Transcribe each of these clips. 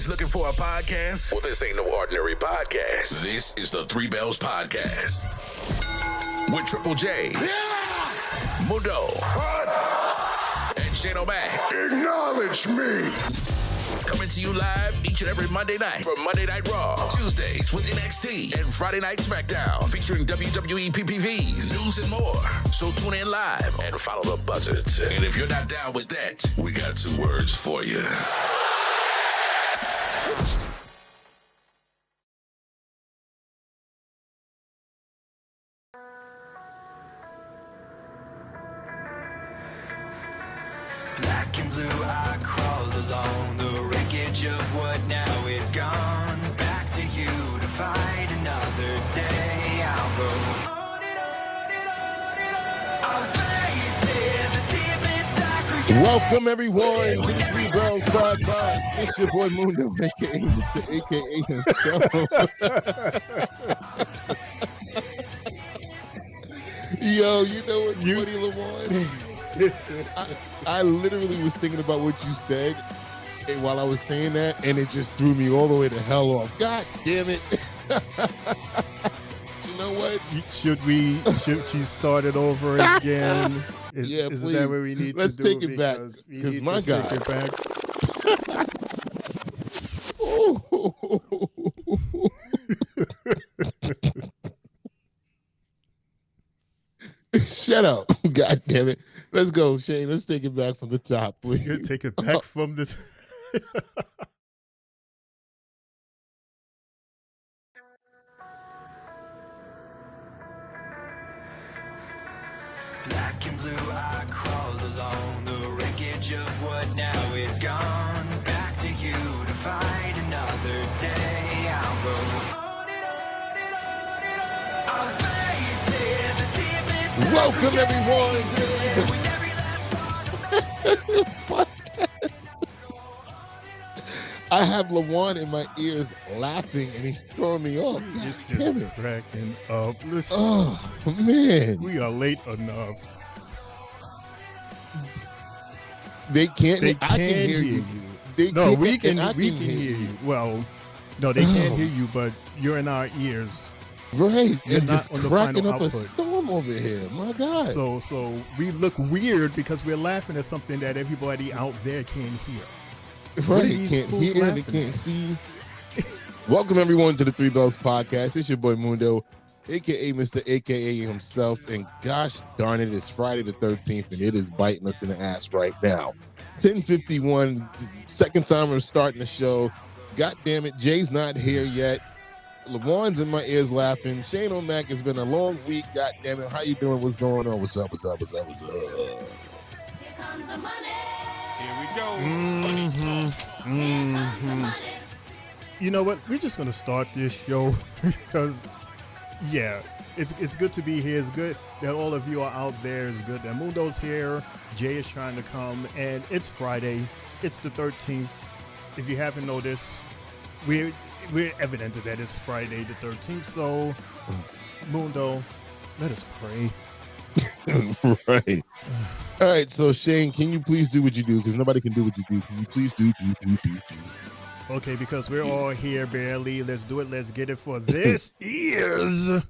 Looking for a podcast? Well, this ain't no ordinary podcast. This is the Three Bells Podcast with Triple J, Mundo, and Shane O'Mac. Acknowledge me. Coming to you live each and every Monday night from Monday Night Raw, Tuesdays with NXT, and Friday Night SmackDown, featuring WWE PPVs, news, and more. So tune in live and follow the buzzards. And if you're not down with that, we got 2 words for you. Black and blue, I crawled along the wreckage of what now is gone. Back to you to fight another day. I'll go on and on and on and on. I'll face it, the demons I create. Welcome everyone to the Three Bells Podcast. It's your boy Mundo, aka Mr. AKA himself. Yo, you know what's funny, Lamar? I literally was thinking about what you said while I was saying that, and it just threw me all the way the hell off. God damn it. You know what? Should she start it over again? Is please. That what we need Let's to do? take it back, because my God. Take it back. Shut up. God damn it. Let's go, Shane. Let's take it back from the top, please. You take it back from this. Black and blue, I crawled along the wreckage of what now is gone. Back to you to fight another day. I'll go on and on and on and on. I'll face it, the demons. Welcome everyone to with every last part. I have Lawan in my ears laughing, and he's throwing me off. It's Damn just it. cracking up. Listen, Oh, man. we are late enough. They can't. They I can't can hear you. They No, can't- we can. and I We can hear you. Well, no, they can't hear you, but you're in our ears. Right. You're And not just on the cracking final up a output. storm over here. My God. So we look weird because we're laughing at something that everybody out there can't hear. What are right. these Can't fools hear, they laughing can't at? see. Welcome everyone to the Three Bells Podcast. It's your boy Mundo, aka Mr. AKA himself. And gosh darn it, it's Friday the 13th, and it is biting us in the ass right now. 10:51, second time we're starting the show. God damn it, Jay's not here yet. LeBron's in my ears laughing. Shane O'Mac, it's been a long week. God damn it, how you doing? What's going on? What's up? What's up? What's up? What's up? Here comes the money. Here we go. You know what? We're just gonna start this show because, yeah, it's good to be here. It's good that all of you are out there. It's good that Mundo's here. Jay is trying to come, and it's Friday. It's the 13th. If you haven't noticed, we're evident that it's Friday the 13th. So, Mundo, let us pray. Right. All right. So Shane, can you please do what you do? Because nobody can do what you do. Can you please do? Okay, because we're all here barely. Let's do it. Let's get it. For this is the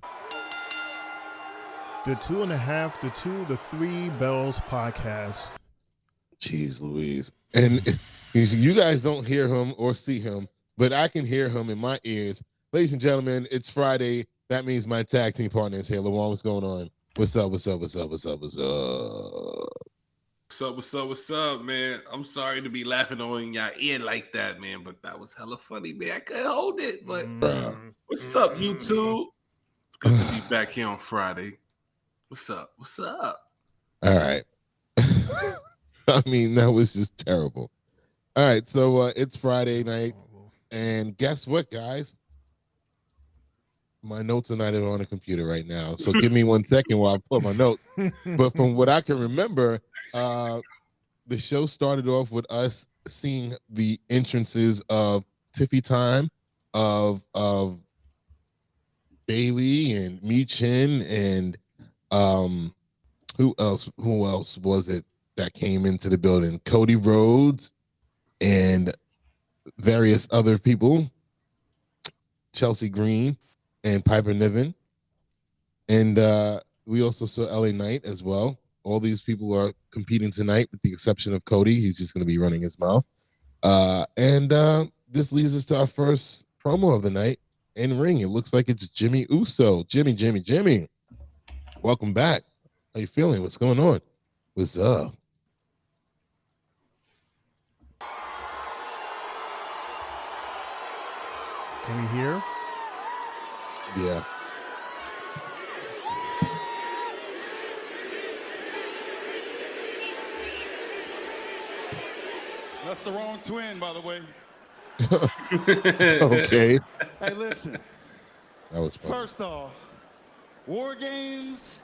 2.5, the 3 Bells Podcast. Jeez Louise. And You guys don't hear him or see him, but I can hear him in my ears. Ladies and gentlemen, it's Friday. That means my tag team partner is here. LaJuan, what's going on? What's up? What's up? What's up? What's up? What's up? What's up? What's up? What's up, man? I'm sorry to be laughing on y'all ear like that, man, but that was hella funny, man. I couldn't hold it, but what's up, YouTube? It's good to be back here on Friday. What's up? What's up? All right. I mean, that was just terrible. All right, so it's Friday night, and guess what, guys? My notes are not even on the computer right now, so give me 1 second while I pull my notes. But from what I can remember, the show started off with us seeing the entrances of Tiffy Time, of Bailey and Michin, and who else was it that came into the building? Cody Rhodes and various other people, Chelsea Green and Piper Niven. And we also saw LA Knight as well. All these people are competing tonight with the exception of Cody. He's just going to be running his mouth. And this leads us to our first promo of the night in ring. It looks like it's Jimmy Uso. Jimmy. Welcome back. How you feeling? What's going on? What's up? Can we hear? Yeah. That's the wrong twin, by the way. Okay. Hey, listen. That was fun. First off, War Games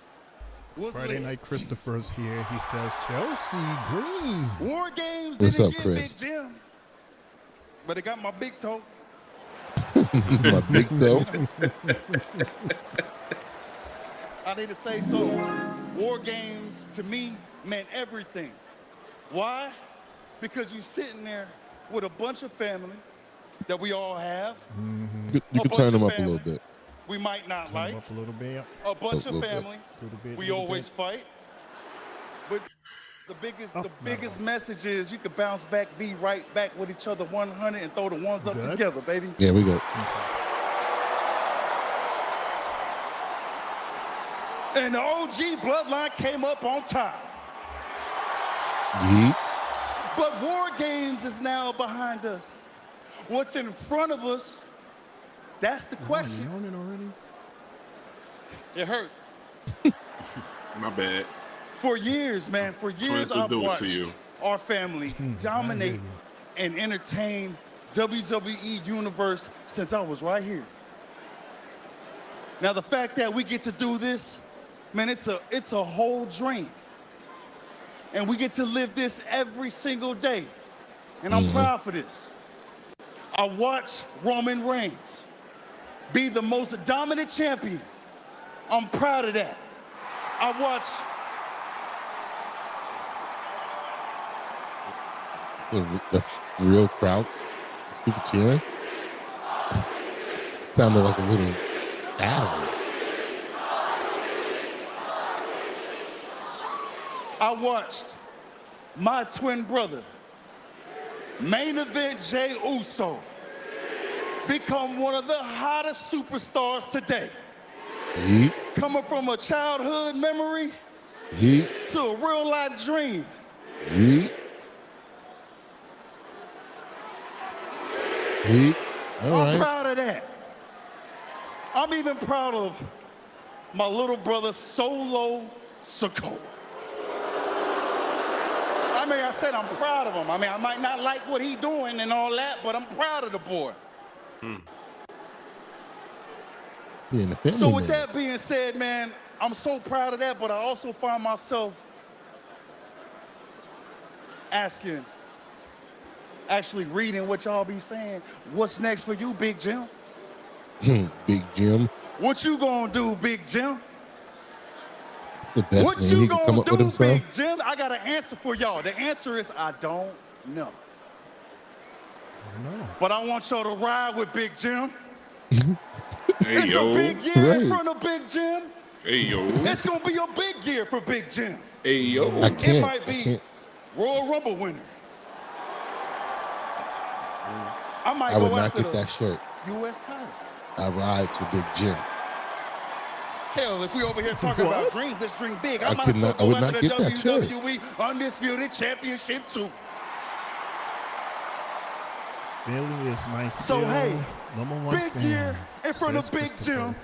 was Friday lit. Night Christopher's here. He says Chelsea Green. War Games What's didn't up, get Chris? Big Jim, but it got my big toe. My big toe. I need to say so. War Games to me meant everything. Why? Because you're sitting there with a bunch of family that we all have. You can turn them up a little bit. We might not Turn like. him up a little bit. A bunch A of little bit. family. We always fight. But the biggest message is you can bounce back, be right back with each other 100 and throw the ones up Good. together, baby. Yeah, we good. And the OG Bloodline came up on top. Yeet. But War Games is now behind us. What's in front of us, that's the question. Already? It hurt. My bad. For years, man, for years Twins will I've do it to watched you. our family dominate and entertain WWE Universe since I was right here. Now the fact that we get to do this, man, it's a whole dream. And we get to live this every single day. And I'm proud for this. I watched Roman Reigns be the most dominant champion. I'm proud of that. I watched That's real crowd. People cheering. Sounded like a little battle. I watched my twin brother, main event Jey Uso, become one of the hottest superstars today. Yeet. Coming from a childhood memory Yeet. to a real life dream. Yeet. Yeet. All I'm right. proud of that. I'm even proud of my little brother Solo Sikoa. I mean, I said I'm proud of him. I mean, I might not like what he's doing and all that, but I'm proud of the boy. Being the family So with man. that being said, man, I'm so proud of that, but I also find myself asking, actually reading what y'all be saying. What's next for you, Big Jim? Big Jim. What you gonna do, Big Jim? It's the best What name you he can come gonna up with do, himself. Big Jim? I got an answer for y'all. The answer is I don't know. No. But I want y'all to ride with Big Jim. Hey, It's yo. a big year Right. in front of Big Jim. Hey, yo. It's gonna be a big year for Big Jim. Hey, yo. I It can't. might I be can't. Royal Rumble winner. I might I would go not after get the that shirt. U.S. title. I ride to Big Jim. Hell, if we over here talking about dreams, let's dream big. I might could as well not- I go would after not the get that shirt. WWE Undisputed Championship too. Bailey is my So still hey, number one big fan, year in front of says Big Christopher. Jim,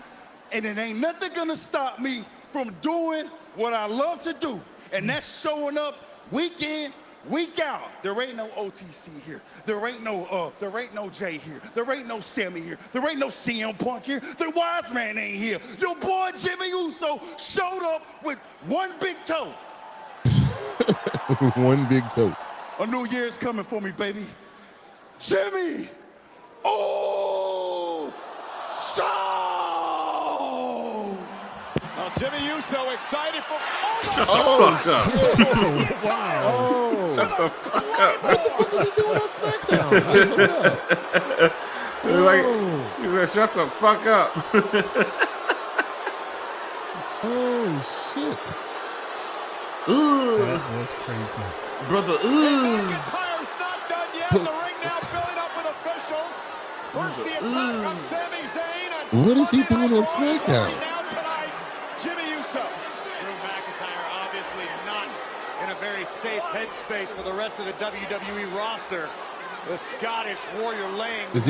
and it ain't nothing gonna stop me from doing what I love to do, and that's showing up week in, week out. There ain't no OTC here. There ain't no Jay here. There ain't no Sammy here. There ain't no CM Punk here. The Wise Man ain't here. Your boy Jimmy Uso showed up with one big toe. One big toe. A new year's coming for me, baby. Jimmy! Oh! So! Well, Jimmy Uso excited for. Shut the fuck up. Wow. Oh, Shut the fuck up. what the fuck is he doing on SmackDown? Like, he said, shut the fuck up. Oh shit! Ooh, That was crazy. brother. Ooh. McIntyre's not done yet. The ring now filling up with officials. First the attack on Sami Zayn. And What is he Monday doing Night on Raw SmackDown? Now tonight, Jimmy Uso. Drew McIntyre obviously not in a very safe headspace for the rest of the WWE roster. The Scottish Warrior laying Is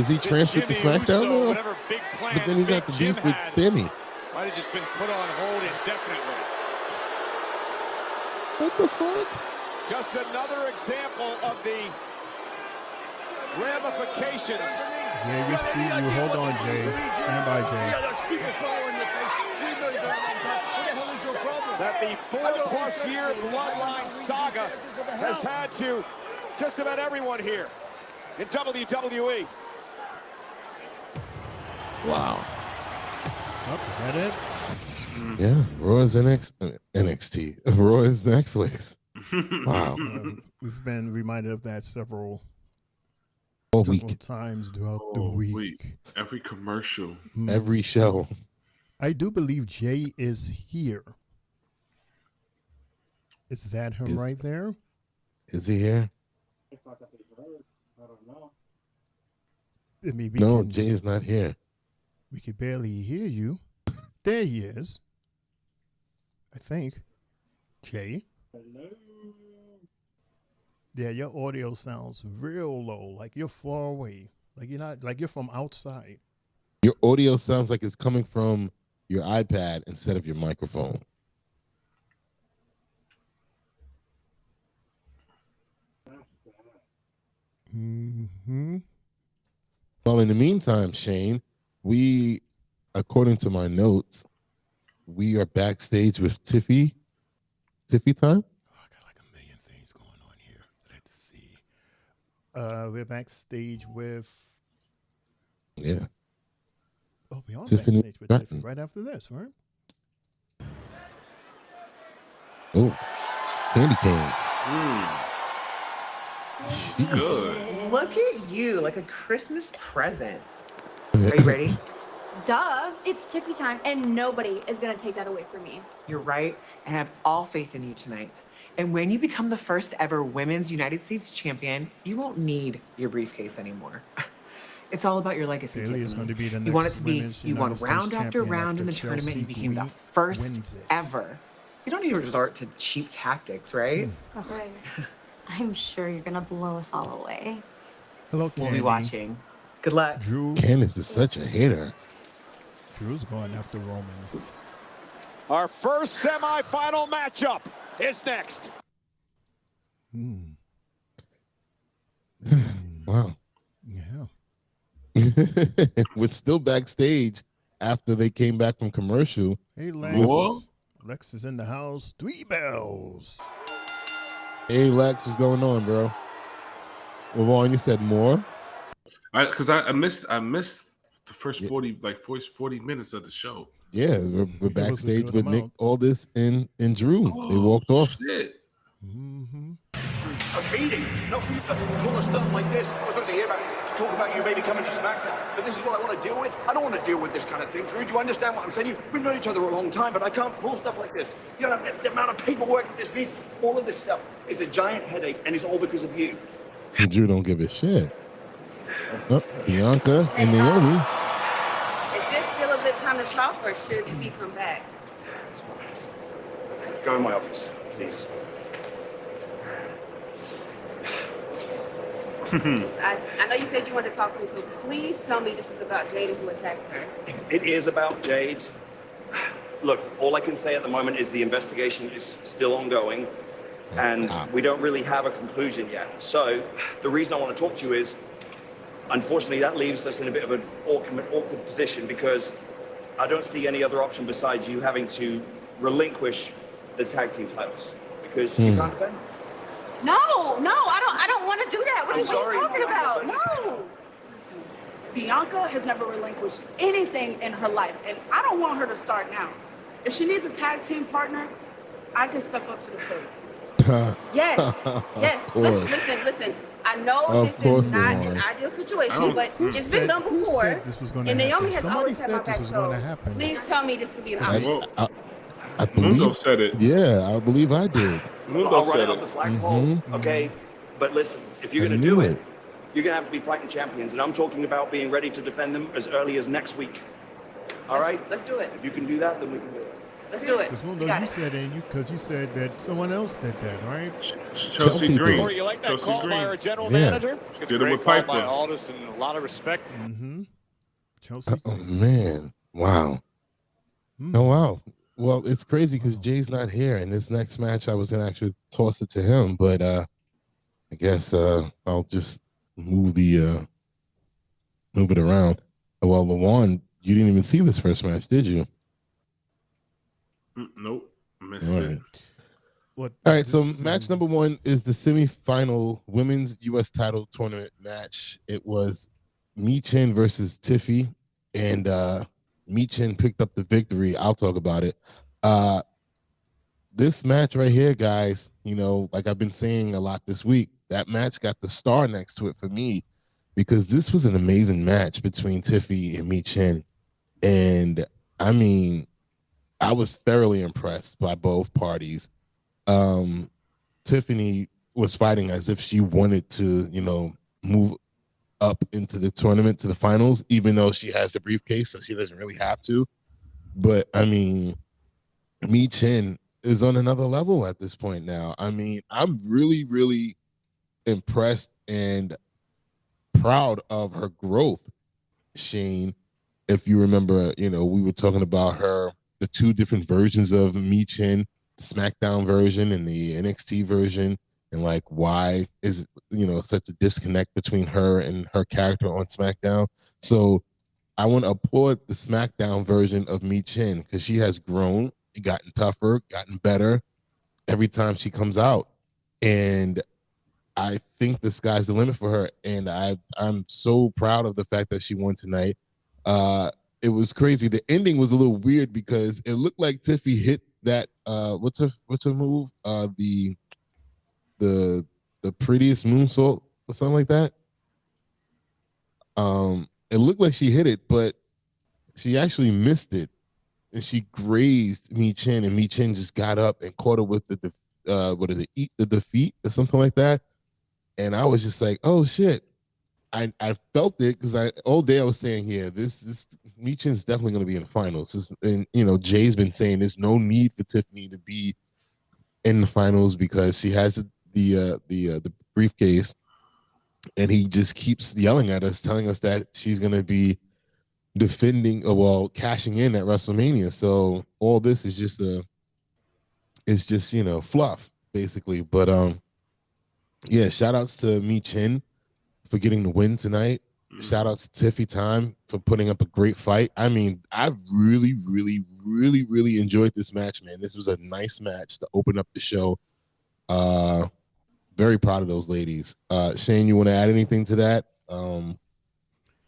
he transferred to Jimmy SmackDown Uso, now? whatever big plans But then he got the Big Jim beef with had, Sammy. might have just been put on hold indefinitely. What the fuck? Just another example of the ramifications. Jay, we see you. Hold on, Jay. Stand by, Jay. That the 4+ year Bloodline saga has had to just about everyone here in WWE. Wow. Oh, is that it? Yeah, Raw is NXT. Raw is Netflix. Wow. We've been reminded of that several All week, times throughout the Oh, week. wait. Every commercial. every show. I do believe Jay is here. Is that him right there? Is he here? I mean, No, Jay is not here. We could barely hear you. There he is. I think. Jay? Hello? Yeah, your audio sounds real low, like you're far away. Like you're not, like you're from outside. Your audio sounds like it's coming from your iPad instead of your microphone. Mm-hmm. Well, in the meantime, Shane, we, according to my notes, we are backstage with Tiffy. Tiffy time? Oh, I got like a million things going on here. Let's see. We're backstage with. Yeah. Oh, we are Tiffany backstage with Stratton. Tiffy right after this, right? Oh, candy canes. Good. Look at you, like a Christmas present. Are you ready? Duh, it's Tiffy time, and nobody is gonna take that away from me. You're right. I have all faith in you tonight. And when you become the first ever Women's United States champion, you won't need your briefcase anymore. It's all about your legacy, Bailey is Tiffany. going to be the You want it next to be, Women's you won United round States after champion round in the after tournament. You Chelsea became the Green first wins it. ever. You don't need to resort to cheap tactics, right? Okay. I'm sure you're gonna blow us all away. Hello, We'll Candy. be watching. Good luck. Drew. Candace is such a hater. Drew's going after Roman. Our first semifinal matchup is next. Wow. Yeah. We're still backstage after they came back from commercial. Hey, Lex. What? Lex is in the house. 3 bells. Hey, Lex, what's going on, bro? Well, Vaughn, you said more? Because I missed the first 40 minutes of the show. Yeah, we're was a backstage good with Nick amount. Aldis and Drew. They walked off. Shit. Mm-hmm. A meeting? Not for you to pull a stuff like this. I was supposed to hear about it, to talk about you maybe coming to SmackDown. But this is what I want to deal with. I don't want to deal with this kind of thing, Drew. Do you understand what I'm saying? We've known each other a long time, but I can't pull stuff like this. You know, the amount of paperwork that this means, all of this stuff, it's a giant headache, and it's all because of you. Drew don't give a shit. Bianca and Naomi. Is this still a good time to talk, or should we come back? It's fine. Go in my office, please. I know you said you wanted to talk to me, so please tell me this is about Jade and who attacked her. It is about Jade. Look, all I can say at the moment is the investigation is still ongoing, and we don't really have a conclusion yet. So the reason I want to talk to you is, unfortunately, that leaves us in a bit of an awkward position, because I don't see any other option besides you having to relinquish the tag team titles, because you can't defend. No, I don't want to do that. What are you sorry. talking about? No. Listen, Bianca has never relinquished anything in her life, and I don't want her to start now. If she needs a tag team partner, I can step up to the plate. Yes. Listen. I know this is not an ideal situation, but it's been done before. This was going to and happen. Naomi has Somebody always had my said this back, was so going to happen. please tell me this could be an option. I believe Mundo said it. Yeah, I believe I did. Mundo I'll write said out it. the flagpole, okay? But listen, if you're going to do it, you're going to have to be fighting champions, and I'm talking about being ready to defend them as early as next week. All right? Let's do it. If you can do that, then we can do it. Let's do it. Because Mundo, Got you it. said because you said that someone else did that, right? Chelsea Green. Or you like that Chelsea call by Green. our general Yeah. manager? It's Did a it great with call by Piper. Aldis and a lot of respect. Mm-hmm. Chelsea. Oh man, wow. Oh wow. Well, it's crazy because Jay's not here, and this next match I was gonna actually toss it to him, but I guess I'll just move it around. Well, Lawan, you didn't even see this first match, did you? Nope. Missed All it. right. What? All right, so match number one is the semifinal women's U.S. title tournament match. It was Michin versus Tiffy, and Michin picked up the victory. I'll talk about it. This match right here, guys, you know, like I've been saying a lot this week, that match got the star next to it for me, because this was an amazing match between Tiffy and Michin. And I mean, I was thoroughly impressed by both parties. Tiffany was fighting as if she wanted to, you know, move up into the tournament to the finals, even though she has the briefcase, so she doesn't really have to. But I mean, Michin is on another level at this point now. I mean, I'm really, really impressed and proud of her growth, Shane. If you remember, you know, we were talking about the two different versions of Michin, the SmackDown version and the NXT version, and like why is, you know, such a disconnect between her and her character on SmackDown. So I want to applaud the SmackDown version of Michin, because she has grown, gotten tougher, gotten better every time she comes out. And I think the sky's the limit for her. And I'm so proud of the fact that she won tonight. It was crazy. The ending was a little weird because it looked like Tiffy hit that what's her move? The prettiest moonsault or something like that. It looked like she hit it, but she actually missed it, and she grazed Michin, and Michin just got up and caught her with eat the defeat or something like that. And I was just like, oh shit. I felt it because all day I was saying, yeah, this Michin's definitely going to be in the finals. And you know, Jay's been saying there's no need for Tiffany to be in the finals because she has the briefcase, and he just keeps yelling at us, telling us that she's going to be cashing in at WrestleMania. So all this is just you know, fluff basically. But yeah, shout outs to Michin for getting the win tonight. Shout out to Tiffy Time for putting up a great fight. I mean, I really, really, really, really enjoyed this match, man. This was a nice match to open up the show. Very proud of those ladies. Shane, you want to add anything to that? For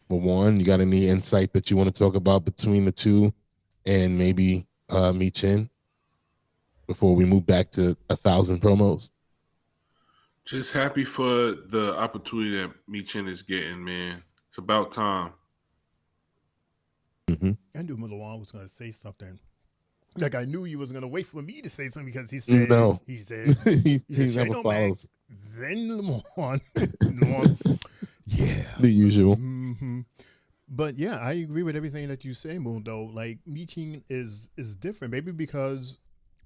one, you got any insight that you want to talk about between the two and maybe Michin before we move back to 1,000 promos? Just happy for the opportunity that Michin is getting, man. It's about time. I knew Milan was going to say something Like I knew you was gonna wait for me to say something because he said no. He said he never follows. Then Lamont. Yeah. The usual. Mm-hmm. But yeah, I agree with everything that you say, Mundo. Like Michin is different, maybe because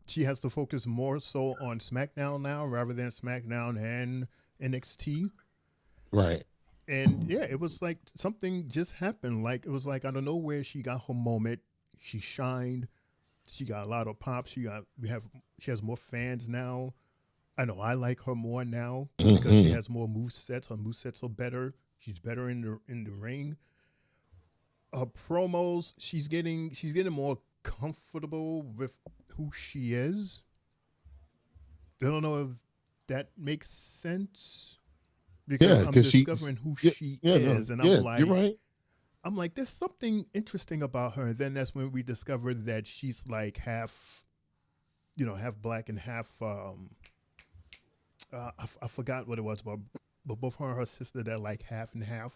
she has to focus more so on SmackDown now rather than SmackDown and NXT. Right. And yeah, it was like something just happened. Like it was like I don't know where she got her moment. She shined. She got a lot of pop. She has more fans now. I know I like her more now because she has more movesets. Her movesets are better. She's better in the ring. Her promos, she's getting more comfortable with who she is. I don't know if that makes sense because I'm discovering who she is, and I'm like, you're right. I'm like, there's something interesting about her. And then that's when we discovered that she's like half black and half. I forgot what it was, but both her and her sister, they're like half and half.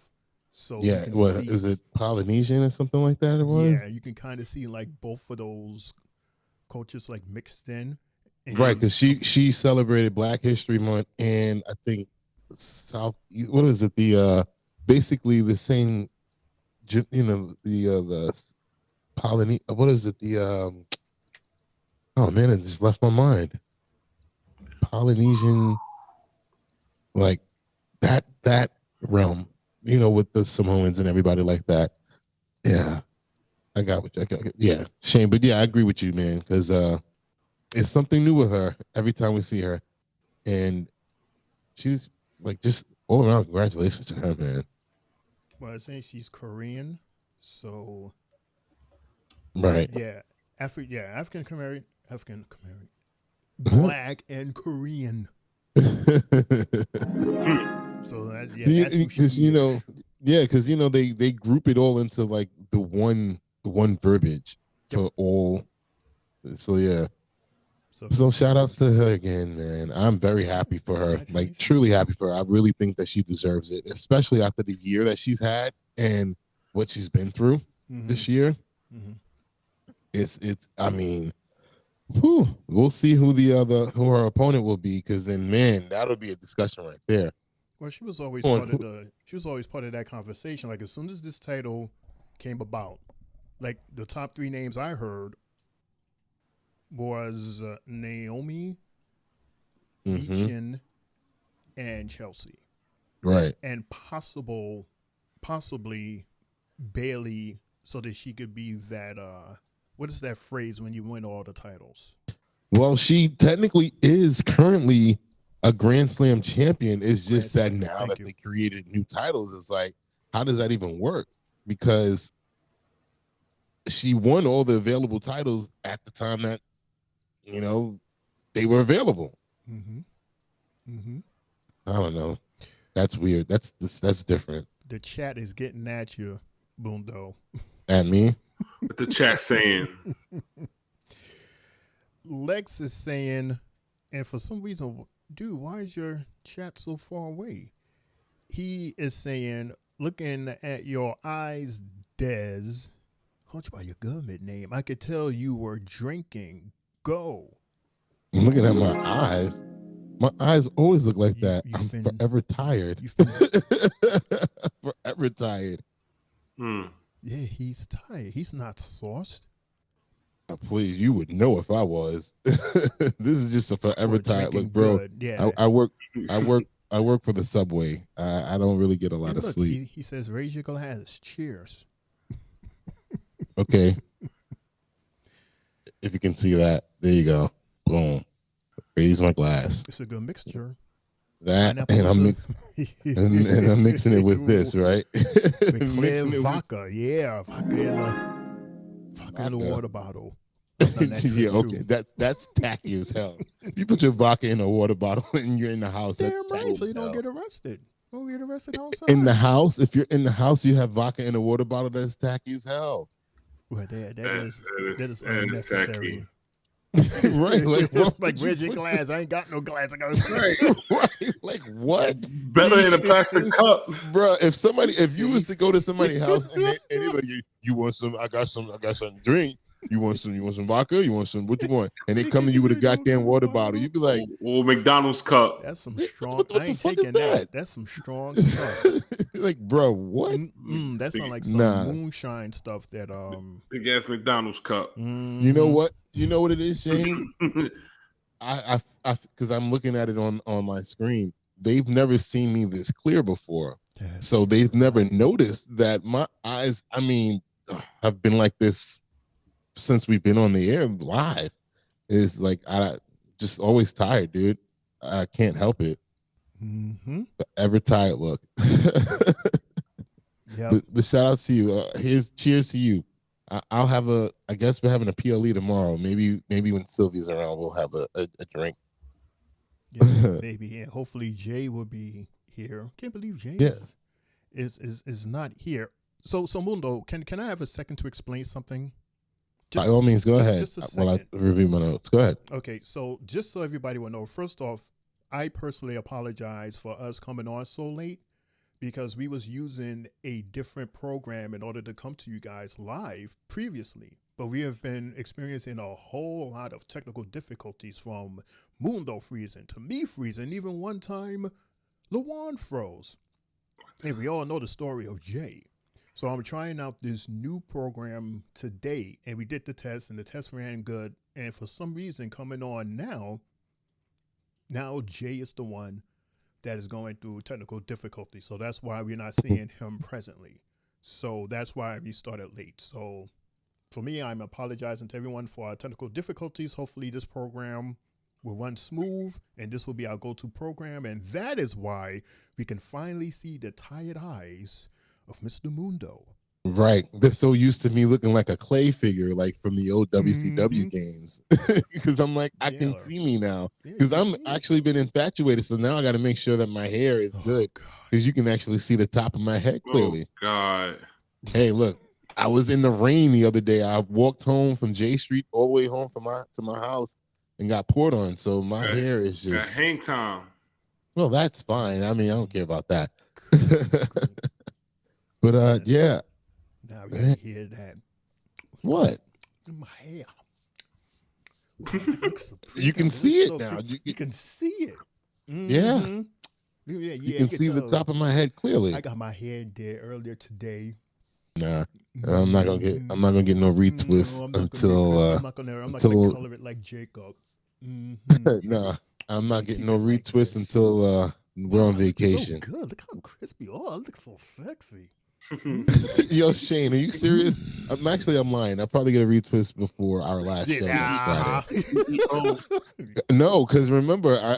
So yeah, is it Polynesian or something like that? It was. Yeah, you can kind of see like both of those cultures like mixed in. Right, because she celebrated Black History Month, and I think what is it? The basically the same, the Polynesian. What is it? The oh man, it just left my mind. Polynesian, like that realm, with the Samoans and everybody like that. Yeah, I got what I got. Yeah, shame, but yeah, I agree with you, man, because it's something new with her every time we see her, and she's like just all around. Congratulations to her, man. Well, I say she's Korean, so right. Yeah, African American, Black and Korean. So that's because because they group it all into like the one verbiage for all. So yeah. So shout outs to her again, man. I'm very happy for her, like truly happy for her. I really think that she deserves it, especially after the year that she's had and what she's been through this year. Mm-hmm. It's. I mean, we'll see who her opponent will be, because then, man, that'll be a discussion right there. Well, she was always part of that conversation. Like as soon as this title came about, like the top three names I heard was Naomi, Michin, and Chelsea. Right. And possibly Bailey, so that she could be that what is that phrase when you win all the titles? Well, she technically is currently a Grand Slam champion. It's just that now that they created new titles, it's like, how does that even work? Because she won all the available titles at the time that they were available. I don't know. That's weird. That's different. The chat is getting at you, Bundo. At me? What the chat saying? Lex is saying, and for some reason, dude, why is your chat so far away? He is saying, looking at your eyes, Dez, called you by your government name. I could tell you were drinking. Go. I'm looking at my eyes. My eyes always look like that. I'm forever tired. Forever tired. Yeah, he's tired. He's not sauced. Please, you would know if I was. This is just a forever tired look, bro. Good. Yeah. I work for the subway. I don't really get a lot of sleep. He says, raise your glass. Cheers. Okay. If you can see that, there you go. Boom. Raise my glass. It's a good mixture. That and I'm I'm mixing it with this, right? With clear vodka, vodka in a water bottle. Yeah, okay. That's tacky as hell. If you put your vodka in a water bottle and you're in the house, that's tacky right, so you don't get arrested. Don't get arrested outside. In the house, if you're in the house, you have vodka in a water bottle, that's tacky as hell. Well, that is unnecessary. Right, like where's your glass? I ain't got no glass. I got right. Like what? Better in a plastic cup, bro. If you was to go to somebody's house and they like, you want some? I got some to drink. You want some vodka? You want some? What you want? And they come to you with a goddamn water bottle. You be like, or McDonald's cup. That's some strong. What I the ain't fuck taking is that? That's some strong stuff. Like, bro, what? That sounds like some moonshine stuff. That big ass McDonald's cup. You know what? You know what it is, Shane? I because I'm looking at it on my screen. They've never seen me this clear before, so they've never noticed that my eyes. I mean, have been like this since we've been on the air live. Is like I just always tired, dude. I can't help it. Ever tired look. But shout out to you. Here's cheers to you. I'll have I guess we're having a PLE tomorrow. Maybe when Sylvia's around, we'll have a drink. Yeah, maybe. And hopefully Jay will be here. Can't believe Jay is not here. So Mundo, can I have a second to explain something? By all means, go ahead. Just a while I second. review my notes. Go ahead. Okay, so just so everybody will know, first off, I personally apologize for us coming on so late because we was using a different program in order to come to you guys live previously. But we have been experiencing a whole lot of technical difficulties, from Mundo freezing to me freezing. Even one time, Lawan froze. And we all know the story of Jay. So I'm trying out this new program today, and we did the test, and the test ran good. And for some reason, coming on now Jay is the one that is going through technical difficulties. So that's why we're not seeing him presently. So that's why we started late. So for me, I'm apologizing to everyone for our technical difficulties. Hopefully this program will run smooth, and this will be our go-to program. And that is why we can finally see the tired eyes of Mr. Mundo. Right. They're so used to me looking like a clay figure, like from the old WCW games. Because I'm like, I can see me now. Because I'm actually been infatuated. So now I got to make sure that my hair is good. Because you can actually see the top of my head clearly. Oh, God. Hey, look, I was in the rain the other day. I walked home from J Street all the way home to my house and got poured on. So my hair is just... hang time. Well, that's fine. I mean, I don't care about that. But yeah. Now we gotta hear that. What? In my hair. You can see it now. You can see it. Yeah. You can see the top of my head clearly. I got my hair there earlier today. Nah, I'm not gonna get no retwist until I'm not gonna color it like Jacob. Nah, I'm not getting no retwist until we're on vacation. So good. Look how crispy. Oh, it looks so sexy. Yo, Shane, are you serious? I'm lying. I'll probably get a retwist before our last show next Friday. No, because remember, I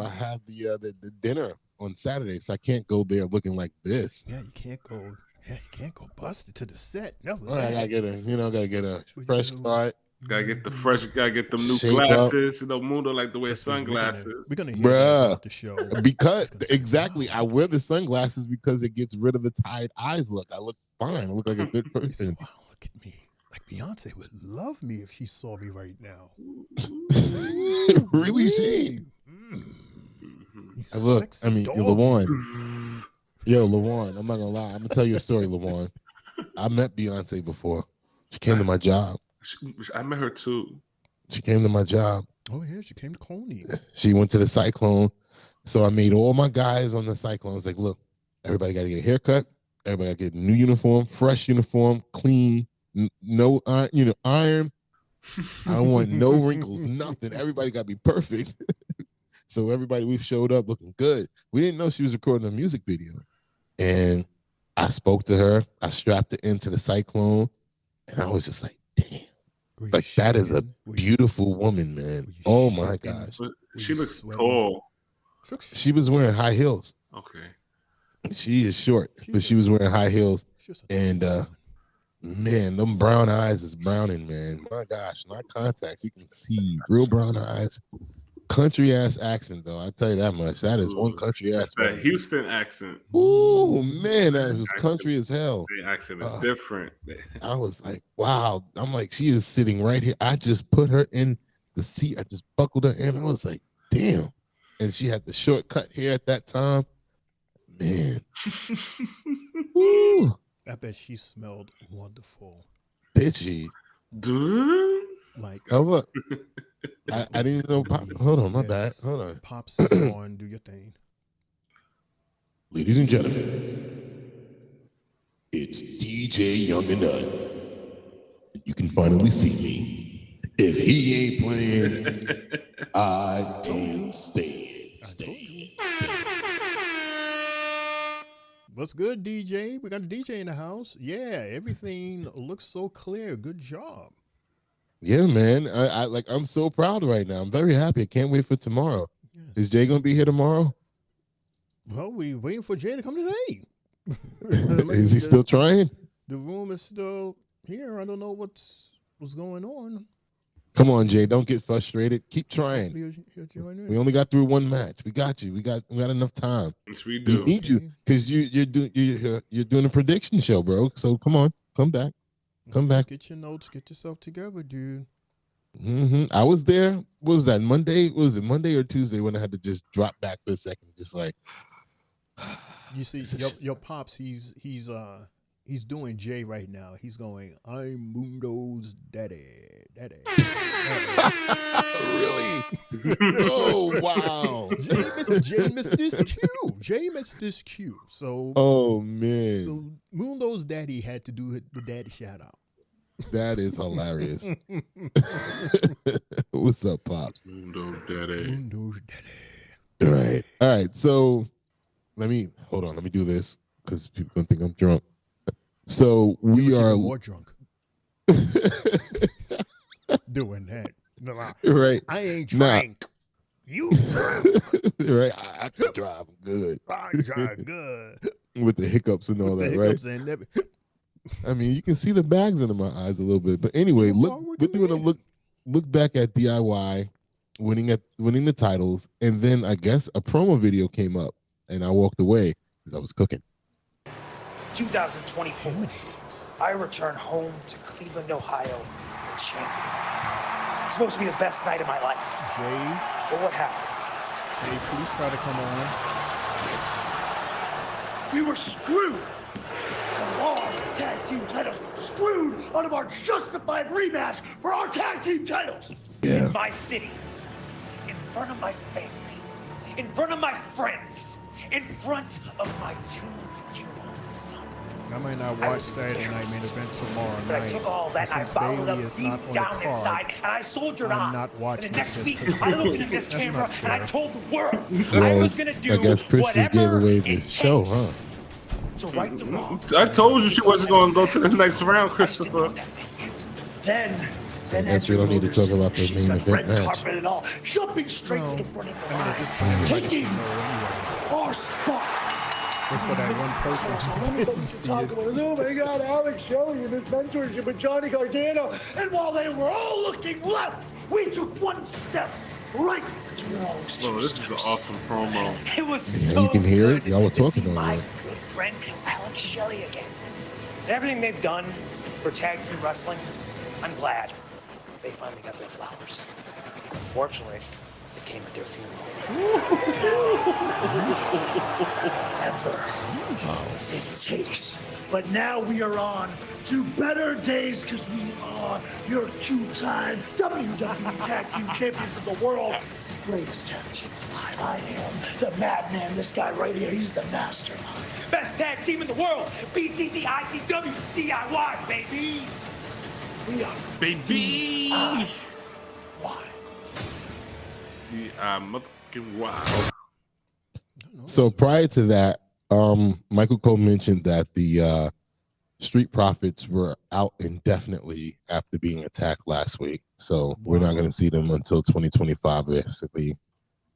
have the dinner on Saturday, so I can't go there looking like this. Yeah, you can't go. Yeah, you can't go busted to the set. No, I gotta get a fresh cut. Gotta get the fresh. Gotta get them new Shape glasses. You know, Mundo like to wear sunglasses. We're gonna hear about the show because exactly. I wear the sunglasses because it gets rid of the tired eyes look. I look fine. I look like a good person. Wow, look at me. Like Beyonce would love me if she saw me right now. Really, Shane? Look, I mean, LaJuan. Yo, LaJuan, I'm not gonna lie. I'm gonna tell you a story, LaJuan. I met Beyonce before. She came to my job. I met her too. She came to my job. Oh yeah, she came to Coney. She went to the Cyclone. So I made all my guys on the Cyclone. I was like, look, everybody got to get a haircut. Everybody got to get a new uniform, fresh uniform, clean, no iron. I don't want no wrinkles, nothing. Everybody got to be perfect. So we showed up looking good. We didn't know she was recording a music video. And I spoke to her. I strapped her into the Cyclone. And I was just like, damn. Like, that is a beautiful woman, man. Oh, my gosh. She looks tall. She was wearing high heels. Okay. She is short, but she was wearing high heels. And, man, them brown eyes is browning, man. My gosh, not contacts. You can see real brown eyes. Country ass accent, though. I tell you that much. That is one country ass. That Houston accent. Ooh, man, that was country as hell. The accent is different. I was like, wow. I'm like, she is sitting right here. I just put her in the seat. I just buckled her in. I was like, damn. And she had the short cut hair at that time. Man. Woo. I bet she smelled wonderful. Did she? Like, oh, look. I didn't even know. Hold on, my bad. Hold on. Pops is on. Do your thing. Ladies and gentlemen, it's DJ Young and Nut. You can finally see me. If he ain't playing, I don't stand. What's good, DJ? We got a DJ in the house. Yeah, everything looks so clear. Good job. Yeah, man. I'm so proud right now. I'm very happy. I can't wait for tomorrow. Yes. Is Jay gonna be here tomorrow? Well, we waiting for Jay to come today. Is he still trying? The room is still here. I don't know what's going on. Come on, Jay. Don't get frustrated. Keep trying. We only got through one match. We got you. We got enough time. Yes, we do. We need you because you're doing a prediction show, bro. So come on, come back. Come back. Get your notes. Get yourself together, dude. Mm-hmm. I was there. What was that? Monday? Was it Monday or Tuesday when I had to just drop back for a second, just like. You see, your pops. He's doing Jay right now. He's going, I'm Mundo's daddy. Really? Oh, wow. Jay missed this cue. Jay missed this cue. So, oh, man. So Mundo's daddy had to do the daddy shout out. That is hilarious. What's up, Pops? Mundo's daddy. Mundo's daddy. All right. So let me do this because people don't think I'm drunk. So we are more drunk. Doing that. No, right. I ain't drunk. You drunk. Right. I can drive good. I drive good. With the hiccups and all that, right? I mean, you can see the bags under my eyes a little bit. But anyway, we're doing a look back at DIY, winning the titles, and then I guess a promo video came up, and I walked away because I was cooking. 2024, I return home to Cleveland, Ohio, the champion. It's supposed to be the best night of my life. Jay. But what happened? Jay, please try to come on. We were screwed. The Raw tag team titles screwed out of our justified rematch for our tag team titles. Yeah. In my city, in front of my family, in front of my friends, in front of my 2-year-old son. I might not watch Saturday Night Main Event tomorrow but night. I took all that and I bottled up deep down inside and I soldiered on. Not watching and the next week I looked into this camera and I told the world well, I was gonna do I guess Chris just gave away the show, huh? To right the wrong. I told you she wasn't going to go to the next round, Christopher. Then I guess we don't need to talk about the main event match. And all, jumping straight to the front of the line, taking our spot. For that one person who didn't see it. Oh my God, Alex showing him his mentorship with Johnny Gargano. And while they were all looking left, we took one step right. Oh, this is an awesome promo. It was so you can hear it. Y'all were talking about my it. good friend Alex Shelley again. And everything they've done for tag team wrestling, I'm glad they finally got their flowers. Unfortunately, it came at their funeral. Whatever it takes. But now we are on to better days because we are your two-time WWE Tag Team Champions of the world. The greatest tag team alive. I am the madman. This guy right here, he's the mastermind. Best tag team in the world. BTT, ITW, DIY, baby. We are baby. Why? Motherfucking wow. So prior to that, Michael Cole mentioned that the Street Profits were out indefinitely after being attacked last week. So we're not going to see them until 2025, basically.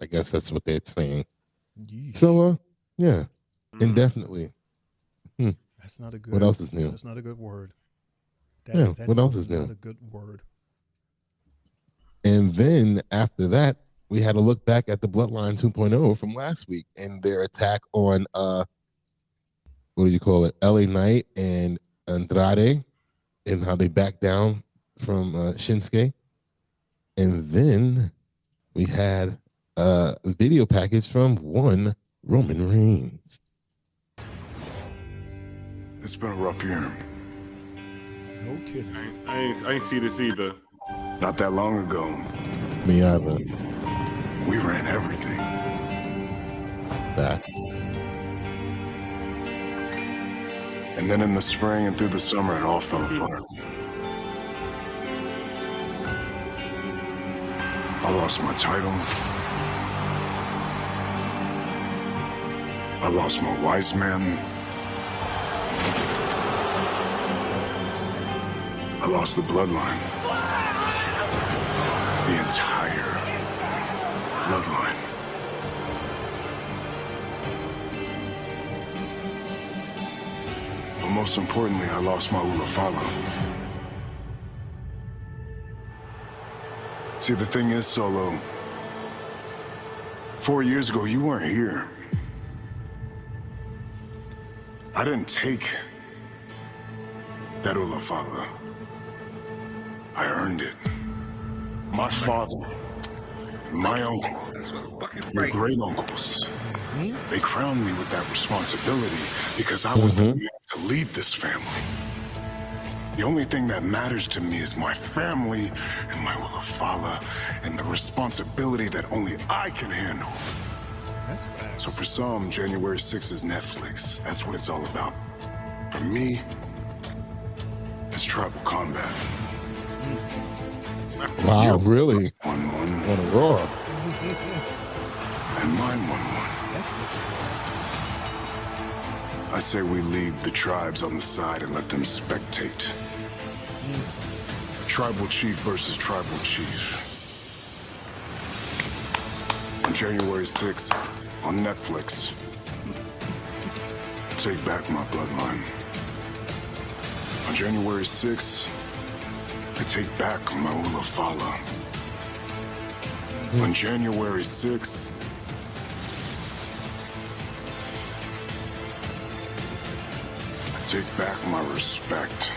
I guess that's what they're saying. Yeesh. So, yeah, indefinitely. That's not a good. What else is new? That's not a good word. What else is new? Not a good word. And then after that, we had a look back at the Bloodline 2.0 from last week and their attack on what do you call it? LA Knight and Andrade, and how they backed down from Shinsuke. And then we had a video package from one Roman Reigns. It's been a rough year. No kidding. I ain't see this either. Not that long ago, Me either. we ran everything. Facts. And then in the spring and through the summer, it all fell apart. I lost my title. I lost my wise man. I lost the bloodline. The entire bloodline. But most importantly, I lost my Ulafala. See, the thing is, Solo, 4 years ago, you weren't here. I didn't take that Ulafala. I earned it. My father, my uncle, your great uncles, they crowned me with that responsibility because I was the man to lead this family. The only thing that matters to me is my family and my Ulafala and the responsibility that only I can handle. That's facts. So for some, January 6th is Netflix. That's what it's all about. For me, it's tribal combat. Wow, really? 1-1. On a Raw. And mine 1-1. I say we leave the tribes on the side and let them spectate. Tribal chief versus tribal chief. On January 6th, on Netflix. Take back my bloodline. On January 6th, I take back my Ulafala. On January 6th, I take back my respect.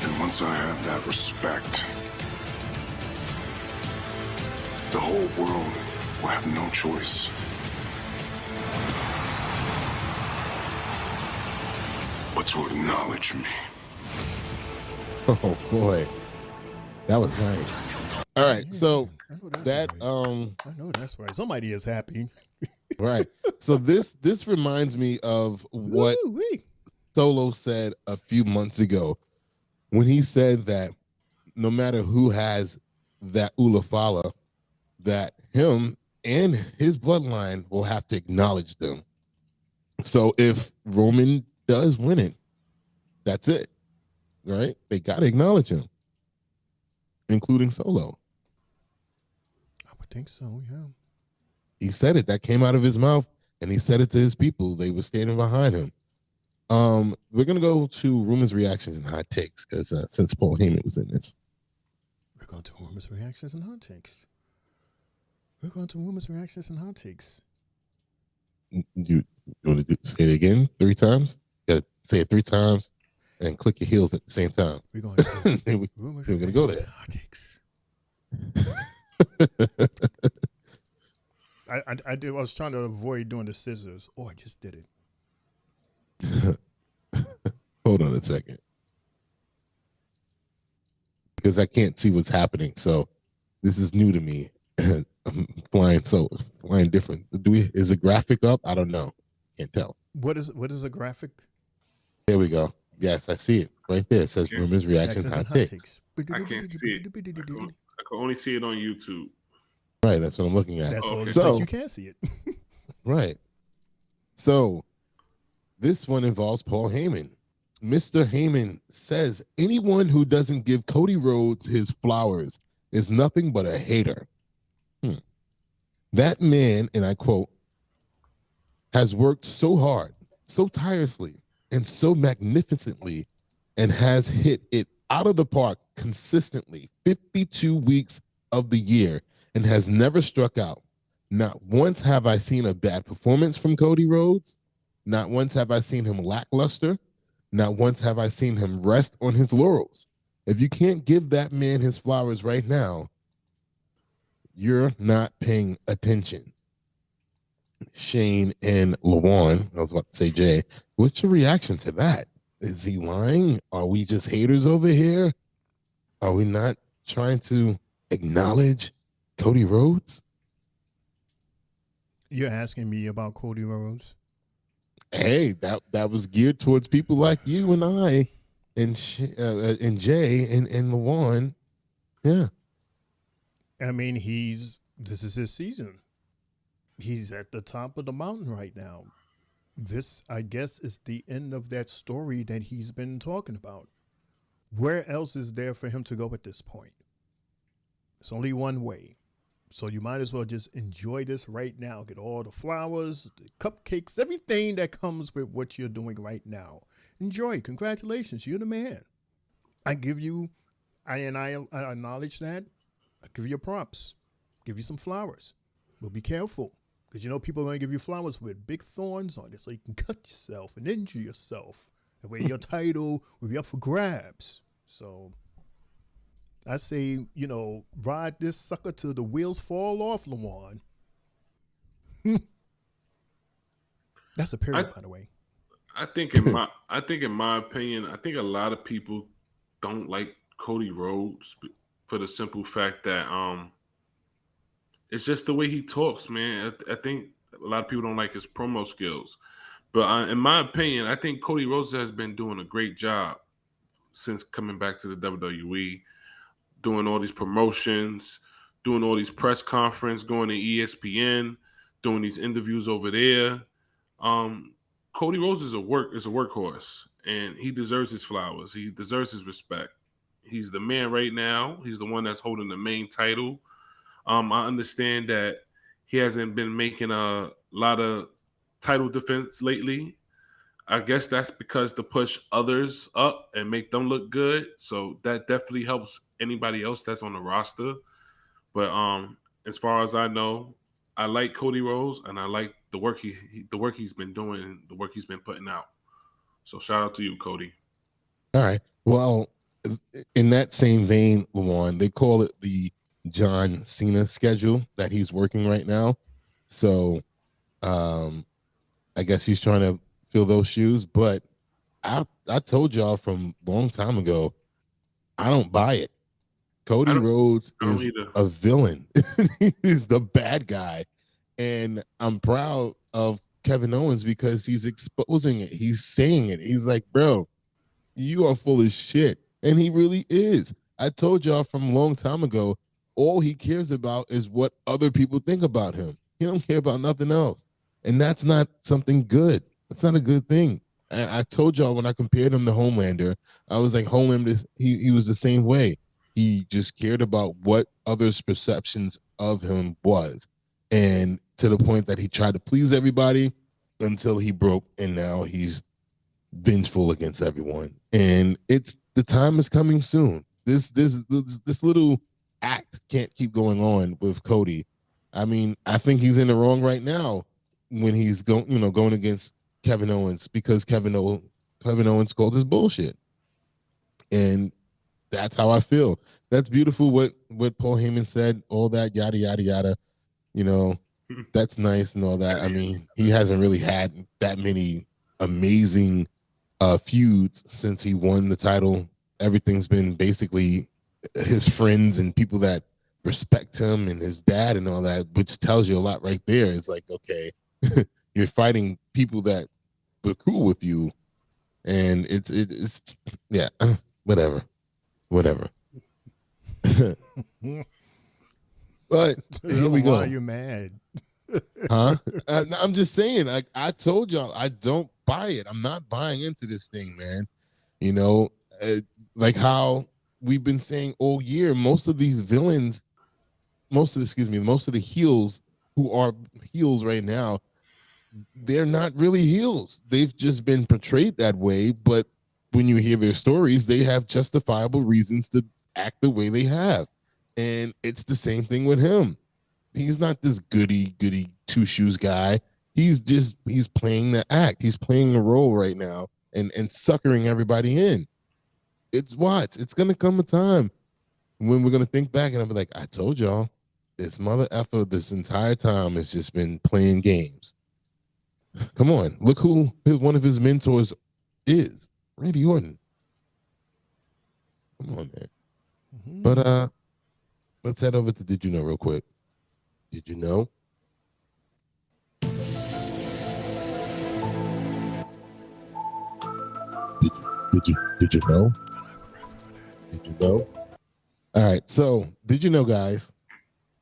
And once I have that respect, the whole world will have no choice but to acknowledge me. Oh boy, that was nice. All right, so that I know that's right. Somebody is happy. right. So this reminds me of what Woo-wee. Solo said a few months ago when he said that no matter who has that Ulafala, that him and his bloodline will have to acknowledge them. So if Roman does win it, that's it, right? They got to acknowledge him, including Solo. I would think so, yeah. He said it. That came out of his mouth, and he said it to his people. They were standing behind him. We're going to go to rumors, reactions, and hot takes, because since Paul Heyman was in this. We're going to rumors, reactions, and hot takes. We're going to rumors, reactions, and hot takes. You want to say it again 3 times? You got to say it 3 times and click your heels at the same time. We're going to we're going to go there. Hot takes. I was trying to avoid doing the scissors. Oh, I just did it. Hold on a second. Because I can't see what's happening. So this is new to me. I'm flying different. Is a graphic up? I don't know. Can't tell. What is a graphic? There we go. Yes, I see it right there. It says rumors, reactions, hot takes. I can't see it. I can only see it on YouTube. Right, that's what I'm looking at. That's all. So you can't see it. right. So this one involves Paul Heyman. Mr. Heyman says anyone who doesn't give Cody Rhodes his flowers is nothing but a hater. That man, and I quote, has worked so hard, so tirelessly, and so magnificently, and has hit it out of the park consistently 52 weeks of the year and has never struck out. Not once have I seen a bad performance from Cody Rhodes. Not once have I seen him lackluster. Not once have I seen him rest on his laurels. If you can't give that man his flowers right now, you're not paying attention. Shane and Lawan. I was about to say Jay. What's your reaction to that? Is he lying? Are we just haters over here? Are we not trying to acknowledge Cody Rhodes? You're asking me about Cody Rhodes? Hey, that was geared towards people like you and I, and Jay and Lawan. Yeah. I mean, this is his season. He's at the top of the mountain right now. This, I guess, is the end of that story that he's been talking about. Where else is there for him to go at this point? It's only one way. So you might as well just enjoy this right now. Get all the flowers, the cupcakes, everything that comes with what you're doing right now. Enjoy. Congratulations. You're the man. I acknowledge that. I give you props. Give you some flowers. But be careful. Because you know people are going to give you flowers with big thorns on it so you can cut yourself and injure yourself. That way your title will be up for grabs. So I say, ride this sucker till the wheels fall off, Lawan. That's a period, by the way. I think in my opinion, I think a lot of people don't like Cody Rhodes for the simple fact that it's just the way he talks, man. I think a lot of people don't like his promo skills. But in my opinion, I think Cody Rhodes has been doing a great job since coming back to the WWE, doing all these promotions, doing all these press conferences, going to ESPN, doing these interviews over there. Cody Rhodes is a workhorse, and he deserves his flowers. He deserves his respect. He's the man right now. He's the one that's holding the main title. I understand that he hasn't been making a lot of title defense lately. I guess that's because to push others up and make them look good. So that definitely helps anybody else that's on the roster. But as far as I know, I like Cody Rhodes and I like the work he's been doing and the work he's been putting out. So shout out to you, Cody. All right. Well, in that same vein, Lawan, they call it the John Cena schedule that he's working right now. So I guess he's trying to fill those shoes. But I told y'all from a long time ago, I don't buy it. Cody Rhodes is a villain. He's the bad guy. And I'm proud of Kevin Owens because he's exposing it. He's saying it. He's like, bro, you are full of shit. And he really is. I told y'all from a long time ago, all he cares about is what other people think about him. He don't care about nothing else. And that's not something good. That's not a good thing. And I told y'all when I compared him to Homelander, I was like, Homelander, he was the same way. He just cared about what others' perceptions of him was. And to the point that he tried to please everybody until he broke, and now he's vengeful against everyone. And the time is coming soon. This little act can't keep going on with Cody. I mean, I think he's in the wrong right now when he's going against Kevin Owens because Kevin Owens called his bullshit. And that's how I feel. That's beautiful what Paul Heyman said, all that yada yada yada. That's nice and all that. I mean, he hasn't really had that many amazing feuds since he won the title. Everything's been basically his friends and people that respect him and his dad and all that, which tells you a lot right there. It's like, okay, you're fighting people that were cool with you, and it's yeah, whatever. But here we go. Why are you mad? Huh? I'm just saying, like I told y'all, I don't buy it. I'm not buying into this thing, man. Like how we've been saying all year, most of these villains, most of the heels who are heels right now, they're not really heels. They've just been portrayed that way. But when you hear their stories, they have justifiable reasons to act the way they have. And it's the same thing with him. He's not this goody two shoes guy. He's playing the act. He's playing the role right now and suckering everybody in. It's gonna come a time when we're gonna think back and I'll be like, I told y'all. This mother effer this entire time has just been playing games. Come on, look who one of his mentors is. Randy Orton. Come on, man. Mm-hmm. But let's head over to Did You Know real quick. Did you know? Did you know? Did you know? All right, so did you know, guys?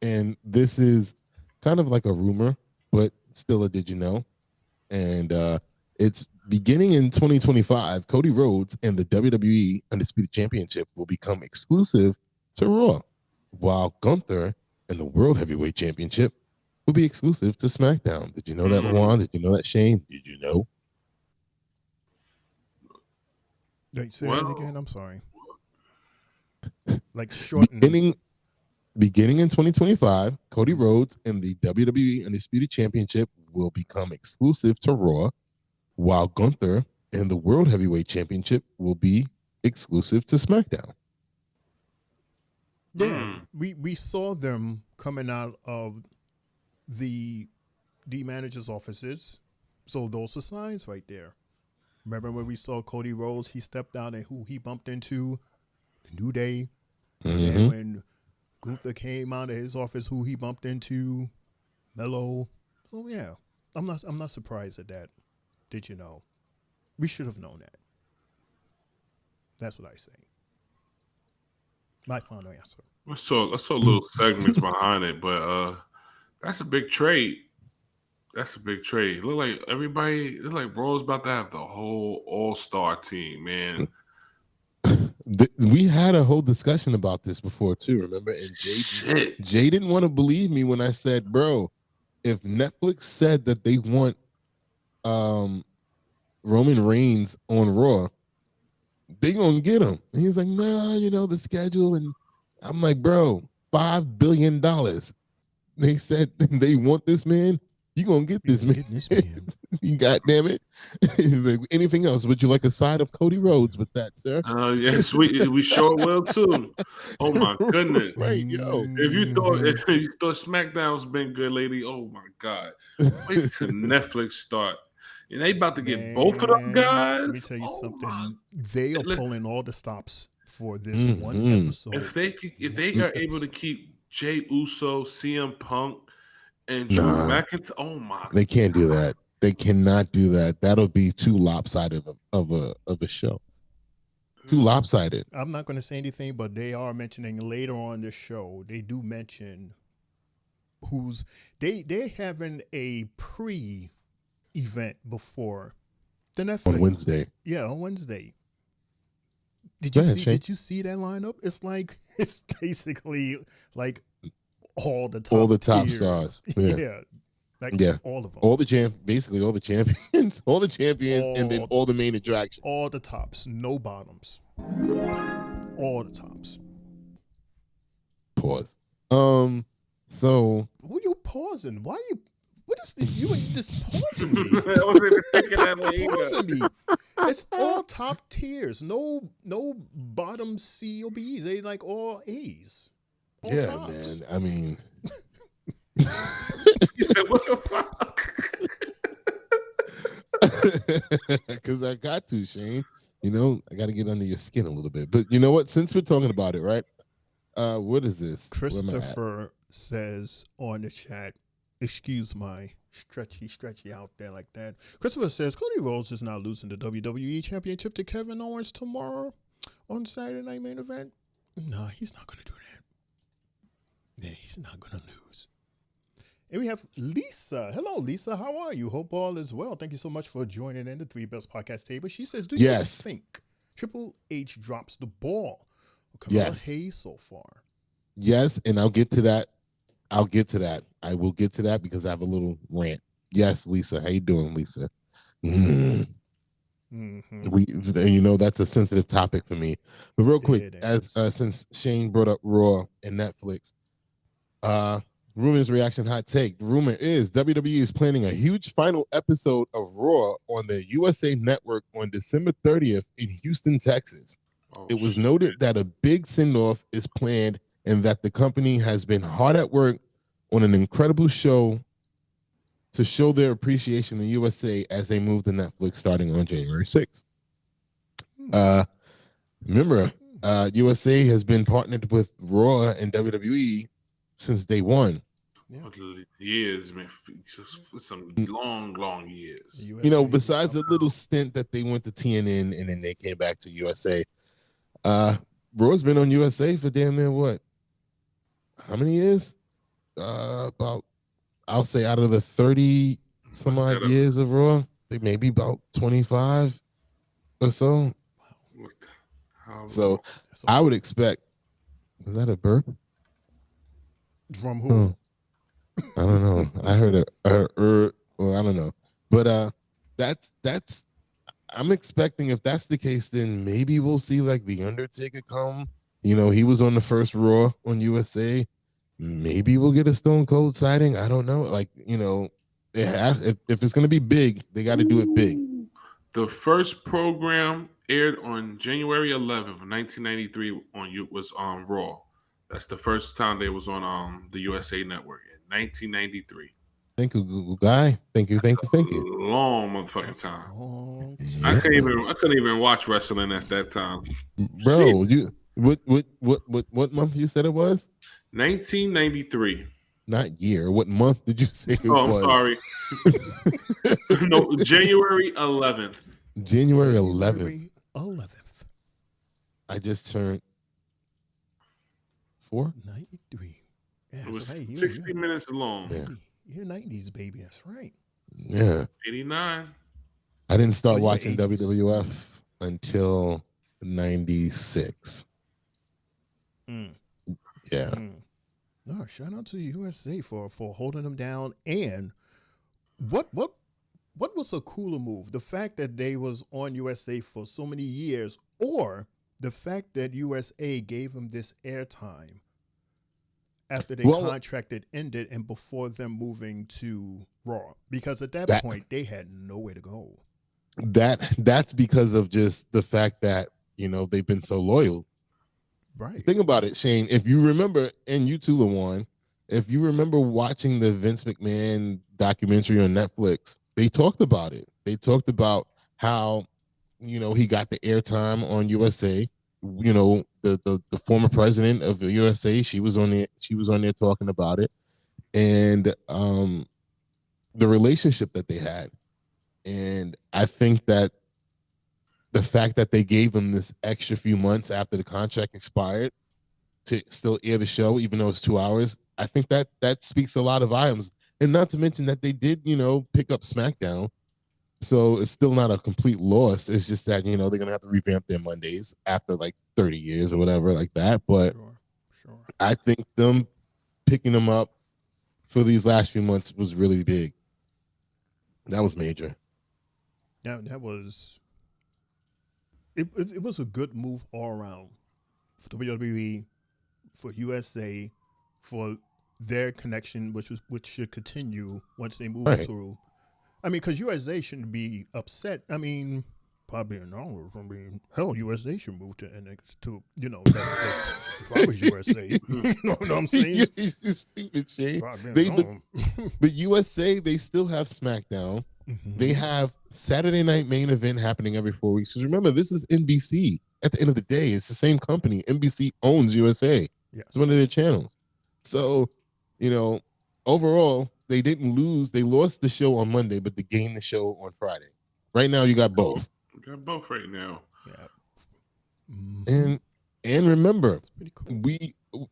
And this is kind of like a rumor, but still a did you know? And it's beginning in 2025. Cody Rhodes and the WWE Undisputed Championship will become exclusive to Raw, while Gunther and the World Heavyweight Championship will be exclusive to SmackDown. Did you know that, Juan? Did you know that, Shane? Did you know? Say that again. I'm sorry. Like shortening. Beginning in 2025, Cody Rhodes and the WWE Undisputed Championship will become exclusive to Raw, while Gunther and the World Heavyweight Championship will be exclusive to SmackDown. Yeah, we saw them coming out of the managers' offices, so those were signs right there. Remember when we saw Cody Rhodes, he stepped out and who he bumped into? The New Day. And then when Gunther came out of his office, who he bumped into? Mello. So yeah, I'm not surprised at that. Did you know? We should have known that. That's what I say. My final answer. I saw little segments behind it, but that's a big trade. That's a big trade. Look like everybody. Look like Raw's about to have the whole all-star team, man. We had a whole discussion about this before too. Remember? And Jay didn't want to believe me when I said, "Bro, if Netflix said that they want Roman Reigns on Raw, they gonna get him." And he's like, "Nah, you know the schedule." And I'm like, "Bro, $5 billion. They said they want this man. You gonna get this man? God damn it!" Like, anything else? Would you like a side of Cody Rhodes with that, sir? Yes, we sure will too. Oh my goodness! Right, yo. If you thought SmackDown's been good, lady, oh my God! Wait till Netflix start. And they about to get both of them guys. Let me tell you something. They are pulling all the stops for this one episode. If they are able to keep Jey Uso, CM Punk, and Drew McIntyre, oh my! They can't do that. They cannot do that. That'll be too lopsided of a show. Too lopsided. I'm not going to say anything, but they are mentioning later on the show. They do mention they're having a pre-event before the Netflix on Wednesday. Yeah, on Wednesday. Did you see that lineup? It's basically like all the top stars. Yeah. All of them. All the champions, and then all the main attractions. All the tops, no bottoms. All the tops. Pause. So who you pausing? Why you? What is you just pausing me? I wasn't even thinking that way pausing me. It's all top tiers. No bottom C or B's. They like all A's. All tops. Man. I mean. You said, what the fuck? Because I got to, Shane. You know, I got to get under your skin a little bit. But you know what? Since we're talking about it, right? What is this? Christopher says on the chat, excuse my stretchy out there like that. Christopher says, Cody Rhodes is not losing the WWE Championship to Kevin Owens tomorrow on Saturday Night Main Event. No, he's not going to do that. Yeah, he's not going to lose. And we have Lisa. Hello, Lisa. How are you? Hope all is well. Thank you so much for joining in the Three Bells podcast table. She says, do you think Triple H drops the ball with Carmella Hayes so far? Yes, and I'll get to that. I will get to that because I have a little rant. Yes, Lisa. How you doing, Lisa? You know, that's a sensitive topic for me. But real quick, since Shane brought up Raw and Netflix, Rumor's reaction hot take. The rumor is WWE is planning a huge final episode of Raw on the USA Network on December 30th in Houston, Texas. It was noted that a big send-off is planned and that the company has been hard at work on an incredible show to show their appreciation in USA as they move to Netflix starting on January 6th. Remember, USA has been partnered with Raw and WWE since day one. Years, man. Some long years. You know, besides a little stint that they went to TNN and then they came back to USA. Raw's been on USA for damn near what? How many years? About, I'll say out of the 30 some odd years of Raw, they maybe about 25 or so. So I would expect, was that a burp? From who? I don't know. I heard well, I don't know. But that's I'm expecting, if that's the case, then maybe we'll see like The Undertaker come. You know, he was on the first Raw on USA. Maybe we'll get a Stone Cold sighting. I don't know. Like, you know, it has, if it's gonna be big, they got to do it big. The first program aired on January 11th, 1993 was on Raw. That's the first time they was on the USA Network in 1993. Thank you, Google guy. Thank you. Long motherfucking time. I couldn't even watch wrestling at that time. Bro, jeez. What month you said it was? 1993. Not year. What month did you say it was? I'm sorry. No, January 11th. January 11th. I just turned 93. Yeah, it was 60 minutes long. Yeah. You're 90s, baby. That's right. Yeah. 89. I didn't start watching WWF until 96. Yeah. No, shout out to USA for holding them down. And what was a cooler move? The fact that they was on USA for so many years, or the fact that USA gave them this airtime after their contract ended and before them moving to Raw? Because at that point, they had nowhere to go. That's because of just the fact that, you know, they've been so loyal. Right. Think about it, Shane. If you remember, and you too, LaJuan, if you remember watching the Vince McMahon documentary on Netflix, they talked about it. They talked about how, you know, he got the airtime on USA. You know, the former president of the USA, she was on there talking about it, and the relationship that they had. And I think that the fact that they gave them this extra few months after the contract expired to still air the show, even though it's 2 hours, I think that speaks a lot of volumes. And not to mention that they did, you know, pick up SmackDown. So it's still not a complete loss. It's just that, you know, they're going to have to revamp their Mondays after like 30 years or whatever like that. But sure. I think them picking them up for these last few months was really big. That was major. That was... It was a good move all around for WWE, for USA, for their connection, which should continue once they move through. I mean, because USA shouldn't be upset. I mean, probably an hour from being hell. USA should move to NXT to, you know, Netflix. If I was USA, you know what I'm saying? You're stupid, Shane. But USA, they still have SmackDown. Mm-hmm. They have Saturday Night Main Event happening every 4 weeks. Because remember, this is NBC. At the end of the day, it's the same company. NBC owns USA. Yes. It's one of their channels. So, you know, overall, they didn't lose. They lost the show on Monday, but they gained the show on Friday. Right now, you got both. You got both right now. Yeah. And remember, cool.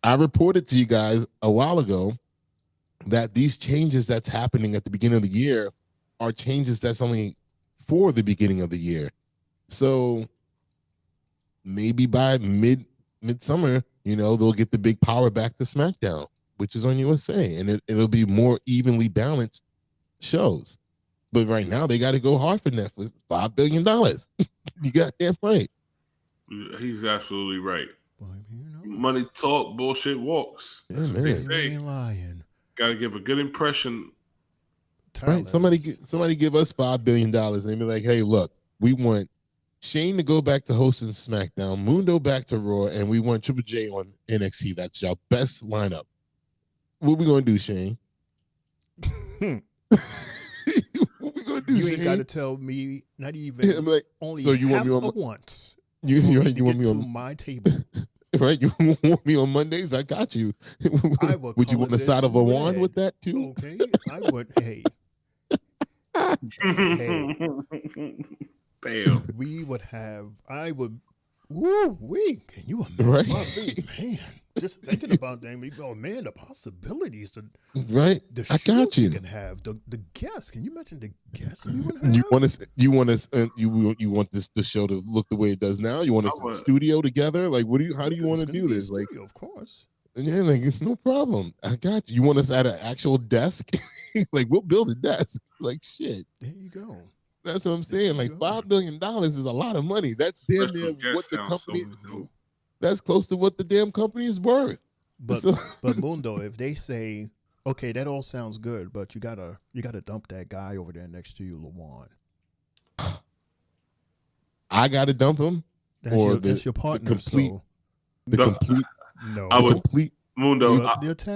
I reported to you guys a while ago that these changes that's happening at the beginning of the year are changes that's only for the beginning of the year. So maybe by midsummer, you know, they'll get the big power back to SmackDown, which is on USA, and it'll be more evenly balanced shows. But right now, they got to go hard for Netflix. $5 billion. You goddamn right. He's absolutely right. Money talk, bullshit walks. That's what they say. Got to give a good impression. Right. Somebody give us $5 billion and they be like, hey, look, we want Shane to go back to hosting SmackDown, Mundo back to Raw, and we want Triple J on NXT. That's your best lineup. What we gonna do, Shane? What we gonna do? You Shane? ain't got to tell me. Not even. I'm like, only so you half want me on a once. You want me to on my table? Right? You want me on Mondays? I got you. I would you want the side of a wand with that too? Okay, I would. Hey. Hey. Damn. We would have. I would. Woo wee! Can you imagine? Right. Man, just thinking about that. Oh man, the possibilities. Right. I got you. We can have the guests. Can you imagine the guests we would have? You want the show to look the way it does now? You want us in the studio together? Like, how do you want to do this? Like, of course. Yeah, like no problem. I got you. You want us at an actual desk? Like, we'll build a desk. Like, shit. There you go. That's what I'm saying. Like, $5 billion is a lot of money. That's damn near what the company. That's close to what the damn company is worth. But but Mundo, if they say, okay, that all sounds good, but you gotta dump that guy over there next to you, Lawan. I gotta dump him, that's your partner. The complete. No, complete. Mundo.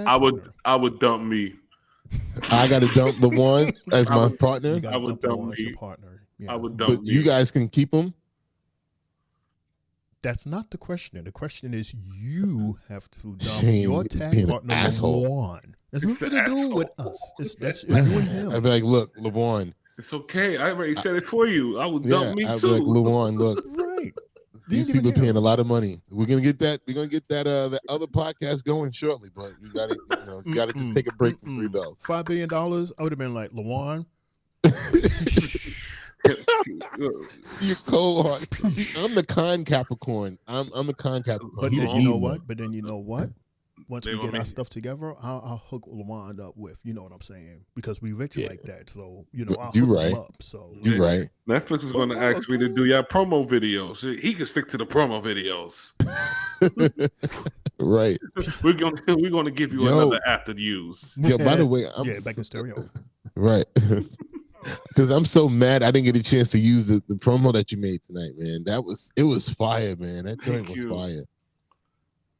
I would dump me. I got to dump Lawan as my partner. I would dump me. Partner. Yeah. I would dump But you guys can keep him. That's not the question. The question is you have to dump Shane, your tag partner Lawan. It's nothing to do with us. It's you and him. I'd be like, look, Lawan. It's okay. I already said it for you. I would dump me I'd too. be like, Lawan, look. Right. These people are paying a lot of money. We're gonna get that. We're gonna get that the other podcast going shortly, but you gotta just take a break from Three Bells. $5 billion. I would have been like, Lawan. You're cold. See, I'm the con Capricorn. I'm the con Capricorn. But then you know what? Once we get our stuff together, I'll hook Lawan up with, you know what I'm saying? Because we rich like that. So, I'll hook him up. So You're right. Netflix is going to ask me to do your promo videos. He can stick to the promo videos. Right. We're gonna give you another app to use. Yeah, by the way, back in stereo. Right. Because I'm so mad I didn't get a chance to use the promo that you made tonight, man. It was fire, man. That joint was fire.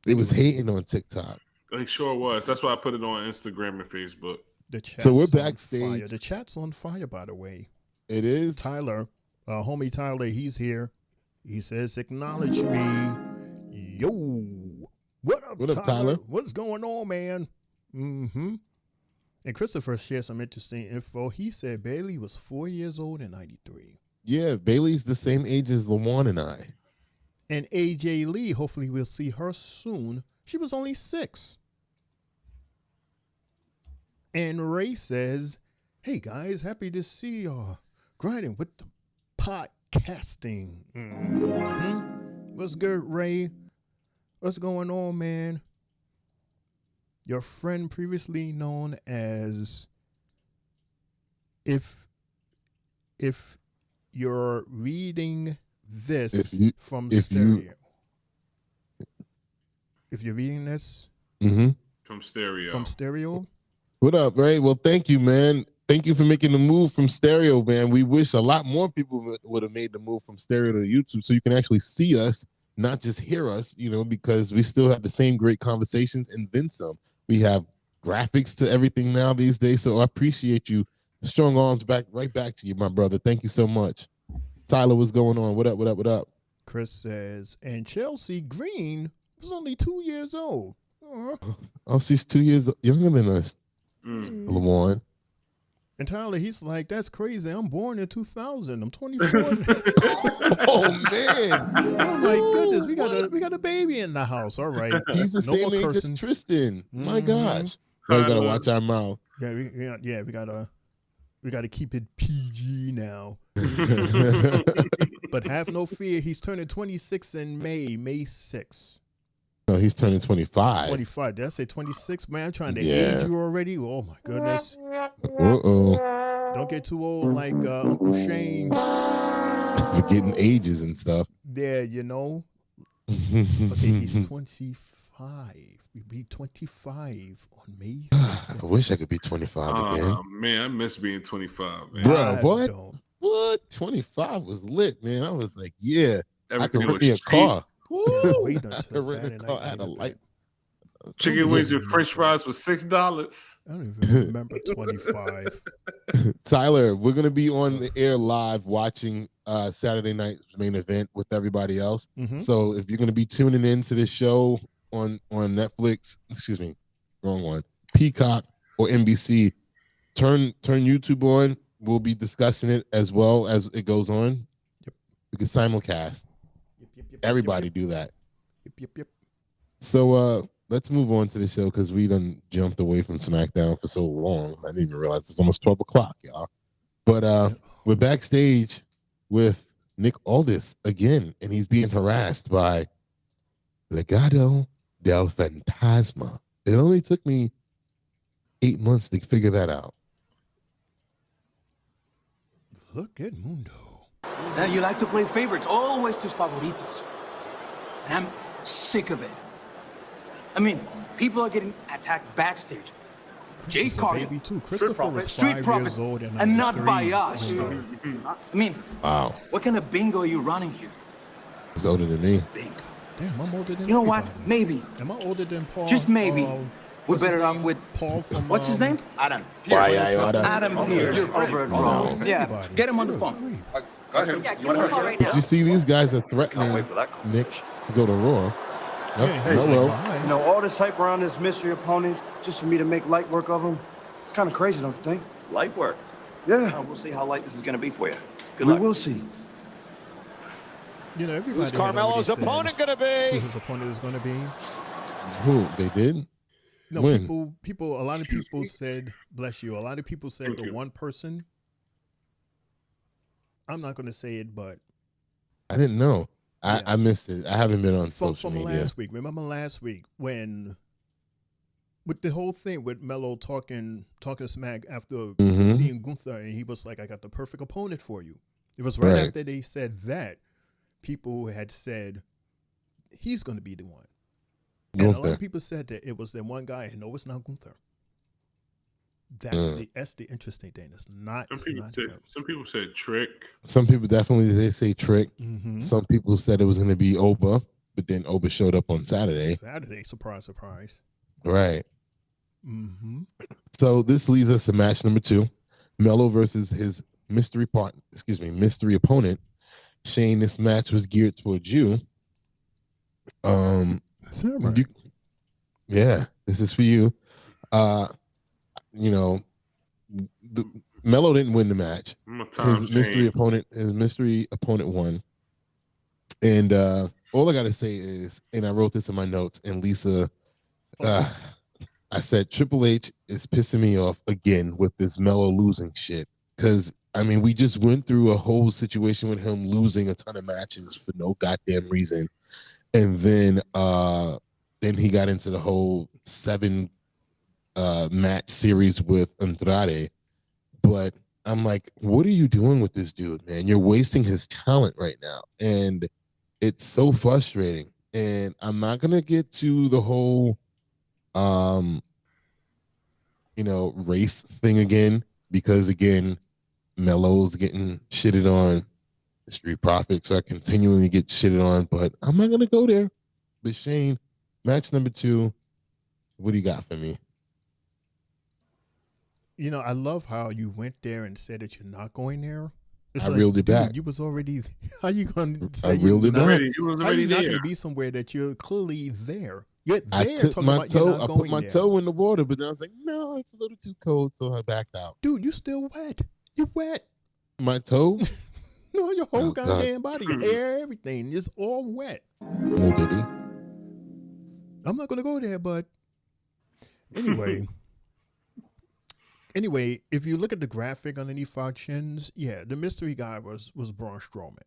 It was hating on TikTok. It sure was. That's why I put it on Instagram and Facebook. So we're backstage. The chat's on fire, by the way. It is. Tyler, homie Tyler, he's here. He says, acknowledge me. Yo. What up, Tyler? What's going on, man? Mm-hmm. And Christopher shared some interesting info. He said Bailey was 4 years old in 93. Yeah, Bailey's the same age as Lawan and I. And AJ Lee, hopefully we'll see her soon. She was only 6. And Ray says, hey guys, happy to see y'all grinding with the podcasting. Mm-hmm. What's good, Ray? What's going on, man? Your friend previously known as if you're reading this from stereo. If you're reading this from stereo. What up, Ray? Well, thank you, man. Thank you for making the move from stereo, man. We wish a lot more people would have made the move from stereo to YouTube so you can actually see us, not just hear us, because we still have the same great conversations and then some. We have graphics to everything now these days, so I appreciate you. Strong arms right back to you, my brother. Thank you so much. Tyler, what's going on? What up, what up, what up? Chris says, and Chelsea Green was only 2 years old. Oh, she's 2 years younger than us. Lawan. And Tyler, he's like, that's crazy. I'm born in 2000. I'm 24. Oh, man. Oh, my goodness. We got a baby in the house. All right. He's the same age as Tristan. My gosh. Oh, we got to watch our mouth. Yeah, we got to keep it PG now. But have no fear. He's turning 26 in May 6th. No, he's turning 25. 25. Did I say 26? Man, I'm trying to age you already. Oh, my goodness. Uh-oh. Don't get too old like Uncle Shane. Forgetting ages and stuff. Yeah, Okay, he's 25. He'll be 25 on May 6th. I wish I could be 25 again. Man, I miss being 25, man. Bro, what? What? 25 was lit, man. I was like, yeah, I could Everything rent me a was cheap. car. Wait I until could rent a Saturday car. night I had a main light. event. Chicken wings and French fries was $6. I don't even remember 25. Tyler, we're gonna be on the air live watching Saturday night's main event with everybody else. So if you're gonna be tuning into this show on Netflix, excuse me, wrong one, Peacock or NBC, turn YouTube on. We'll be discussing it as well as it goes on. Yep. We can simulcast. Everybody do that. Yep. So let's move on to the show because we done jumped away from SmackDown for so long. I didn't even realize it's almost 12 o'clock, y'all. But we're backstage with Nick Aldis again, and he's being harassed by Legado del Fantasma. It only took me 8 months to figure that out. Look at Mundo. Now you like to play favorites, always tus favoritos. And I'm sick of it. I mean, people are getting attacked backstage. Jay Carter, baby too. Christopher was Street 5 Profits, years old and not by us. Mundo. I mean, wow, what kind of bingo are you running here? He's older than me. Bingo. Damn, I'm older than You know what? everybody. Maybe. Am I older than Paul? Just maybe. We're what's his better off name? with Paul from what's his name? Adam. Adam Pierce over at Raw. Yeah, get him on the phone. Yeah, give him a call right now. Did you see these guys are threatening Nick to go to Raw? Hello. You know, all this hype around this mystery opponent just for me to make light work of him, it's kind of crazy, don't you think? Light work. Yeah. We'll see how light this is going to be for you. We will see. You know, everybody. Who's had Carmelo's already said opponent going to be? Who his opponent is going to be? Who? They did? No, When? people. A lot of people said, "Bless you." A lot of people said the one person. I'm not going to say it, but I didn't know. I missed it. I haven't been on social from media. last week. Remember last week when, with the whole thing with Melo talking smack after seeing Gunther, and he was like, "I got the perfect opponent for you." It was right after they said that people had said he's going to be the one, and a lot of people said that it was the one guy, and no, it's not Gunther. That's the interesting thing. It's not. Some people said Trick. Some people definitely they say Trick. Some people said it was going to be Oba, but then Oba showed up on Saturday. Surprise, surprise. Right. So this leads us to match number 2, Melo versus his mystery opponent, Shane. This match was geared towards you. That's right. Yeah, this is for you. You know, Melo didn't win the match. His mystery opponent won. And all I gotta say is, and I wrote this in my notes, and Lisa, I said Triple H is pissing me off again with this Melo losing shit. Because I mean, we just went through a whole situation with him losing a ton of matches for no goddamn reason, and then he got into the whole 7 match series with Andrade. But I'm like, what are you doing with this dude, man? You're wasting his talent right now, and it's so frustrating. And I'm not gonna get to the whole race thing again, because again, Melo's getting shitted on. The Street Profits are continuing to get shitted on, but I'm not gonna go there. But Shane, match number 2, what do you got for me? You know, I love how you went there and said that you're not going there. I reeled it back. You was already. How you going to say I reeled it back. How you not going to be somewhere that you're clearly there? You're there. I took my toe. I put my toe in the water, but then I was like, no, it's a little too cold, so I backed out. Dude, you still wet. You're wet. My toe? No, your whole goddamn body, your hair, everything is all wet. No, diddy. I'm not going to go there, but anyway. Anyway, if you look at the graphic underneath our chins, yeah, the mystery guy was Braun Strowman.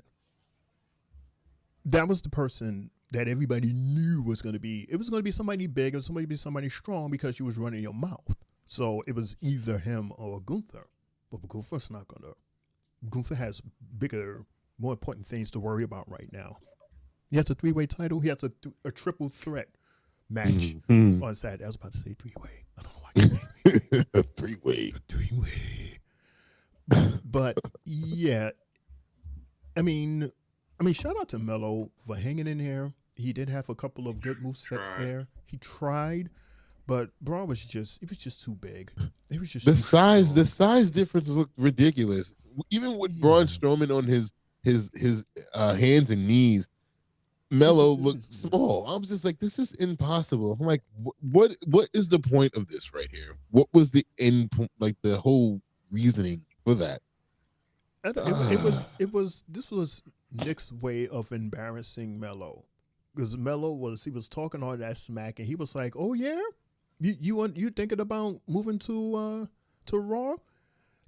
That was the person that everybody knew was going to be. It was going to be somebody big or somebody strong because you was running your mouth. So it was either him or Gunther. But Gunther's not going to. Gunther has bigger, more important things to worry about right now. He has a 3-way title. He has a triple threat match on Saturday. I was about to say 3-way. I don't know why I said a 3-way. A 3-way. But yeah, I mean, shout out to Melo for hanging in there. He did have a couple of good move sets there. He tried, but Braun was just too big. It was just the size difference looked ridiculous. Even with Braun Strowman on his hands and knees, Melo looked small. I was just like, this is impossible. I'm like, what is the point of this right here? What was the end point, like the whole reasoning for that? This was Nick's way of embarrassing Melo, because Melo was talking all that smack, and he was like, "Oh yeah, you thinking about moving to Raw?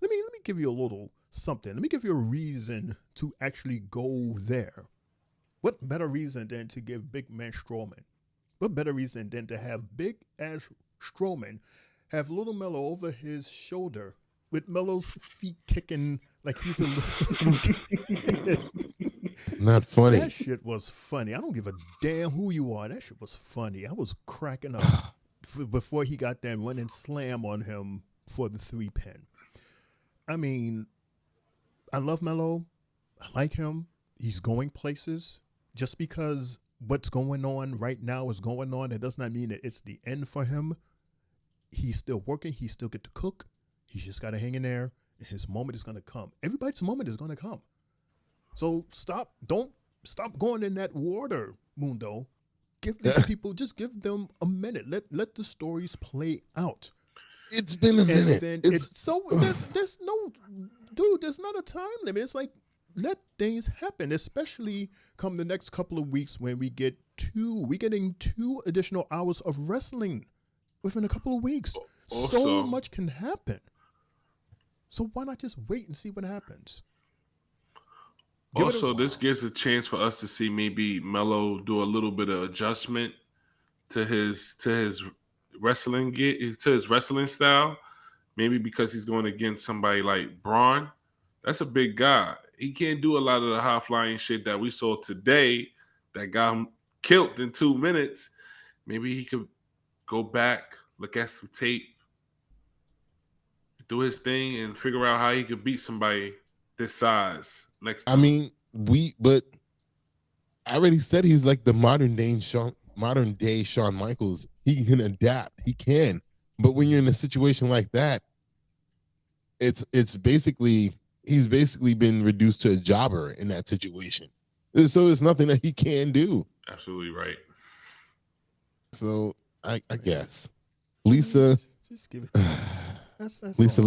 Let me give you a little something. Let me give you a reason to actually go there. What better reason than to give big man Strowman? What better reason than to have big ass Strowman have little Melo over his shoulder with Melo's feet kicking like he's a little kid. Not funny. That shit was funny. I don't give a damn who you are. That shit was funny. I was cracking up before he got that running slam on him for the 3-pin. I mean, I love Melo. I like him. He's going places. Just because what's going on right now is going on, that does not mean that it's the end for him. He's still working. He still get to cook. He's just got to hang in there, and his moment is going to come. Everybody's moment is going to come. So don't stop going in that water, Mundo. Give these people, just give them a minute. Let the stories play out. It's been a minute. Then there's not a time limit. It's like, let things happen, especially come the next couple of weeks when we're getting 2 additional hours of wrestling within a couple of weeks. So much can happen. So why not just wait and see what happens? This gives a chance for us to see maybe Melo do a little bit of adjustment to his wrestling style. Maybe because he's going against somebody like Braun. That's a big guy. He can't do a lot of the high flying shit that we saw today that got him killed in 2 minutes. Maybe he could go back, look at some tape, do his thing, and figure out how he could beat somebody this size next time. I mean, but I already said he's like the modern day Shawn Michaels. He can adapt. He can. But when you're in a situation like that, it's basically he's basically been reduced to a jobber in that situation. So it's nothing that he can do. Absolutely right. So I guess Lisa, just give it to him. That's Lisa,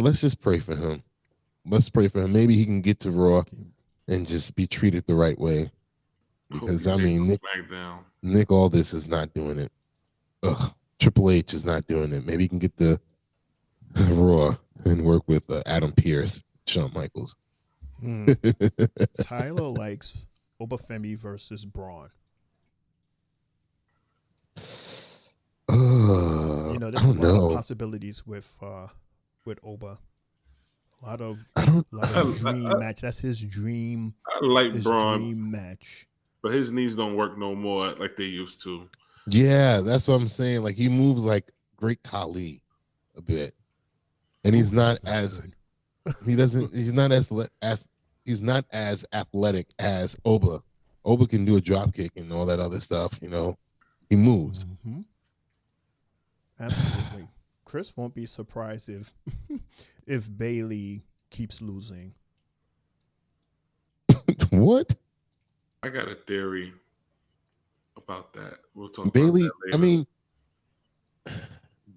let's just pray for him. Let's pray for him. Maybe he can get to Raw and just be treated the right way. Because I mean, Nick Aldis is not doing it. Triple H is not doing it. Maybe he can get the Raw and work with Adam Pearce, Shawn Michaels. Tyler likes Obafemi versus Braun. There's a lot of possibilities with Oba. A lot of dream match. That's his dream. I like Braun. Dream match. But his knees don't work no more like they used to. Yeah, that's what I'm saying. Like, he moves like Great Khali a bit. And he's not as athletic as Oba. Oba can do a drop kick and all that other stuff, He moves. Mm-hmm. Absolutely. Chris won't be surprised if Bailey keeps losing. What? I got a theory about that. We'll talk Bailey, about that later. I mean,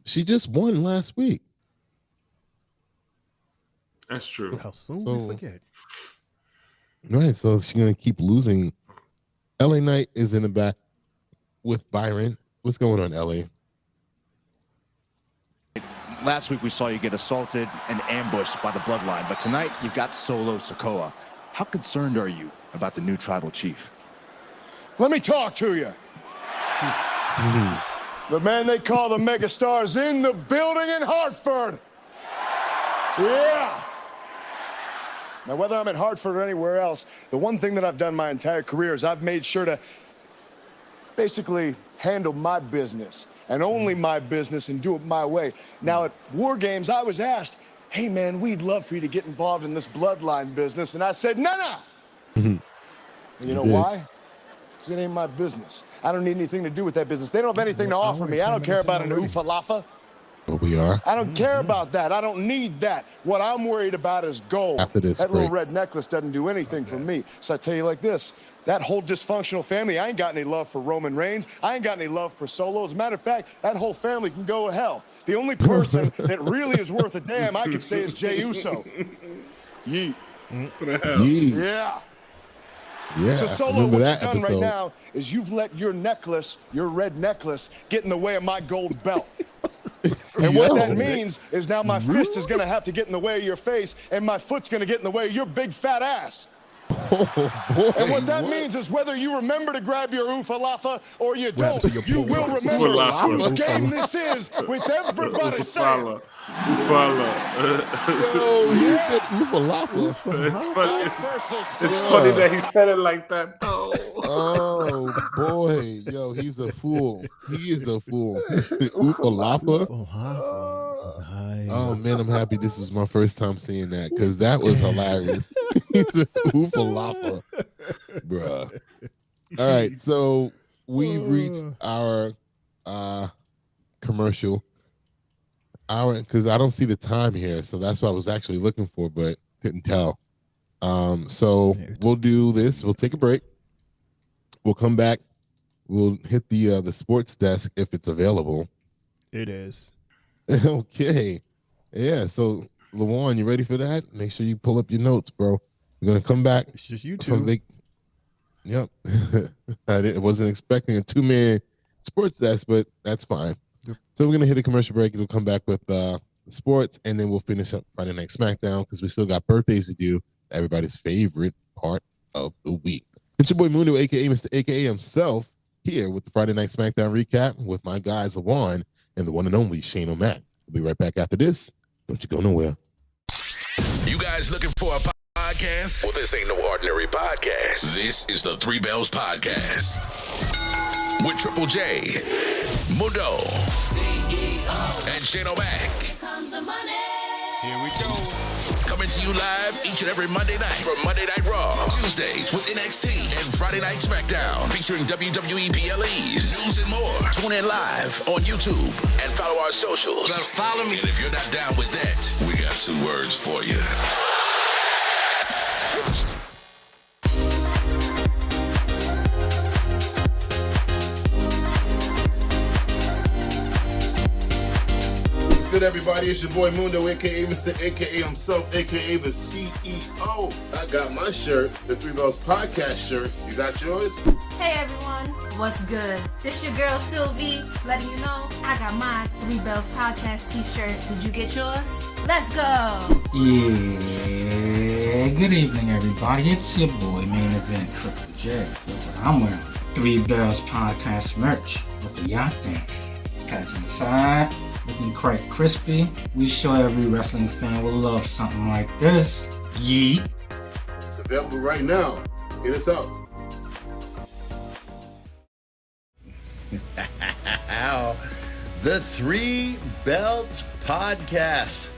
she just won last week. That's true. How soon we forget. Right, so she's going to keep losing. LA Knight is in the back with Byron. What's going on, LA? Last week we saw you get assaulted and ambushed by the Bloodline, but tonight you've got Solo Sikoa. How concerned are you about the new tribal chief? Let me talk to you. The man they call the megastar is in the building in Hartford. Yeah. Now, whether I'm at Hartford or anywhere else, the one thing that I've done my entire career is I've made sure to basically handle my business and only my business and do it my way. Now, at War Games, I was asked, hey, man, we'd love for you to get involved in this bloodline business. And I said, no. Mhm. And you know why? Because it ain't my business. I don't need anything to do with that business. They don't have anything to offer me. I don't care about an oofalafa. But we are. I don't care about that. I don't need that. What I'm worried about is gold. After this that little break. red necklace doesn't do anything for me. So I tell you like this, that whole dysfunctional family, I ain't got any love for Roman Reigns. I ain't got any love for Solo. As a matter of fact, that whole family can go to hell. The only person that really is worth a damn, I could say, is Jey Uso. Yeet. Yeet. Yeah. Yeah, So Solo, remember what that you've done episode. right now is you've let your necklace, your red necklace, get in the way of my gold belt. And what that means is now my fist is going to have to get in the way of your face, and my foot's going to get in the way of your big fat ass. Oh, and what that means is whether you remember to grab your oofalafa or you don't, you will remember whose game this is with everybody saying. Yo, he said oofalafa. It's funny that he said it like that. Oh boy, yo, he's a fool. He is a fool. Oofalafa. Oh man, I'm happy this is my first time seeing that because that was hilarious. He's a oofalafa, bruh. All right, so we've reached our commercial hour because I don't see the time here, so that's what I was actually looking for, but couldn't tell. So we'll do this. We'll take a break. We'll come back. We'll hit the sports desk if it's available. It is. Okay. Yeah. So, Lawan, you ready for that? Make sure you pull up your notes, bro. We're gonna come back. It's just you two. Yep. I wasn't expecting a 2-man sports desk, but that's fine. Yep. So we're gonna hit a commercial break and we'll come back with sports, and then we'll finish up Friday Night SmackDown because we still got birthdays to do. Everybody's favorite part of the week. It's your boy Mundo, aka Mr. AKA himself, here with the Friday Night SmackDown recap with my guys Lawan and the one and only Shane O'Mac. We'll be right back after this. Don't you go nowhere. You guys looking for a podcast? Well, this ain't no ordinary podcast. This is the Three Bells Podcast with Triple J, Mundo, and Shane O'Mac. Here we go. Coming to you live each and every Monday night from Monday Night Raw, Tuesdays with NXT, and Friday Night SmackDown featuring WWE PLEs, news and more. Tune in live on YouTube and follow our socials. Better follow me. And if you're not down with that, we got 2 words for you. Good, everybody. It's your boy Mundo, aka Mr. AKA himself, aka the CEO. I got my shirt, the Three Bells Podcast shirt. You got yours? Hey everyone, what's good? This your girl Sylvie, letting you know I got my Three Bells Podcast t-shirt. Did you get yours? Let's go! Yeah, good evening everybody. It's your boy Main Event Triple J. Look what I'm wearing. Three Bells Podcast merch. What do y'all think? Patch inside. Looking quite crispy. We sure every wrestling fan will love something like this. Yeet. It's available right now. Hit us up. The Three Belts Podcast.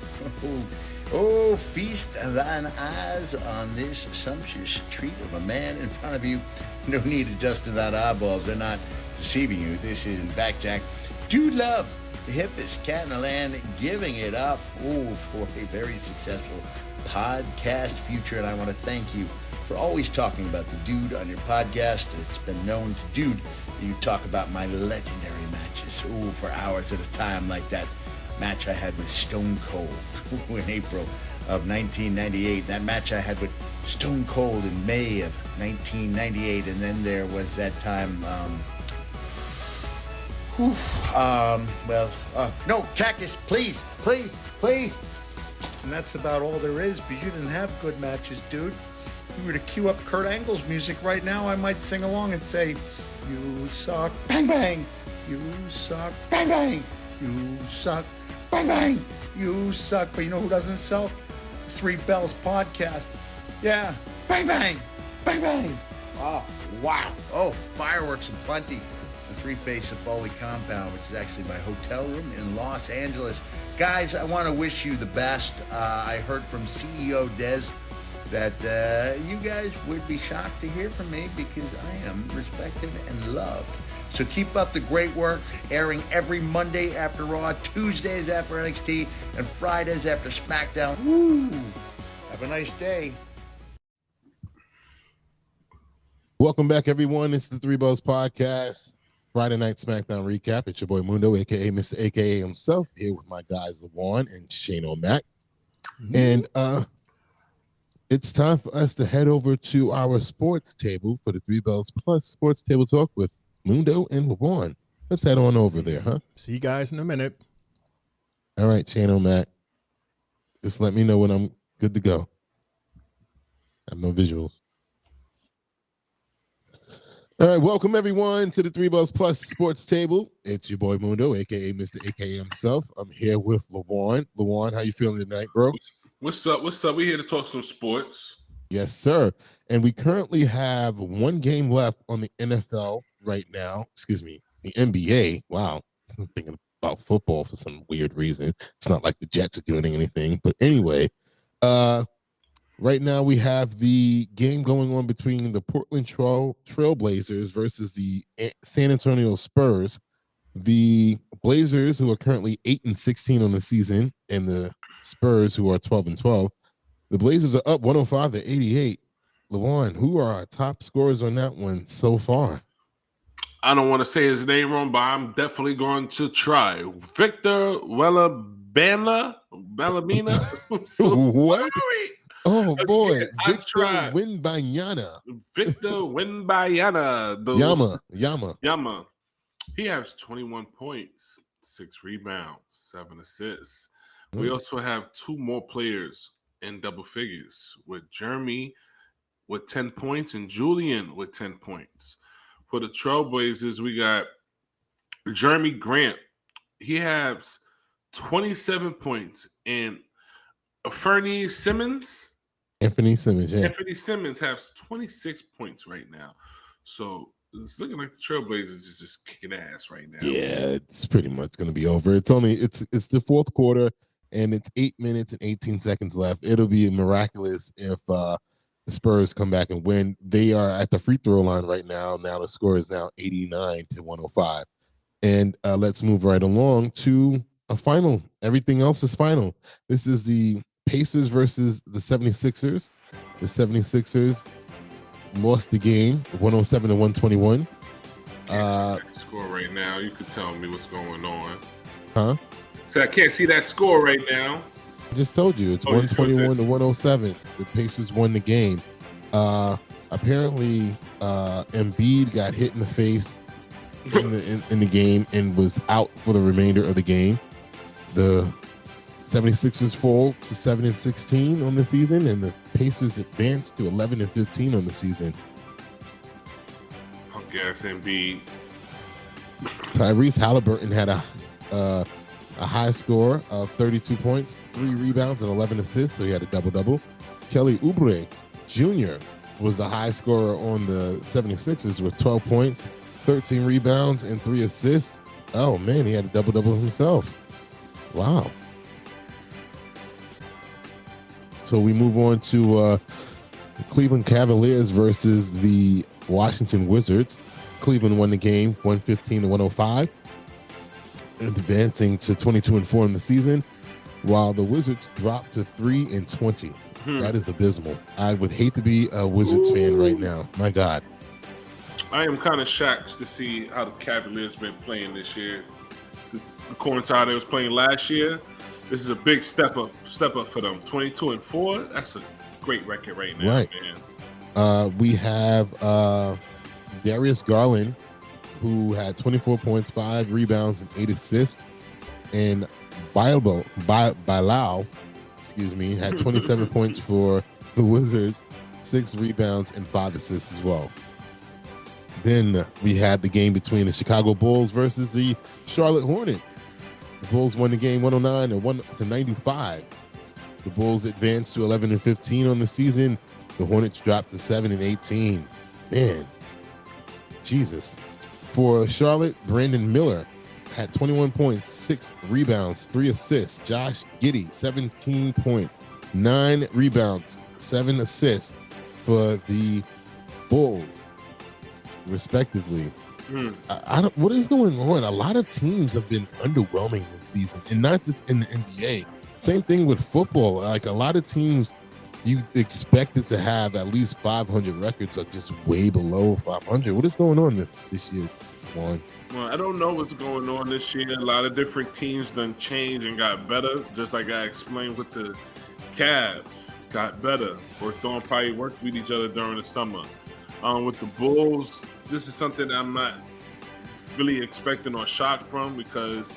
Oh, feast thine eyes on this sumptuous treat of a man in front of you. No need adjusting that eyeballs. They're not deceiving you. This is, in fact, Jack, Dude Love, the hippest cat in the land, giving it up for a very successful podcast future. And I want to thank you for always talking about the dude on your podcast. It's been known to dude you talk about my legendary matches for hours at a time, like that match I had with Stone Cold in April of 1998. That match I had with Stone Cold in May of 1998. And then there was that time... no, Cactus, please. And that's about all there is, because you didn't have good matches, dude. If you were to cue up Kurt Angle's music right now, I might sing along and say, you suck, bang, bang. You suck, bang, bang. You suck, bang, bang. You suck. But you know who doesn't suck? The Three Bells Podcast. Yeah, bang, bang, bang, bang. Oh, wow. Oh, fireworks and plenty. the three-phase of Foley compound, which is actually my hotel room in Los Angeles. Guys, I want to wish you the best. I heard from CEO Dez that you guys would be shocked to hear from me because I am respected and loved. So keep up the great work, airing every Monday after Raw, Tuesdays after NXT, and Fridays after SmackDown. Woo! Have a nice day. Welcome back, everyone. It's the Three Bells Podcast, Friday Night SmackDown recap. It's your boy Mundo, a.k.a. Mr. A.K.A. himself, here with my guys, LeVon and Shane O'Mac. And it's time for us to head over to our sports table for the Three Bells Plus Sports Table Talk with Mundo and LeVon. Let's head on over there, huh? See you guys in a minute. All right, Shane O'Mac. Just let me know when I'm good to go. I have no visuals. All right, welcome everyone to the Three Bells Plus Sports Table. It's your boy Mundo, a.k.a. Mr. A.K.A. himself. I'm here with LeVon. LeVon, how you feeling tonight, bro? What's up? What's up? We're here to talk some sports. Yes, sir. And we currently have one game left on the NFL right now. Excuse me, the NBA. Wow. I'm thinking about football for some weird reason. It's not like the Jets are doing anything. But anyway, right now we have the game going on between the Portland Trailblazers versus the San Antonio Spurs. The Blazers, who are currently 8-16 on the season, and the Spurs, who are 12-12. The Blazers are up 105-88. LeVon, who are our top scorers on that one so far? I don't want to say his name wrong, but I'm definitely going to try. Victor Bellamina. What? Oh boy, Victor Wembanyama. Yama. He has 21 points, 6 rebounds, 7 assists. We also have 2 more players in double figures, with Jeremy with 10 points and Julian with 10 points. For the Trailblazers, we got Jeremy Grant. He has 27 points, and Anthony Simmons, yeah. Anthony Simmons has 26 points right now. So it's looking like the Trailblazers is just kicking ass right now. Yeah, it's pretty much going to be over. It's the fourth quarter, and it's 8 minutes and 18 seconds left. It'll be miraculous if the Spurs come back and win. They are at the free throw line right now. Now the score is now 89-105. And let's move right along to a final. Everything else is final. This is the Pacers versus the 76ers. The 76ers lost the game 107-121. Score right now. You could tell me what's going on. Huh? So I can't see that score right now. I just told you it's 121-107. The Pacers won the game. Apparently, Embiid got hit in the face in the game and was out for the remainder of the game. The 76ers fall to 7-16 on the season, and the Pacers advanced to 11-15 on the season. I guess Embiid. Tyrese Halliburton had a high score of 32 points, 3 rebounds, and 11 assists, so he had a double-double. Kelly Oubre Jr. was the high scorer on the 76ers with 12 points, 13 rebounds, and 3 assists. Oh, man, he had a double-double himself. Wow. So we move on to Cleveland Cavaliers versus the Washington Wizards. Cleveland won the game 115-105. Advancing to 22-4 in the season, while the Wizards dropped to 3-20. That is abysmal. I would hate to be a Wizards fan right now. My God. I am kind of shocked to see how the Cavaliers been playing this year. According to how they was playing last year, this is a big step up for them. 22-4. That's a great record right now, right, man. We have Darius Garland, who had 24 points, 5 rebounds, and 8 assists. And Bilal, had 27 points for the Wizards, 6 rebounds, and 5 assists as well. Then we had the game between the Chicago Bulls versus the Charlotte Hornets. The Bulls won the game 109-95. The Bulls advanced to 11-15 on the season. The Hornets dropped to 7-18. Man, Jesus. For Charlotte, Brandon Miller had 21 points, 6 rebounds, 3 assists. Josh Giddey, 17 points, 9 rebounds, 7 assists for the Bulls, respectively. I don't. What is going on? A lot of teams have been underwhelming this season, and not just in the NBA. Same thing with football. Like a lot of teams, you expected to have at least 500 records, are just way below 500. What is going on this year, Juan? Well, I don't know what's going on this year. A lot of different teams done changed and got better, just like I explained with the Cavs. Got better. Probably worked with each other during the summer. With the Bulls, this is something I'm not really expecting or shocked from, because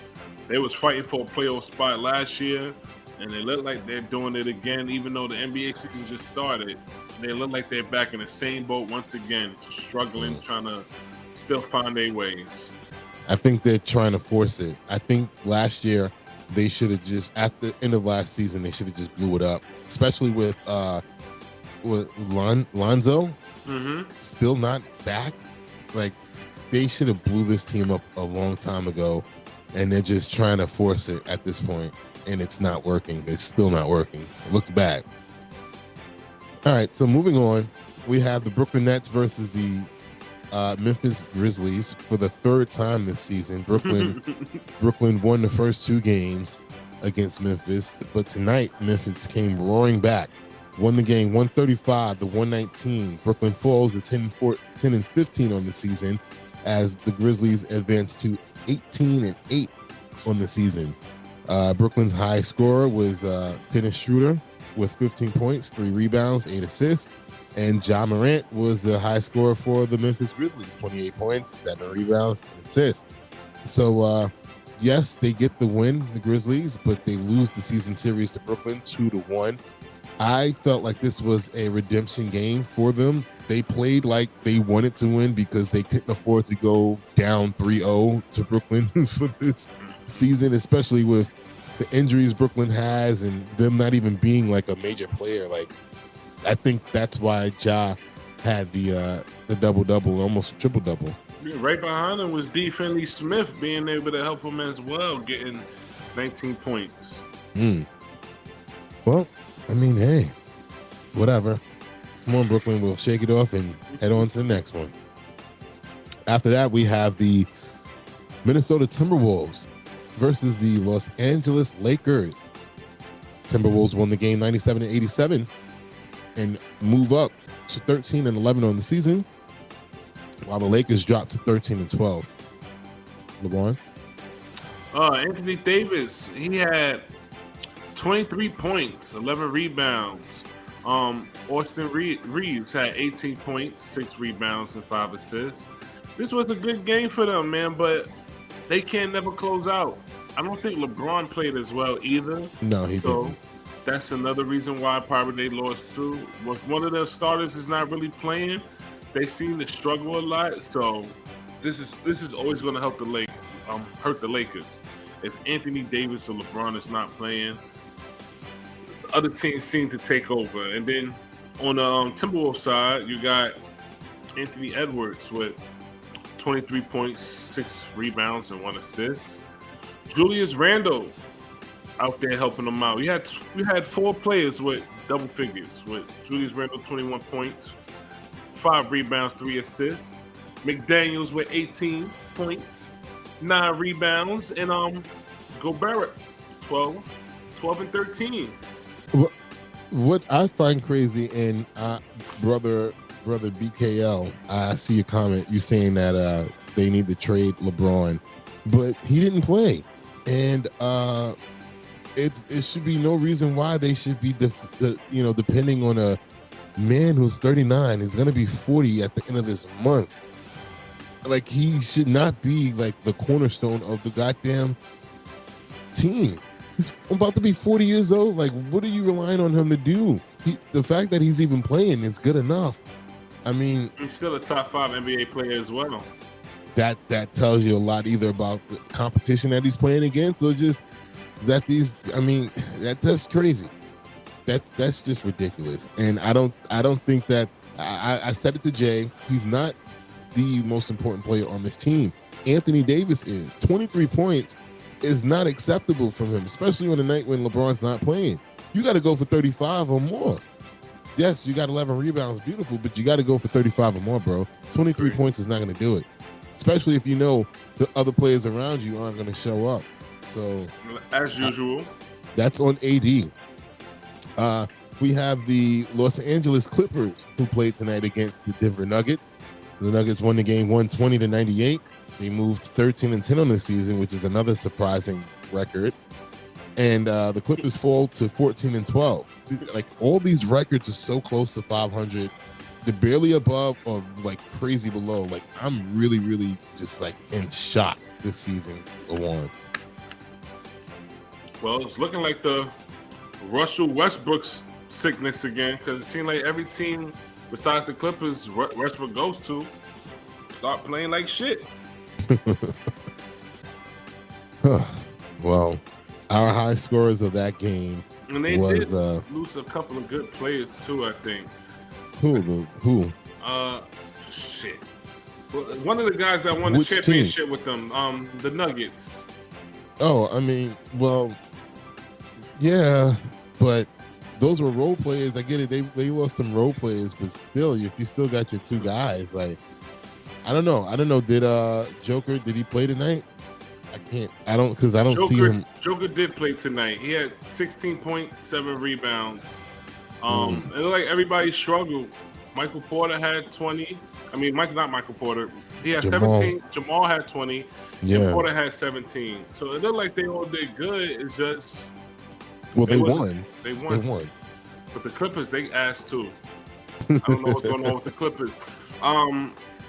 they was fighting for a playoff spot last year, and they look like they're doing it again. Even though the NBA season just started, they look like they're back in the same boat once again, struggling, trying to still find their ways. I think they're trying to force it. I think last year they should have just, at the end of last season, they should have just blew it up, especially with Lonzo. Still not back. Like, they should have blew this team up a long time ago, and they're just trying to force it at this point, and it's not working. It's still not working. It looks bad. All right, so moving on, we have the Brooklyn Nets versus the Memphis Grizzlies for the third time this season. Brooklyn won the first 2 games against Memphis, but tonight Memphis came roaring back, won the game 135-119. Brooklyn falls to 10-15 on the season, as the Grizzlies advance to 18-8 on the season. Brooklyn's high scorer was Dennis Schroeder with 15 points, 3 rebounds, 8 assists. And Ja Morant was the high scorer for the Memphis Grizzlies, 28 points, 7 rebounds, and assists. So, yes, they get the win, the Grizzlies, but they lose the season series to Brooklyn 2-1. I felt like this was a redemption game for them. They played like they wanted to win because they couldn't afford to go down 3-0 to Brooklyn for this season, especially with the injuries Brooklyn has and them not even being like a major player. Like, I think that's why Ja had the double-double, almost triple-double. Yeah, right behind him was D. Finley Smith being able to help him as well, getting 19 points. Well, I mean, hey, whatever. Come on, Brooklyn, we'll shake it off and head on to the next one. After that, we have the Minnesota Timberwolves versus the Los Angeles Lakers. Timberwolves won the game 97-87 and move up to 13-11 on the season, while the Lakers dropped to 13-12. LeBron? Anthony Davis, he had 23 points, 11 rebounds. Austin Reeves had 18 points, 6 rebounds, and 5 assists. This was a good game for them, man, but they can never close out. I don't think LeBron played as well either. No, he didn't. That's another reason why probably they lost too. If one of their starters is not really playing, they seem to struggle a lot. So this is always going to help hurt the Lakers. If Anthony Davis or LeBron is not playing, other teams seem to take over. And then on the Timberwolves side, you got Anthony Edwards with 23 points, 6 rebounds, and 1 assist. Julius Randle out there helping them out. We had 4 players with double figures, with Julius Randle 21 points, 5 rebounds, 3 assists. McDaniels with 18 points, 9 rebounds, and Gobert 12 and 13. What I find crazy, and brother BKL, I see a comment you saying that they need to trade LeBron, but he didn't play, and it should be no reason why they should be depending on a man who's 39 is going to be 40 at the end of this month. Like, he should not be like the cornerstone of the goddamn team. He's about to be 40 years old. Like, what are you relying on him to do? The fact that he's even playing is good enough. I mean, he's still a top 5 NBA player as well. That tells you a lot, either about the competition that he's playing against, or just that that's crazy. That's just ridiculous. And I don't think that I said it to Jay. He's not the most important player on this team. Anthony Davis is. 23 points is not acceptable from him, especially on a night when LeBron's not playing. You got to go for 35 or more. Yes, you got 11 rebounds, beautiful, but you got to go for 35 or more, bro. 23 points is not going to do it, especially if you know the other players around you aren't going to show up. So, as usual, that's on AD. We have the Los Angeles Clippers who played tonight against the Denver Nuggets. The Nuggets won the game 120-98. They moved 13-10 on the season, which is another surprising record. And the Clippers fall to 14-12. Like, all these records are so close to 500. They're barely above or like crazy below. Like, I'm really, really just like in shock this season alone. Well, it's looking like the Russell Westbrook's sickness again, because it seemed like every team besides the Clippers Westbrook goes to start playing like shit. Well, our high scorers of that game and they was did lose a couple of good players too, I think. Who? Shit. Well, one of the guys that won the championship with them, the Nuggets. Oh, I mean, well, yeah, but those were role players. I get it. They lost some role players, but still, if you still got your two guys, like, I don't know. Did Joker, did he play tonight? I don't see him. Joker did play tonight. He had 16 points, 7 rebounds. It looked like everybody struggled. Michael Porter had 20. I mean, not Michael Porter. He had 17. Jamal had 20. Yeah. And Porter had 17. So it looked like they all did good. It's just... Well, they won. They won. But the Clippers, they asked too. I don't know what's going on with the Clippers.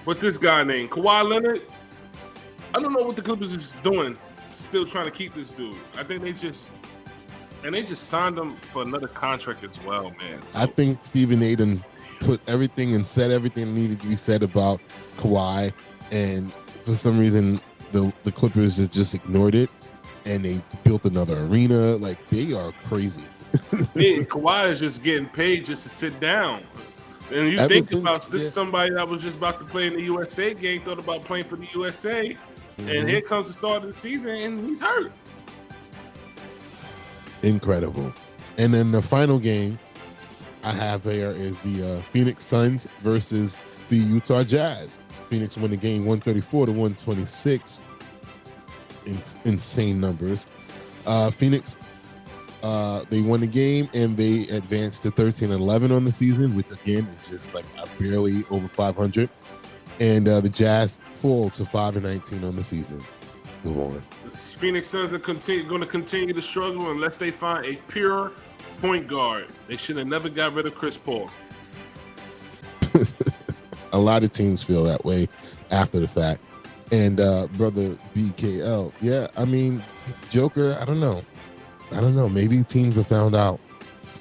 What this guy named Kawhi Leonard, I don't know what the Clippers is doing. Still trying to keep this dude. I think they just signed him for another contract as well, man. So, I think Stephen Adams put everything and said everything that needed to be said about Kawhi, and for some reason the Clippers have just ignored it, and they built another arena. Like, they are crazy. yeah, Kawhi is just getting paid just to sit down. And you think about this is somebody that was just about to play in the USA game, thought about playing for the USA, and here comes the start of the season, and he's hurt. Incredible. And then the final game I have here is the Phoenix Suns versus the Utah Jazz. Phoenix won the game 134-126. Insane numbers. Phoenix, they won the game and they advanced to 13-11 on the season, which again is just like barely over 500. And the Jazz fall to 5-19 on the season. Move on. The Phoenix Suns are going to continue to struggle unless they find a pure point guard. They should have never got rid of Chris Paul. A lot of teams feel that way after the fact. And brother BKL, yeah, I mean, Joker, I don't know. Maybe teams have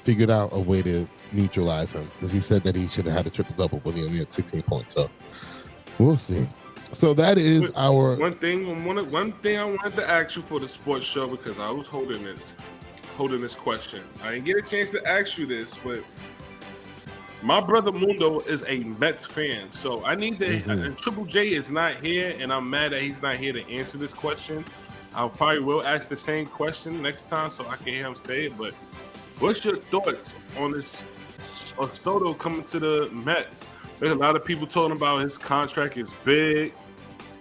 figured out a way to neutralize him, because he said that he should have had a triple-double when he only had 16 points. So we'll see. So that is our one thing I wanted to ask you for the sports show, because I was holding this question. I didn't get a chance to ask you this, but my brother Mundo is a Mets fan, so I need to. And Triple J is not here, and I'm mad that he's not here to answer this question. I probably will ask the same question next time, so I can hear him say it. But what's your thoughts on this Soto coming to the Mets? There's a lot of people talking about his contract is big.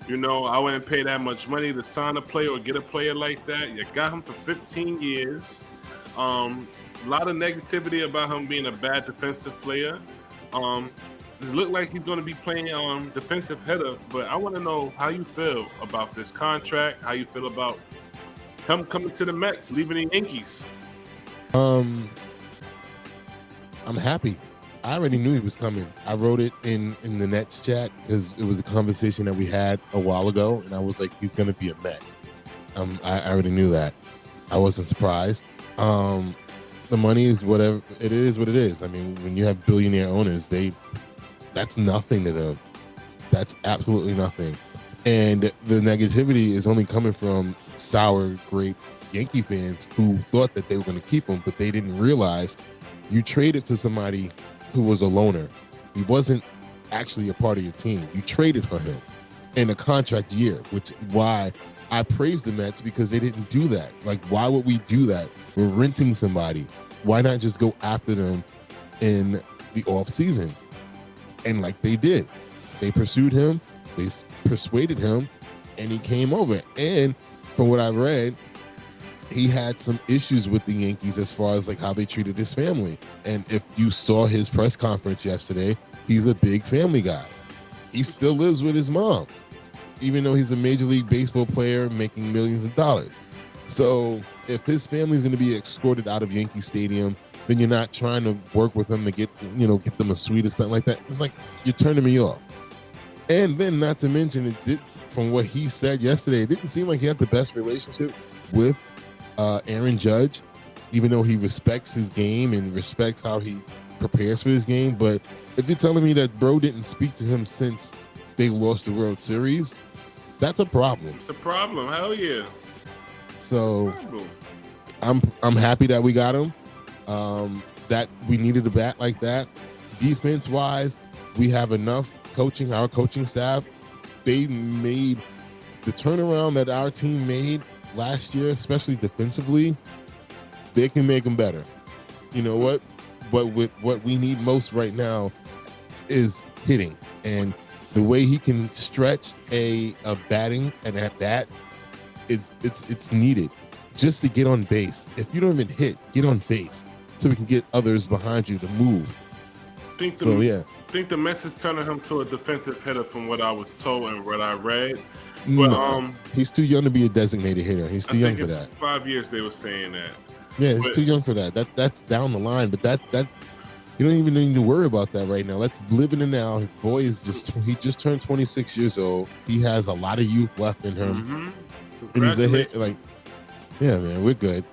You know, I wouldn't pay that much money to sign a player or get a player like that. You got him for 15 years. A lot of negativity about him being a bad defensive player. It looked like he's going to be playing defensive header, but I want to know how you feel about this contract, how you feel about him coming to the Mets, leaving the Yankees. I'm happy. I already knew he was coming. I wrote it in the Nets chat because it was a conversation that we had a while ago, and I was like, he's going to be a Met. I already knew that. I wasn't surprised. The money is whatever it is. What it is. I mean, when you have billionaire owners, that's nothing to them. That's absolutely nothing. And the negativity is only coming from sour grape Yankee fans who thought that they were going to keep him, but they didn't realize you traded for somebody who was a loner. He wasn't actually a part of your team. You traded for him in a contract year, which why I praise the Mets, because they didn't do that. Like, why would we do that? We're renting somebody. Why not just go after them in the off season? And like they did, they pursued him, they persuaded him, and he came over. And from what I read, he had some issues with the Yankees as far as like how they treated his family. And if you saw his press conference yesterday, he's a big family guy. He still lives with his mom, even though he's a Major League Baseball player making millions of dollars. So if his family's going to be escorted out of Yankee Stadium, then you're not trying to work with them to get them a suite or something like that. It's like you're turning me off. And then, not to mention, from what he said yesterday, it didn't seem like he had the best relationship with Aaron Judge, even though he respects his game and respects how he prepares for his game. But if you're telling me that bro didn't speak to him since they lost the World Series, that's a problem. It's a problem. Hell yeah. So I'm happy that we got him. That we needed a bat like that. Defense wise, we have enough coaching. Our coaching staff, they made the turnaround that our team made last year, especially defensively. They can make them better. You know what? But with what we need most right now is hitting, and the way he can stretch a batting and at bat, it's needed just to get on base. If you don't even hit, get on base so we can get others behind you to move. I think the Mets is turning him to a defensive hitter from what I was told and what I read. But no, he's too young to be a designated hitter. He's too young for that. 5 years they were saying that. Yeah, he's too young for that. That's down the line. But that you don't even need to worry about that right now. Let's live in the now. His boy he just turned 26 years old. He has a lot of youth left in him. And he's a hit. Like, yeah, man, we're good.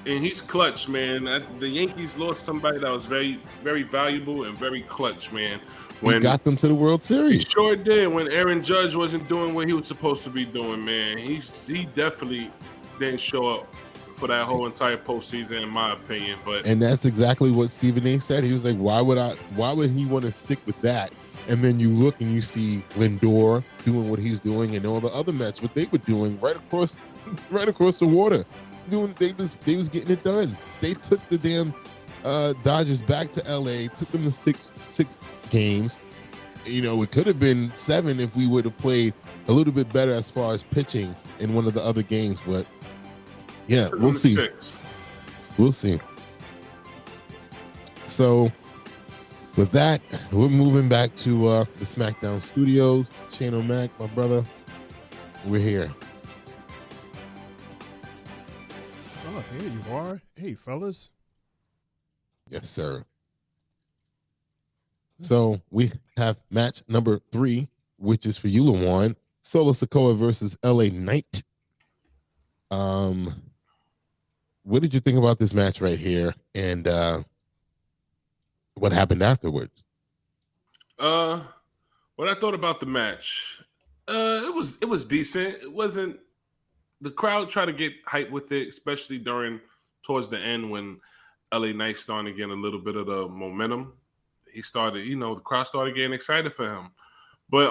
And he's clutch, man. The Yankees lost somebody that was very, very valuable and very clutch, man. He got them to the World Series. He sure did. When Aaron Judge wasn't doing what he was supposed to be doing, man, he definitely didn't show up for that whole entire postseason, in my opinion. And that's exactly what Stephen A. said. He was like, why would he want to stick with that? And then you look and you see Lindor doing what he's doing, and all the other Mets, what they were doing right across the water. They was getting it done. They took the damn Dodgers back to LA, took them to six games. You know, it could have been 7 if we would have played a little bit better as far as pitching in one of the other games. But yeah, we'll see. We'll see. So with that, we're moving back to the SmackDown studios. Shane O'Mac, my brother, we're here. Oh, here you are. Hey, fellas. Yes, sir. So we have match number 3, which is for you, Lawan. Solo Sikoa versus LA Knight. What did you think about this match right here, and what happened afterwards? What I thought about the match, it was decent. It wasn't. The crowd tried to get hype with it, especially towards the end when LA Knight started to get a little bit of the momentum. He started, the crowd started getting excited for him. But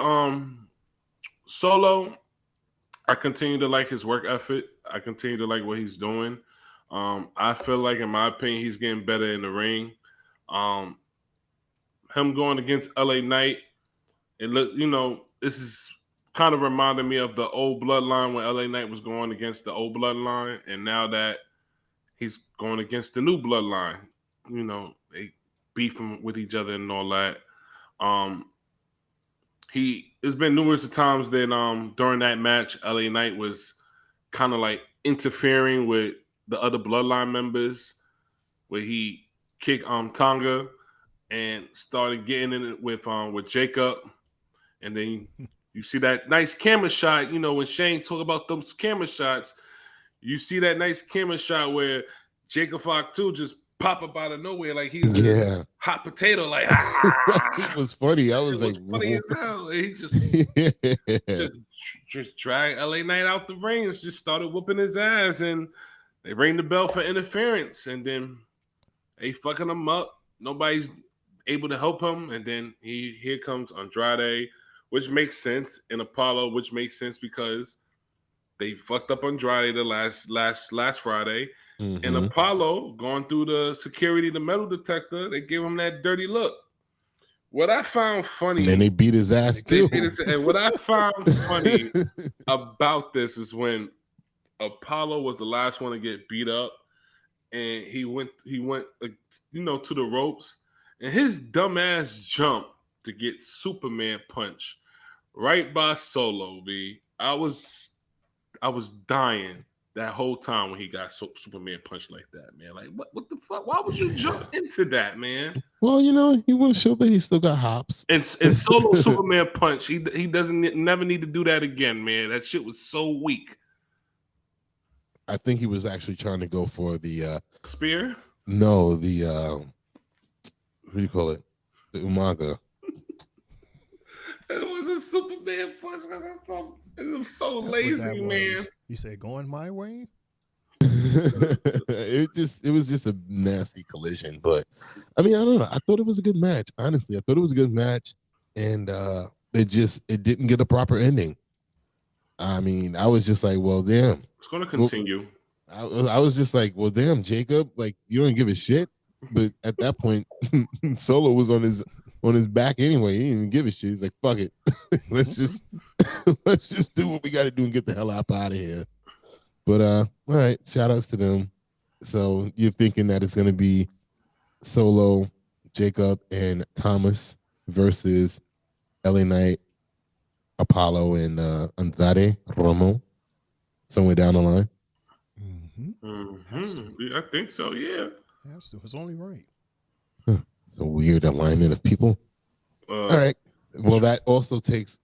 Solo, I continue to like his work ethic. I continue to like what he's doing. I feel like, in my opinion, he's getting better in the ring. Him going against LA Knight, this is kind of reminded me of the old Bloodline when LA Knight was going against the old Bloodline, and now that he's going against the new Bloodline, they beefing with each other and all that. There's been numerous times that during that match, LA Knight was kind of like interfering with the other Bloodline members, where he kicked Tonga and started getting in it with Jacob, and then you see that nice camera shot. When Shane talk about those camera shots, you see that nice camera shot where Jacob Fatu just pop up out of nowhere like he's a hot potato. Like, it was funny. I was like, funny as hell. He just dragged LA Knight out the ring and just started whooping his ass, and they rang the bell for interference, and then they fucking him up. Nobody's able to help him, and then here comes Andrade, which makes sense, and Apollo, which makes sense because they fucked up Andrade the last Friday, and Apollo going through the security, the metal detector, they gave him that dirty look. What I found funny, and they beat his ass too. And what I found funny about this is when Apollo was the last one to get beat up, and he went, to the ropes, and his dumb ass jumped to get Superman punch right by Solo. B, I was dying that whole time when he got Superman punched like that, man. Like, what the fuck? Why would you jump into that, man? Well, he want to show that he still got hops. And Solo Superman punch, he never need to do that again, man. That shit was so weak. I think he was actually trying to go for the spear. No, the what do you call it? The Umaga. It was a Superman punch. It was so lazy, man. You say going my way? It was just a nasty collision, but I mean, I don't know. I thought it was a good match. Honestly, I thought it was a good match, and it didn't get a proper ending. I mean, I was just like, well, damn. It's going to continue. I was just like, well, damn, Jacob, like, you don't give a shit. But at that point, Solo was on his back anyway. He didn't even give a shit. He's like, fuck it. let's just do what we got to do and get the hell out of here. But all right, shout outs to them. So you're thinking that it's going to be Solo, Jacob, and Thomas versus LA Knight, Apollo, and Andrade Romo somewhere down the line? I think so, yeah. It's only right. It's a weird alignment of people. All right. Well, that also takes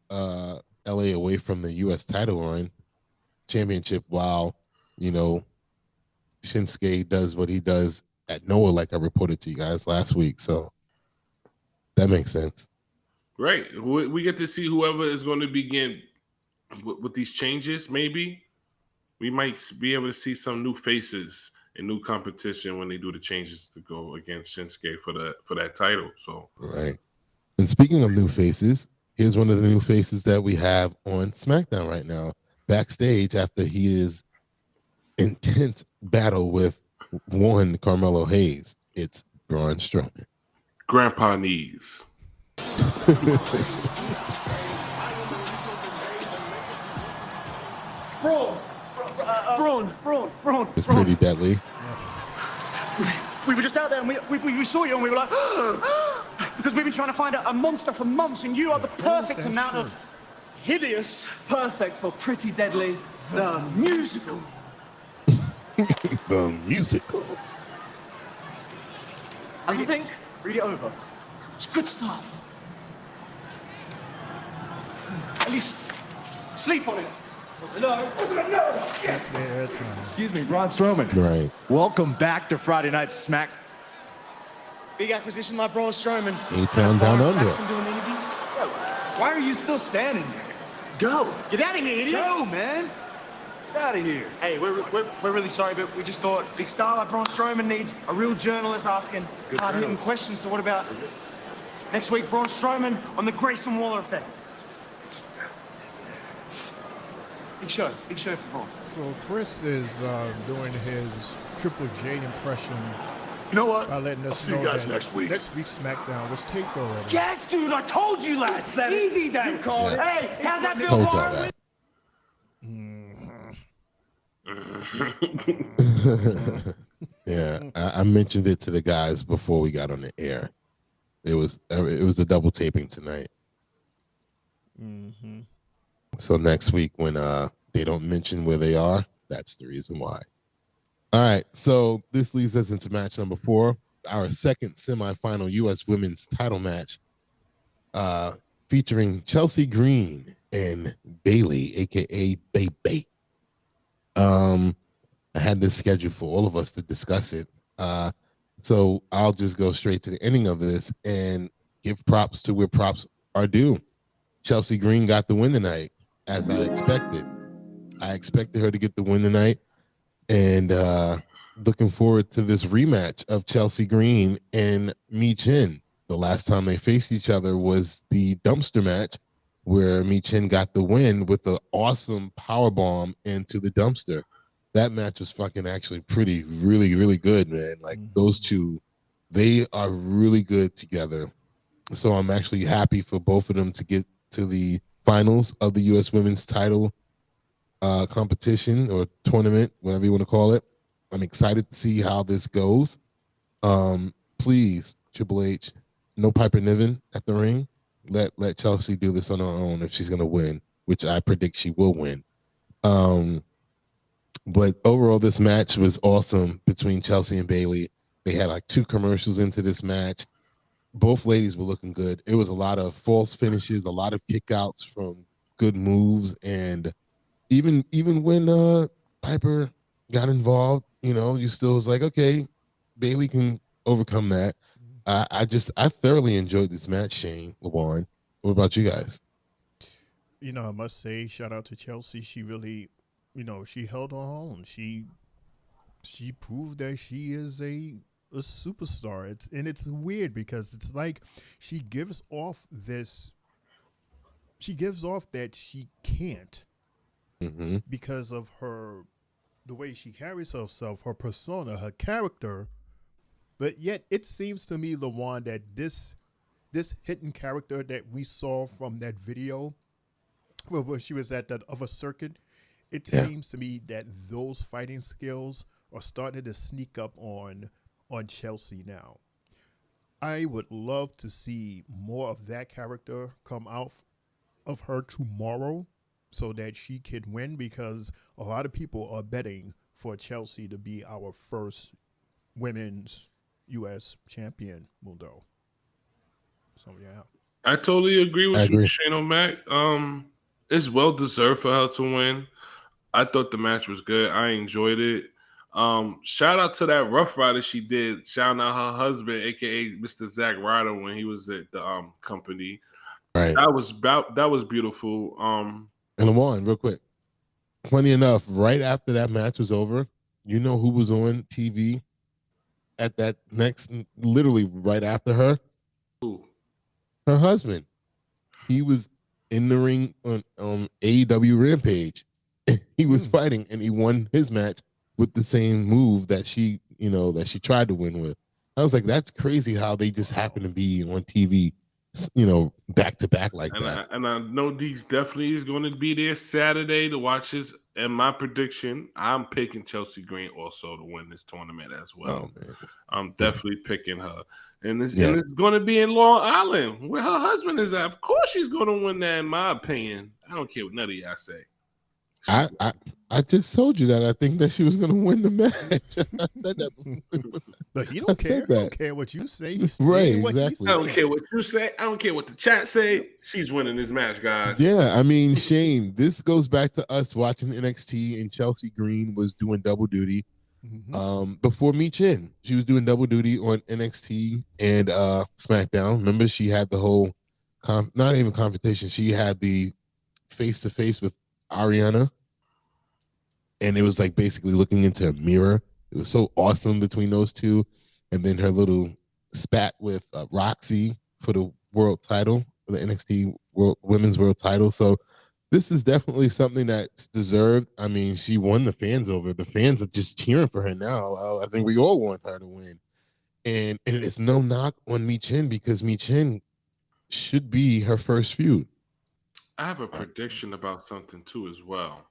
LA away from the U.S. title run championship while, Shinsuke does what he does at Noah, like I reported to you guys last week. So that makes sense. Right. We get to see whoever is going to begin with these changes, maybe. We might be able to see some new faces and new competition when they do the changes to go against Shinsuke for that title. So right. And speaking of new faces, here's one of the new faces that we have on SmackDown right now. Backstage after his intense battle with one Carmelo Hayes, it's Braun Strowman. Grandpa knees. Braun. It's pretty deadly. We were just out there and we saw you and we were like, because we've been trying to find a monster for months, and you are the perfect amount of hideous, perfect for Pretty Deadly, the musical. The musical. I think, read it over. It's good stuff. At least sleep on it. Wasn't it? Yes. Excuse me, Braun Strowman. Right. Welcome back to Friday Night Smack. Big acquisition like Braun Strowman. A-Town down under. Why are you still standing there? Go. Get out of here, idiot. Go, man. Get out of here. Hey, we're really sorry, but we just thought big star like Braun Strowman needs a real journalist asking hard-hitting questions. So what about next week, Braun Strowman on the Grayson Waller effect? Big show for Braun. So Chris is doing his Triple J impression. You know what? By letting us I'll see know you guys that next week. Next week's SmackDown was taped already. Yes, dude, I told you last. Easy then. Yes. Hey, how's that feel, Told y'all Marlon? that. Yeah, I mentioned it to the guys before we got on the air. It was a double taping tonight. Mm-hmm. So next week when they don't mention where they are, that's the reason why. All right, so this leads us into match number 4, our second semifinal U.S. women's title match, featuring Chelsea Green and Bayley, aka Baby. I had this scheduled for all of us to discuss it, so I'll just go straight to the ending of this and give props to where props are due. Chelsea Green got the win tonight, as I expected. I expected her to get the win tonight. And looking forward to this rematch of Chelsea Green and Mi Chin the last time they faced each other was the dumpster match where Michin got the win with an awesome power bomb into the dumpster. That match was fucking actually really, really good, man. Like those two, they are really good together. So I'm actually happy for both of them to get to the finals of the U.S. Women's title competition or tournament, whatever you want to call it. I'm excited to see how this goes. Please, Triple H, no Piper Niven at the ring. Let Chelsea do this on her own if she's gonna win, which I predict she will win. But overall, this match was awesome between Chelsea and Bayley. They had like 2 commercials into this match. Both ladies were looking good. It was a lot of false finishes, a lot of kickouts from good moves, and even when Piper got involved, you still was like, okay, Bayley can overcome that. I thoroughly enjoyed this match, Shane, LeBron. What about you guys? I must say, shout out to Chelsea. She really, she held her own. She proved that she is a superstar. It's weird because it's like she gives off that she can't because of the way she carries herself, her persona, her character. But yet it seems to me, LaJuan, that this hidden character that we saw from that video where she was at that other circuit, it seems to me that those fighting skills are starting to sneak up on Chelsea now. I would love to see more of that character come out of her tomorrow so that she can win, because a lot of people are betting for Chelsea to be our first women's U.S. champion, Mundo. So, yeah. I totally agree with you, Shane O'Mac. It's well deserved for her to win. I thought the match was good. I enjoyed it. Shout out to that Rough Rider she did. Shout out her husband, aka Mr. Zack Ryder, when he was at the company. Right. That was beautiful. And LeJuan, real quick. Funny enough, right after that match was over, you know who was on TV at that literally right after her? Who? Her husband. He was in the ring on AEW Rampage. He was fighting, and he won his match with the same move that she tried to win with. I was like, that's crazy how they just happen to be on TV, back to back like that. And I know Deeks definitely is going to be there Saturday to watch this. And my prediction, I'm picking Chelsea Green also to win this tournament as well. Oh, man. I'm definitely picking her. And it's going to be in Long Island, where her husband is at. Of course she's going to win that, in my opinion. I don't care what none of y'all say. I just told you that I think that she was going to win the match. I said that before. But he don't care. He don't care what you say. Right, exactly. I don't care what you say. I don't care what the chat say. She's winning this match, guys. Yeah, I mean, Shane, this goes back to us watching NXT, and Chelsea Green was doing double duty before Michin. She was doing double duty on NXT and SmackDown. Remember, she had the whole, not even confrontation. She had the face-to-face with Ariana, and it was like basically looking into a mirror. It was so awesome between those two. And then her little spat with Roxy for the world title, the NXT Women's World title. So this is definitely something that's deserved. I mean, she won the fans over. The fans are just cheering for her now. I think we all want her to win. And it's no knock on Michin, because Michin should be her first feud. I have a prediction about something too as well.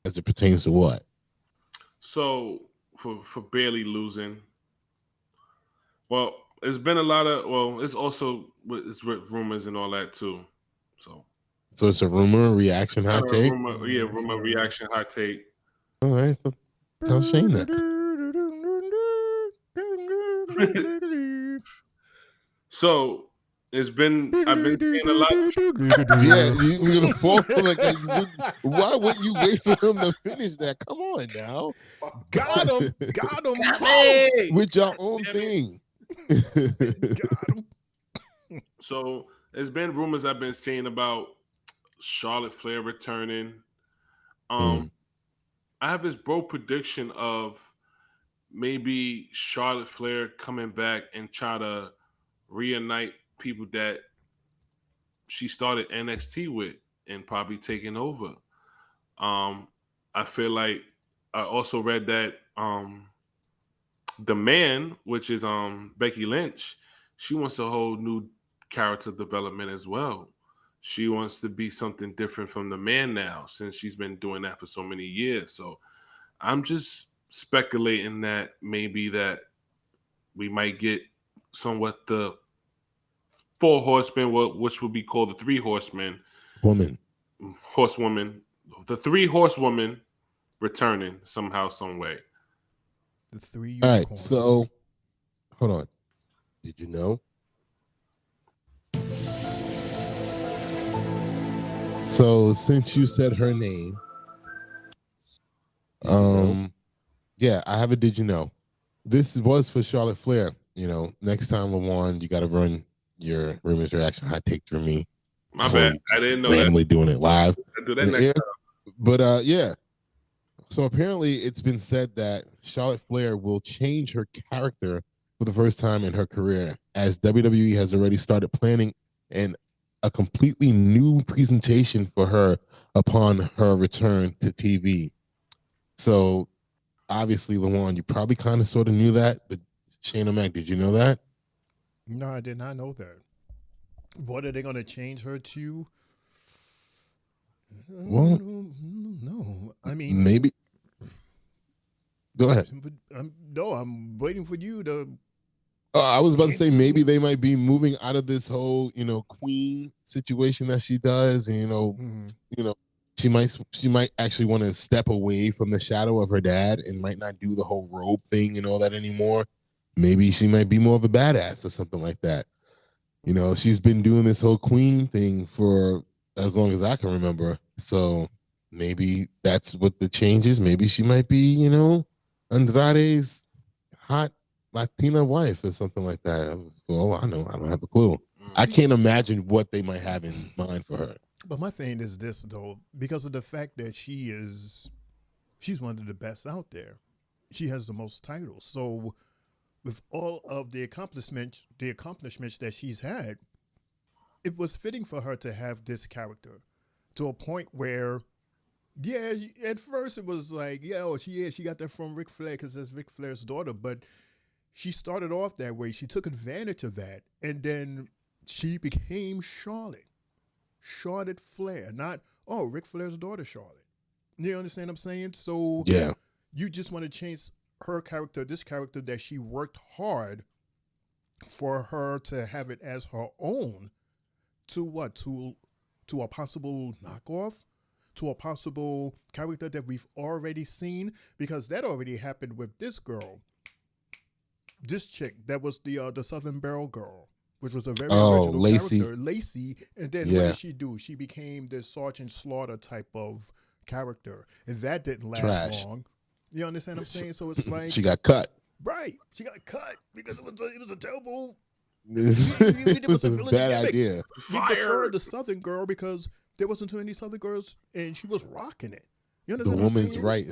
As it pertains to what? So for Bayley losing, well, it's been a lot of, it's also rumors and all that too. So it's a rumor, reaction, hot take? Rumor, reaction, hot take. All right, so tell Shane that. So I've been seeing a lot. Yeah, you're gonna fall like that. Why wouldn't you wait for him to finish that? Come on now. Got him. With your own thing. So there's been rumors I've been seeing about Charlotte Flair returning. I have this bold prediction of maybe Charlotte Flair coming back and try to reunite people that she started NXT with and probably taking over. I feel like I also read that the man, which is Becky Lynch, she wants a whole new character development as well. She wants to be something different from the man now, since she's been doing that for so many years. So I'm just speculating that maybe that we might get somewhat the 4 horsemen, which would be called the 3 horsemen. Horsewoman. The 3 horsewomen returning somehow, some way. The 3 All unicorns. right, so hold on. Did you know? So since you said her name, yeah, I have a did you know. This was for Charlotte Flair. You know, next time, LaJuan, you got to run your rumors reaction hot take through me. My bad. I didn't know randomly that. doing it live. I'll do that next time. But yeah. So apparently it's been said that Charlotte Flair will change her character for the first time in her career, as WWE has already started planning a completely new presentation for her upon her return to TV. So obviously, LaJuan, you probably kind of sort of knew that, but Shane O'Mac, did you know that? No, I did not know that. What are they going to change her to? Well, no. I mean, maybe. Go ahead. I'm waiting for you to. I was about to say maybe they might be moving out of this whole, queen situation that she does. And, she might actually want to step away from the shadow of her dad and might not do the whole robe thing and all that anymore. Maybe she might be more of a badass or something like that. She's been doing this whole queen thing for as long as I can remember. So maybe that's what the change is. Maybe she might be, Andrade's hot Latina wife or something like that. Well, I know. I don't have a clue. I can't imagine what they might have in mind for her. But my thing is this, though, because of the fact that she's one of the best out there. She has the most titles. So with all of the accomplishments that she's had, it was fitting for her to have this character to a point where, yeah, at first it was like, she got that from Ric Flair because that's Ric Flair's daughter. But she started off that way. She took advantage of that. And then she became Charlotte Flair, not, Ric Flair's daughter, Charlotte. You understand what I'm saying? So yeah, you just want to change her character, this character that she worked hard for her to have it as her own, to what? To a possible knockoff? To a possible character that we've already seen? Because that already happened with this girl. This chick, that was the Southern Belle girl, which was a very original Lacey. character, Lacey. And then what did she do? She became this Sergeant Slaughter type of character, and that didn't last long. You understand what I'm saying? So it's like she got cut. Right, she got cut because it was a terrible. It was a bad idea. We preferred the Southern girl because there wasn't too many Southern girls, and she was rocking it. You understand The Woman's Right.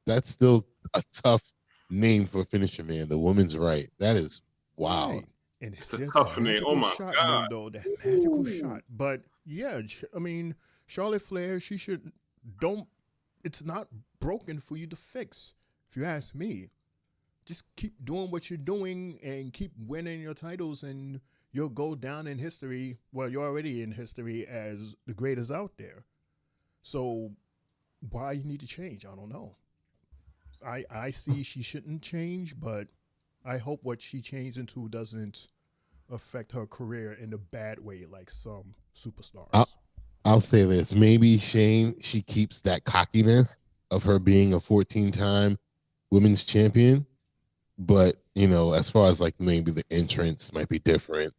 That's still a tough name for a finisher, man. The Woman's Right. That is wow. Right. And it's a tough name. Oh my God. Though, that magical shot. But yeah, I mean, Charlotte Flair, it's not broken for you to fix. If you ask me, just keep doing what you're doing and keep winning your titles, and you'll go down in history. Well, you're already in history as the greatest out there. So why you need to change? I don't know. I see she shouldn't change, but I hope what she changed into doesn't affect her career in a bad way like some superstars. I'll say this. Maybe Shane, she keeps that cockiness of her being a 14-time women's champion. But, as far as like maybe the entrance might be different,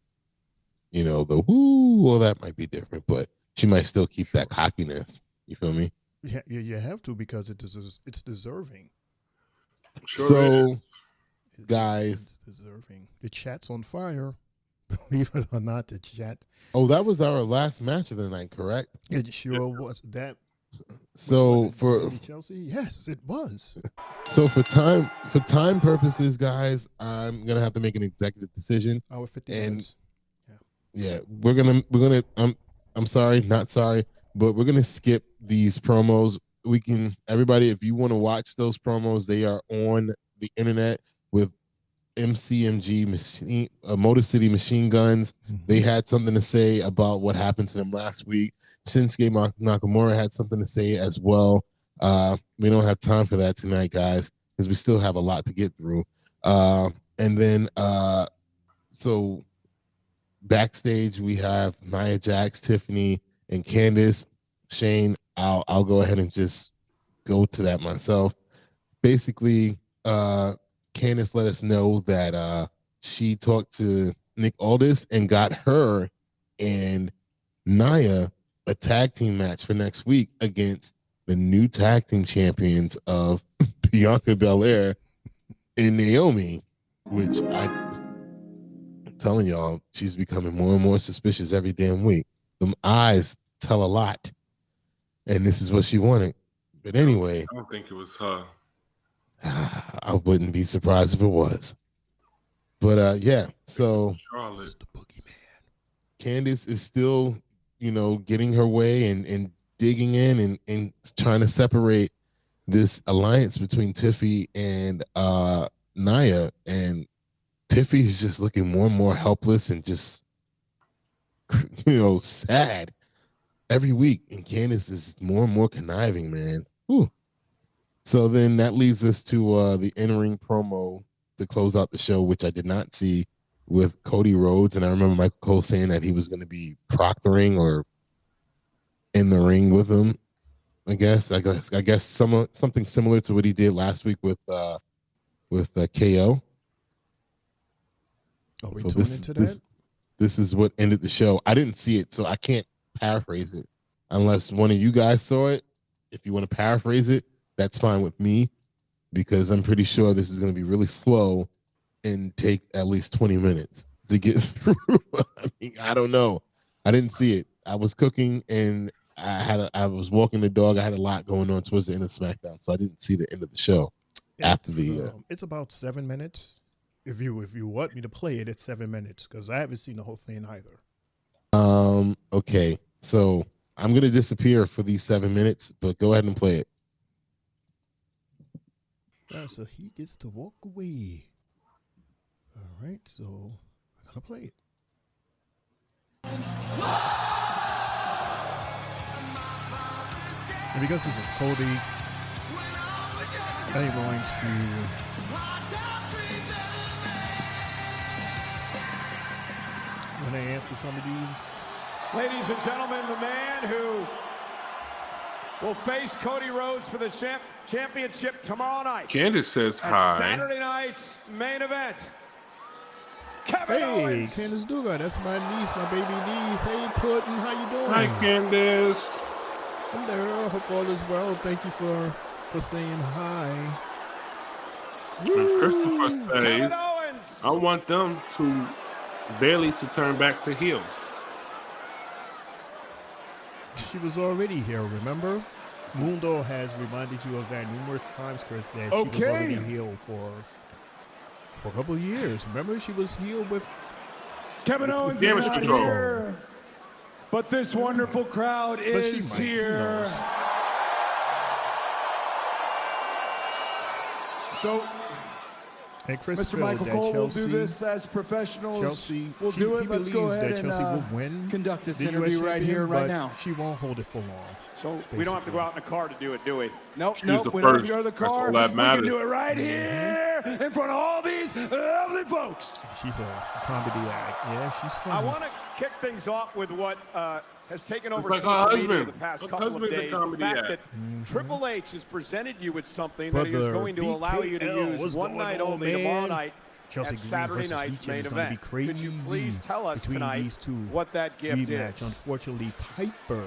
the woo, well, that might be different, but she might still keep that cockiness. You feel me? Yeah, you have to, because it's deserving. Sure so, guys. It's deserving. The chat's on fire. Believe it or not, the chat. Oh, that was our last match of the night, correct? It sure was. That So for Chelsea, yes, it was. So for time purposes, guys, I'm gonna have to make an executive decision. Hour 50 and minutes. Yeah, we're gonna. I'm sorry, not sorry, but we're gonna skip these promos. We can, everybody, if you want to watch those promos, they are on the internet with MCMG machine, Motor City Machine Guns. They had something to say about what happened to them last week. Shinsuke Nakamura had something to say as well. We don't have time for that tonight, guys, because we still have a lot to get through. And then, so backstage we have Nia Jax, Tiffany, and Candice. Shane, I'll go ahead and just go to that myself. Basically, Candice let us know that she talked to Nick Aldis and got her and Nia a tag team match for next week against the new tag team champions of Bianca Belair and Naomi, which I'm telling y'all, she's becoming more and more suspicious every damn week. Them eyes tell a lot, and this is what she wanted. But anyway, I don't think it was her. I wouldn't be surprised if it was. But yeah, so Charlotte, the boogeyman. Candice is still, getting her way and digging in and trying to separate this alliance between Tiffy and Nia. And Tiffy is just looking more and more helpless and just, sad every week. And Candice is more and more conniving, man. Whew. So then that leads us to the in-ring promo to close out the show, which I did not see, with Cody Rhodes. And I remember Michael Cole saying that he was going to be proctoring or in the ring with him. I guess something similar to what he did last week with KO. Are we So tuning into that? This is what ended the show. I didn't see it, so I can't paraphrase it unless one of you guys saw it. If you want to paraphrase it, that's fine with me, because I'm pretty sure this is going to be really slow and take at least 20 minutes to get through. I don't know. I didn't see it. I was cooking and I was walking the dog. I had a lot going on towards the end of SmackDown, so I didn't see the end of the show. It's about 7 minutes. If you want me to play it, it's 7 minutes, because I haven't seen the whole thing either. Okay, so I'm gonna disappear for these 7 minutes, but go ahead and play it. So he gets to walk away. All right, so I'm gonna play it. And because this is Cody, I'm going to when I answer some of these. Ladies and gentlemen, the man who will face Cody Rhodes for the championship tomorrow night. Candice says at hi. Saturday night's main event. Kevin Owens. Candice Dugan, that's my niece, my baby niece. Hey, Puddin', how you doing? Hi, Candice. Hello, hope all is well. Thank you for saying hi. And Christopher says, I want them to Bailey to turn back to heel. She was already here, remember? Mundo has reminded you of that numerous times, Chris, that she was already heel for a couple of years. Remember, she was heel with Kevin Owens is not here, but this wonderful crowd is here. So, and Chris Mr. Michael Cole will do this as professionals. Chelsea, we'll do it. Let's go ahead that Chelsea will and win conduct this the interview US right here, right now. She won't hold it for long. So basically. we don't have to go out in a car to do it, do we? Nope, She's nope. the We don't have first. to go to the That's car. all that We matters. can do it right here in front of all these lovely folks. She's a comedy act. Yeah, she's funny. I want to kick things off with what has taken over like social her media husband. the past Her couple of husband's a days. The comedy fact act. that Triple H has presented you with something that he is going to allow you to BKL, use what's one going night on, only man? tomorrow night Chelsea at Green Saturday versus night's Beacon main is gonna event. be crazy. Could you please tell us between tonight these two what that gift rematch. is? Unfortunately, Piper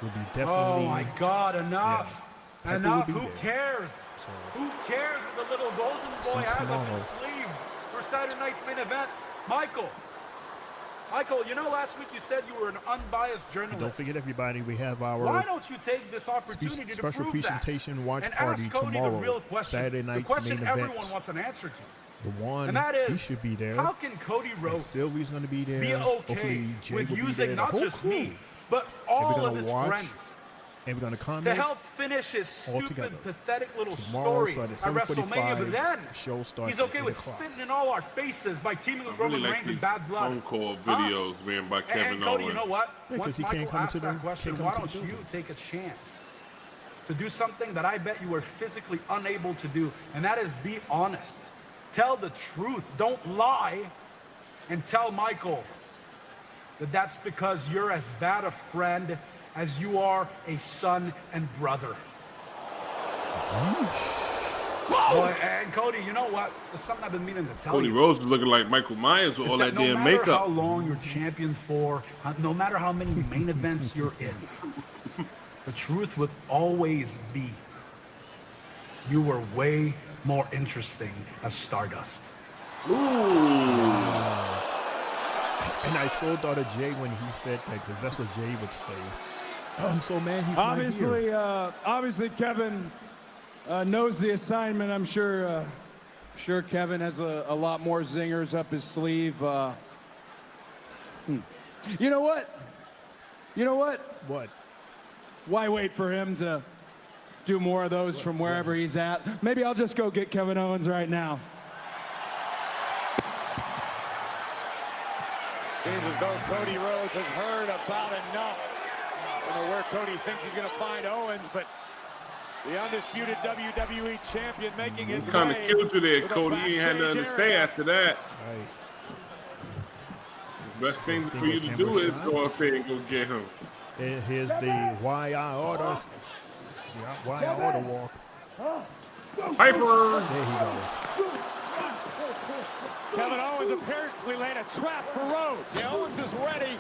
will be definitely. Oh my God! Enough! Piper Enough! will be Who there. cares? Who cares what the little golden boy See has up tomorrow. his sleeve for Saturday night's main event? Michael, Michael, you know, last week you said you were an unbiased journalist. Don't forget, everybody, we have our Why don't you take this opportunity to special prove presentation that? watch And party ask Cody tomorrow, the real question, Saturday the night's question main everyone event. wants an answer to. The one, And that is, he should be there. How can Cody Rhodes Sylvie's going to be there. be okay Hopefully, Jay with will be using there. not just me, but all of his friends and we're going to comment to help finish his stupid, together. pathetic little Tomorrow, story at so at WrestleMania? But then show starts he's okay at with 8 o'clock. spitting in all our faces by teaming with I really Roman like Reigns and these Bad Blood. phone call videos, man, by Kevin And Cody, Owens. you know what? Yeah, Once he can't Michael come asked to the- that question, can't come why to don't the you building. take a chance to do something that I bet you were physically unable to do, and that is be honest. Tell the truth. Don't lie, and tell Michael that that's because you're as bad a friend as you are a son and brother. Boy, and Cody, you know what? There's something I've been meaning to tell Cody you. Rhodes is looking like Michael Myers with all that damn No matter makeup. how long you're champion for, no matter how many main events you're in, the truth would always be you were way more interesting as Stardust. And I so thought of Jay when he said that, because that's what Jay would say. Oh, I'm so mad he's not here. Obviously, Kevin knows the assignment. I'm sure Kevin has a lot more zingers up his sleeve. You know what? What? Why wait for him to do more of those from wherever he's at? Maybe I'll just go get Kevin Owens right now. Seems as though Cody Rhodes has heard about enough. I don't know where Cody thinks he's going to find Owens, but the undisputed WWE champion making his way. Kind of killed you there, Cody. You ain't had nothing to say after that. Right. The best thing for you to do is go up there and go get him. And here's the why I order. Yeah, why I order walk. Piper. There he goes. Kevin Owens apparently laid a trap for Rhodes. Yeah, Owens is ready.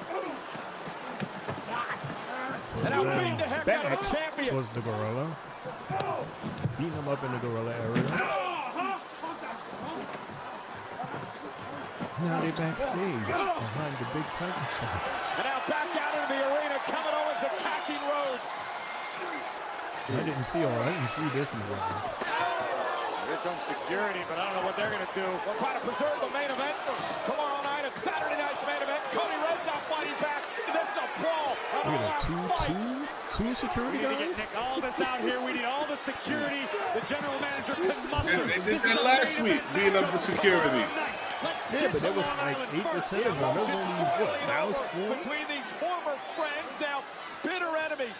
And now beating the heck out of the champion. Towards the gorilla. Beating him up in the gorilla area. Now they're backstage behind the big title shot. And now back out into the arena. Kevin Owens attacking Rhodes. I didn't see this in the ring. Here comes security, but I don't know what they're going to do. They'll try to preserve the main event tomorrow night at Saturday night's main event. Cody Rhodes now fighting back. This is a brawl. Look at that, two security We need to guys? get Nick Aldis out here. We need all the security the general manager can muster. They did that last week, being up the security. Yeah, but there was like 8 to 10 of them. There was only, what, now it's 4? Between these former friends, now bitter enemies.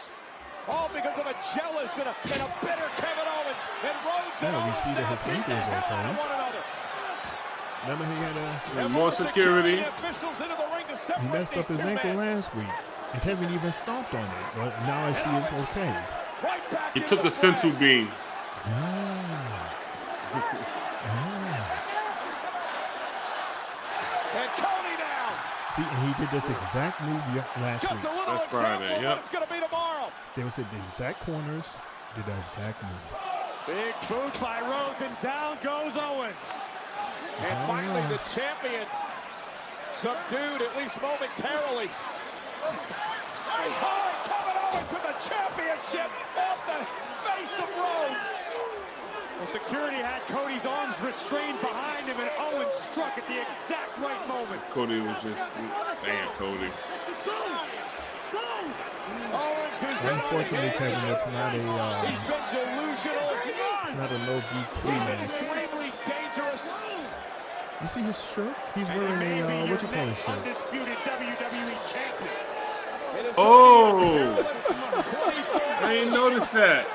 All because of a jealous and a bitter Kevin Owens. And Rhodes and Yeah, we Owens see that now his ankle is beating the hell out of okay. one another. Remember he had More security. Officials into the ring to he separate messed up these his two ankle men. last week. It haven't even stomped on it. But now I see it's okay. Right back He into took the a sensu beam. And Cody now. See, and he did this exact move last Just week. a little That's example Friday, of yep. what it's going to be tomorrow. They was at the exact corners, did that exact move. Big boot by Rhodes, and down goes Owens. And finally, the champion subdued, at least momentarily. Oh, Kevin Owens with the championship off the face of Rhodes. Well, security had Cody's arms restrained behind him, and Owens struck at the exact right moment. Cody was just, damn, Cody. Owens, who's Unfortunately, Kevin, it's not he's a been delusional. it's not a no DQ match. Extremely dangerous. You see his shirt? He's wearing a what you call his shirt? Undisputed WWE champion. Oh! I didn't notice that.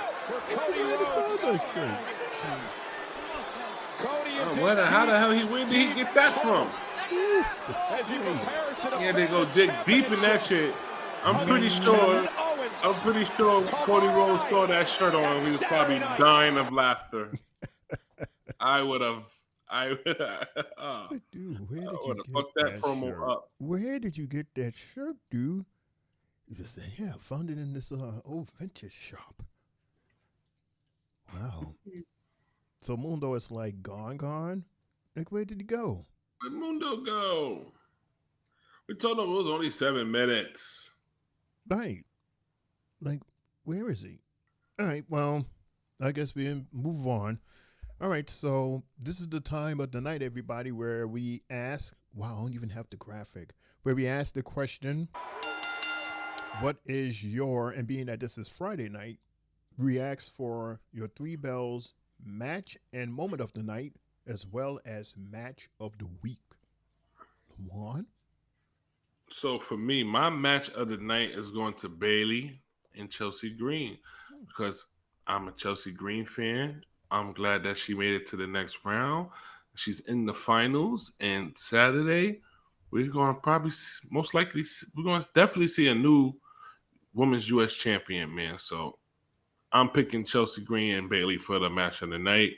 Cody Rhodes. Cody is How the hell where did he get that from? as he prepares to Yeah, they go dig deep in that shit. I'm pretty sure Cody Rhodes saw that shirt on and he was probably dying of laughter. I would have Dude, where did you would've get fucked that promo shirt? up. Where did you get that shirt, dude? He just said, yeah, I found it in this old vintage shop. Wow. So Mundo is like gone? Like, where did he go? Where'd Mundo go? We told him it was only 7 minutes. Right. Like, where is he? All right, well, I guess we move on. All right, so this is the time of the night, everybody, where we ask, wow, I don't even have the graphic, where we ask the question, what is your, and being that this is Friday night, we ask for your 3 bells match and moment of the night, as well as match of the week. One. So for me, my match of the night is going to Bayley and Chelsea Green because I'm a Chelsea Green fan. I'm glad that she made it to the next round. She's in the finals, and Saturday we're going to probably most likely we're going to definitely see a new women's U.S. champion, man. So I'm picking Chelsea Green and Bayley for the match of the night.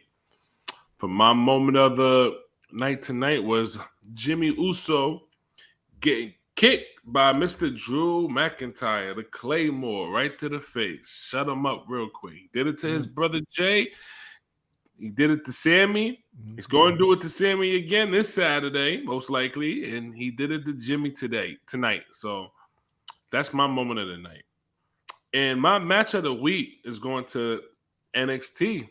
For my moment of the night tonight was Jimmy Uso getting kicked by Mr. Drew McIntyre, the Claymore, right to the face. Shut him up real quick. He did it to his brother Jay. He did it to Sammy. He's going to do it to Sammy again this Saturday, most likely. And he did it to Jimmy tonight. So that's my moment of the night. And my match of the week is going to NXT.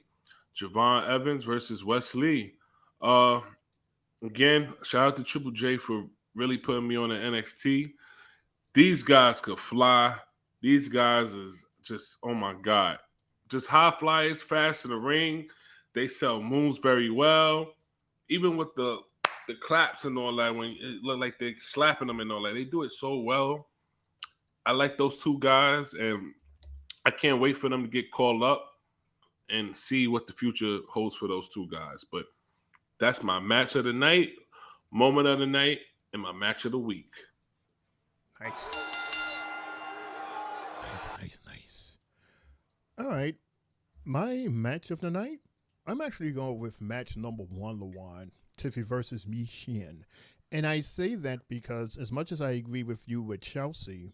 Javon Evans versus Wes Lee. Again, shout out to Triple J for really putting me on the NXT. These guys could fly. These guys is just, oh my God. Just high flyers, fast in the ring. They sell moves very well. Even with the claps and all that, when it look like they're slapping them and all that, they do it so well. I like those two guys, and I can't wait for them to get called up and see what the future holds for those two guys. But that's my match of the night, moment of the night, and my match of the week. Nice. Nice. All right. My match of the night, I'm actually going with match number 1, Lawan, Tiffy versus Mi Shin. And I say that because as much as I agree with you with Chelsea,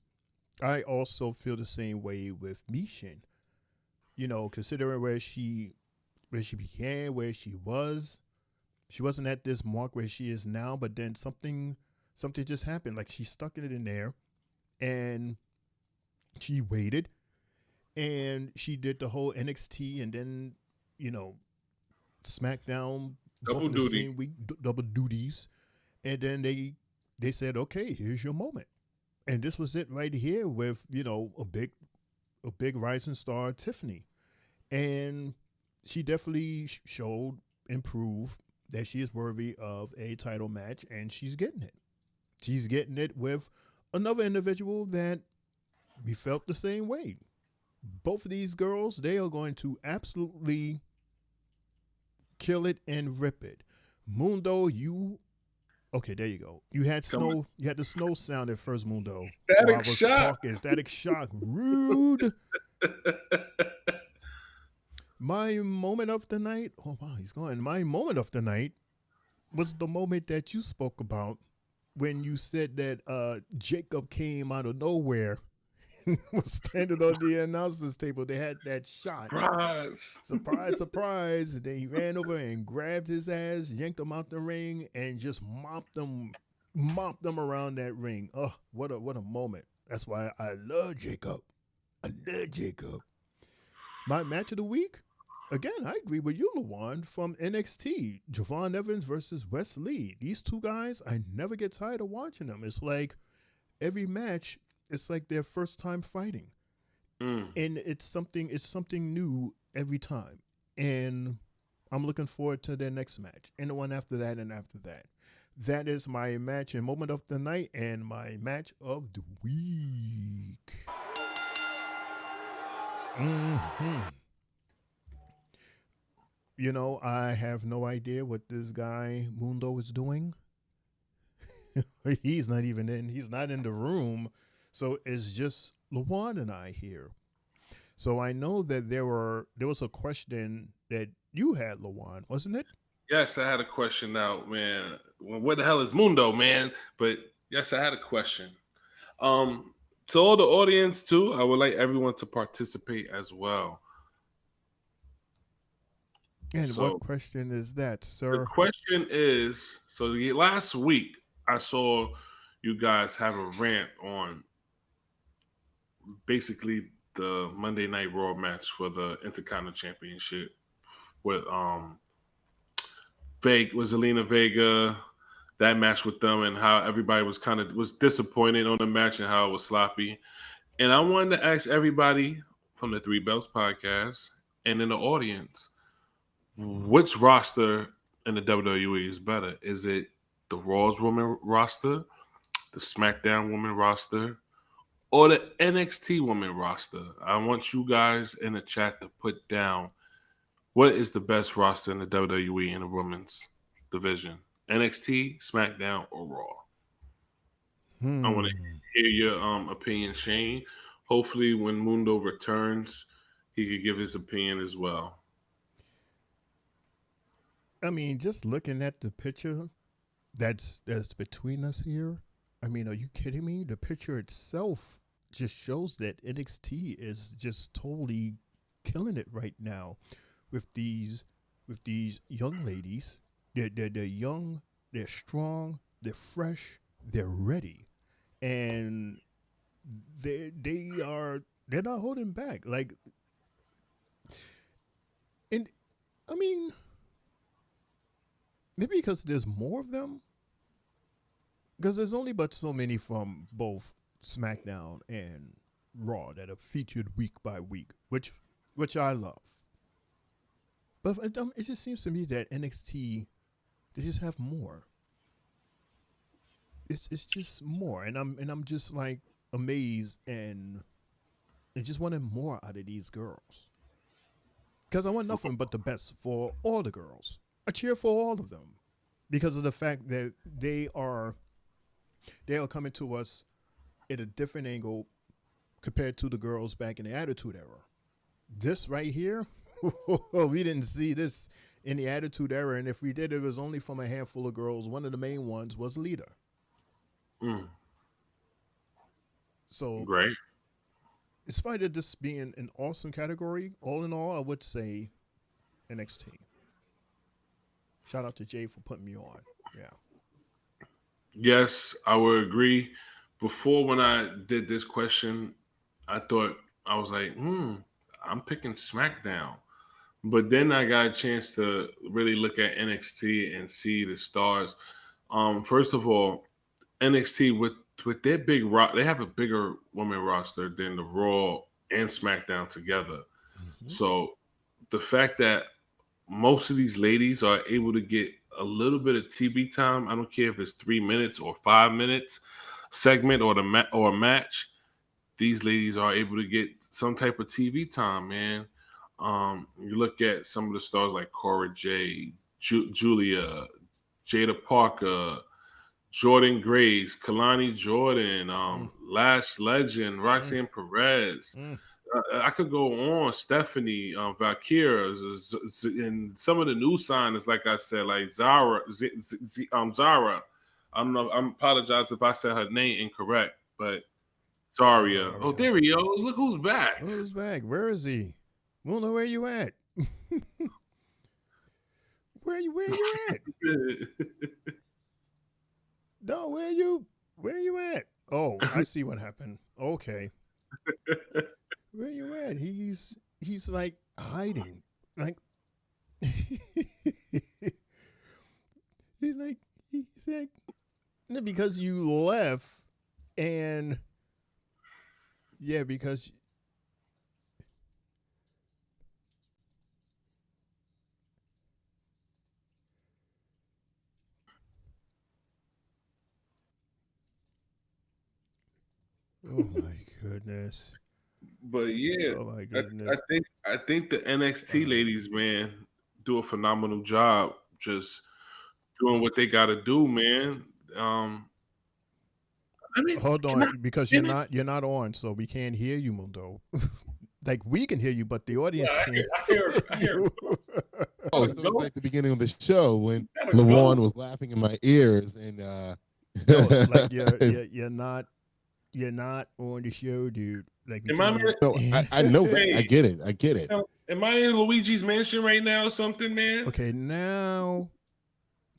I also feel the same way with Mi Shin. You know, considering where she began, where she wasn't at this mark where she is now, but then something just happened. Like she stuck it in there and she waited and she did the whole NXT and then, you know, SmackDown double both in the duty. same week, double duties. And then they said, okay, here's your moment. And this was it right here with, you know, a big rising star, Tiffany. And she definitely showed and proved that she is worthy of a title match, and she's getting it. She's getting it with another individual that we felt the same way. Both of these girls, they are going to absolutely kill it and rip it. Mundo, okay, there you go. You had snow. You had the snow sound at first, Mundo. Static Shock. Static Shock. Rude. My moment of the night. Oh wow, he's going. My moment of the night was the moment that you spoke about when you said that Jacob came out of nowhere, was standing on the announcer's table. They had that shot. Surprise. And then he ran over and grabbed his ass, yanked him out the ring, and just mopped them around that ring. Oh, what a moment. That's why I love Jacob. My match of the week? Again, I agree with you, Lawan, from NXT. Javon Evans versus Wes Lee. These two guys, I never get tired of watching them. It's like every match, it's like their first time fighting. And it's something new every time. And I'm looking forward to their next match. And the one after that and after that. That is my match and moment of the night and my match of the week. You know, I have no idea what this guy Mundo is doing. He's not in the room. So it's just Lawan and I here. So I know that there was a question that you had, Lawan, wasn't it? Yes, I had a question now, man. Well, where the hell is Mundo, man? But yes, I had a question. To all the audience too, I would like everyone to participate as well. And what question is that, sir? The question is, so last week I saw you guys have a rant on basically the Monday Night Raw match for the Intercontinental Championship with Zelina Vega, that match with them, and how everybody was disappointed on the match and how it was sloppy. And I wanted to ask everybody from the Three Belts podcast and in the audience, which roster in the WWE is better? Is it the Raw's woman roster, the SmackDown woman roster, or the NXT woman roster? I want you guys in the chat to put down what is the best roster in the WWE in the women's division. NXT, SmackDown, or Raw? I want to hear your opinion, Shane. Hopefully when Mundo returns, he could give his opinion as well. I mean, just looking at the picture that's between us here, I mean, are you kidding me? The picture itself just shows that NXT is just totally killing it right now with these young ladies. They're young, they're strong, they're fresh, they're ready, and they're not holding back. Like, and I mean, maybe because there's more of them, because there's only but so many from both SmackDown and Raw that are featured week by week, which I love. But it just seems to me that NXT, they just have more. It's just more, and I'm just like amazed and just wanting more out of these girls. Because I want nothing but the best for all the girls. I cheer for all of them because of the fact that they are coming to us at a different angle compared to the girls back in the Attitude Era. This right here, we didn't see this in the Attitude Era, and if we did, it was only from a handful of girls. One of the main ones was Lita. So great. In spite of this being an awesome category, all in all, I would say NXT. Shout out to Jay for putting me on. Yeah. Yes, I would agree. Before, when I did this question, I was like, I'm picking SmackDown. But then I got a chance to really look at NXT and see the stars. First of all, NXT with their big they have a bigger women roster than the Raw and SmackDown together. So the fact that most of these ladies are able to get a little bit of TV time, I don't care if it's 3 minutes or 5 minutes segment or a match, these ladies are able to get some type of TV time, man. You look at some of the stars like Cora Jade, Julia, Jada Parker, Jordan Grace, Kalani Jordan, Lash Legend, Roxanne Perez. I could go on. Stephanie, Valkyria, and some of the new signings, like I said, like Zara. I don't know. I apologize if I said her name incorrect, but Zaria. Oh, there he goes. Look who's back. Who's back? Where is he? We don't know where you at. Where you at? No, where you at? Oh, I see what happened. Okay. Where you at? He's like hiding. Like he's like because you left, and yeah, because oh my goodness. But yeah, oh my goodness. I think the NXT ladies, man, do a phenomenal job just doing what they got to do, man. I mean, hold on, because you're not on, so we can't hear you, Mundo. Like, we can hear you, but the audience can't. I hear Oh, so it's like the beginning of the show when LaJuan was laughing in my ears, and no, like you're not on the show, dude. Like, Am I, no, I know that. I get it. Am I in Luigi's mansion right now or something, man? Okay, now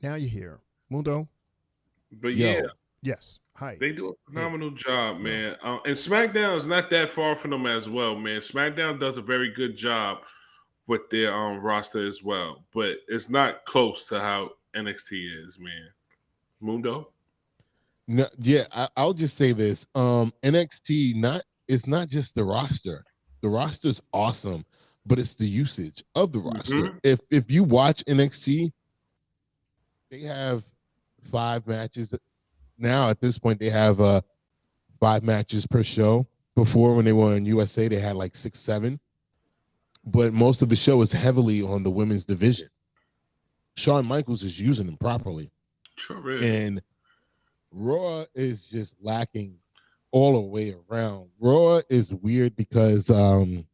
you're here, Mundo. But yeah, yes, They do a phenomenal job, man. And SmackDown is not that far from them as well, man. SmackDown does a very good job with their roster as well, but it's not close to how NXT is, man. Mundo? No, yeah, I'll just say this. NXT it's not just the roster. The roster's awesome, but it's the usage of the roster. If you watch NXT, they have 5 matches. Now at this point, they have 5 matches per show. Before, when they were in USA, they had like 6, 7. But most of the show is heavily on the women's division. Shawn Michaels is using them properly. Sure is. And Raw is just lacking all the way around. Raw is weird because all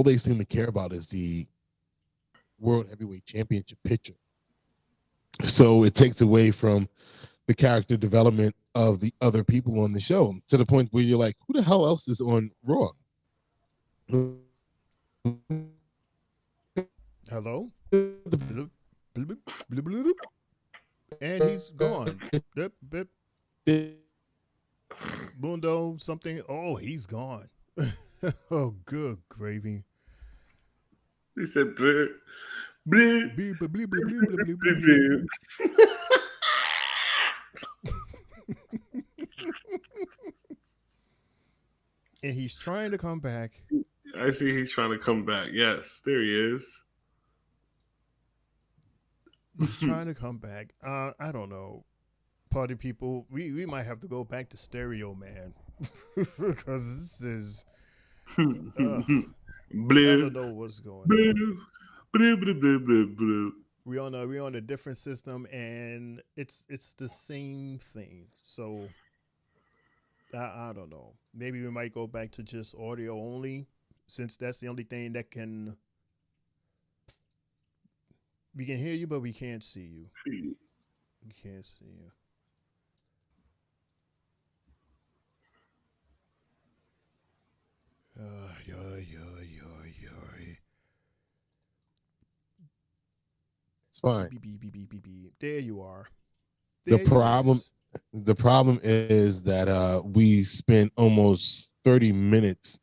they seem to care about is the World Heavyweight Championship picture. So it takes away from the character development of the other people on the show, to the point where you're like, who the hell else is on Raw? Hello? And he's gone. Mundo, something. Oh, he's gone. Oh, good gravy. He said, bleh, bleh, bleh, bleh, bleh, bleh, And he's trying to come back. I see he's trying to come back. Yes, there he is. He's trying to come back. I don't know. Party people, we might have to go back to Stereo Man. Because this is I don't know what's going on. We on a different system, and it's the same thing. So I don't know. Maybe we might go back to just audio only, since that's the only thing that can. We can hear you, but we can't see you. We can't see you. It's fine. There you are. The problem is that we spent almost 30 minutes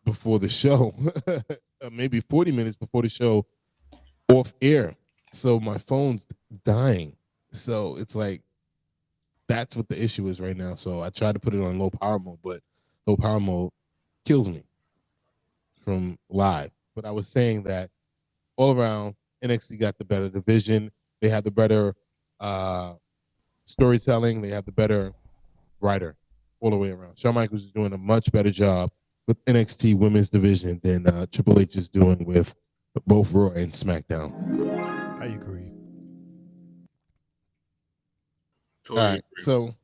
before the show, maybe 40 minutes before the show, off air. So my phone's dying. So it's like, that's what the issue is right now. So I tried to put it on low power mode, but low power mode kills me from live. But I was saying that all around, NXT got the better division. They had the better storytelling. They have the better writer all the way around. Shawn Michaels is doing a much better job with NXT women's division than Triple H is doing with both Raw and SmackDown. I agree. Totally all right, agree.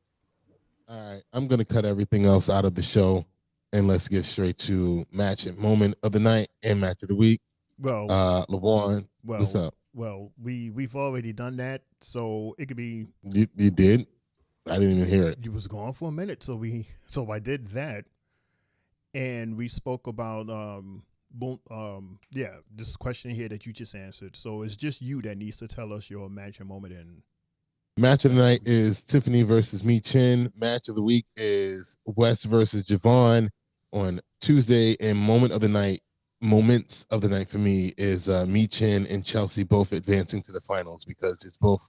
All right, I'm going to cut everything else out of the show, and let's get straight to match and moment of the night and match of the week. Well, LeBron, what's up? Well, we've already done that, so it could be. You did? I didn't even hear it. You was gone for a minute, so I did that, and we spoke about this question here that you just answered. So it's just you that needs to tell us your match and moment. And match of the night is Tiffany versus Mi Chin. Match of the week is West versus Javon on Tuesday, and moments of the night for me is Mi Chin and Chelsea both advancing to the finals, because it's both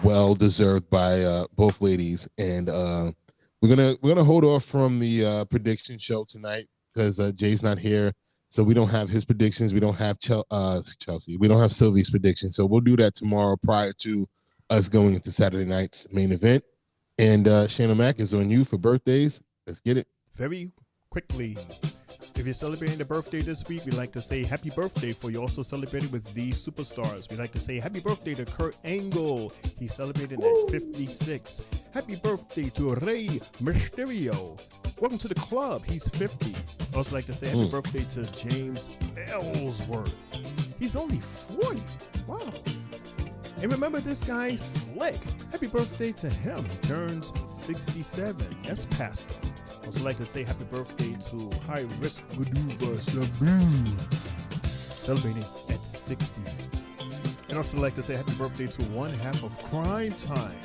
well deserved by both ladies. And we're gonna hold off from the prediction show tonight because Jay's not here, so we don't have his predictions. We don't have Chelsea. We don't have Sylvie's prediction, so we'll do that tomorrow prior to us going into Saturday night's main event. And Shayna Mack is on you for birthdays. Let's get it. Very quickly. If you're celebrating a birthday this week, we'd like to say happy birthday for you also celebrating with these superstars. We'd like to say happy birthday to Kurt Angle. He's celebrating at 56. Happy birthday to Rey Mysterio. Welcome to the club. He's 50. Also like to say happy birthday to James Ellsworth. He's only 40. Wow. And remember, this guy's slick. Happy birthday to him. He turns 67. That's Pastor. Also like to say happy birthday to High Risk Maneuver Sabu, celebrating at 60. And also like to say happy birthday to one half of Crime Time,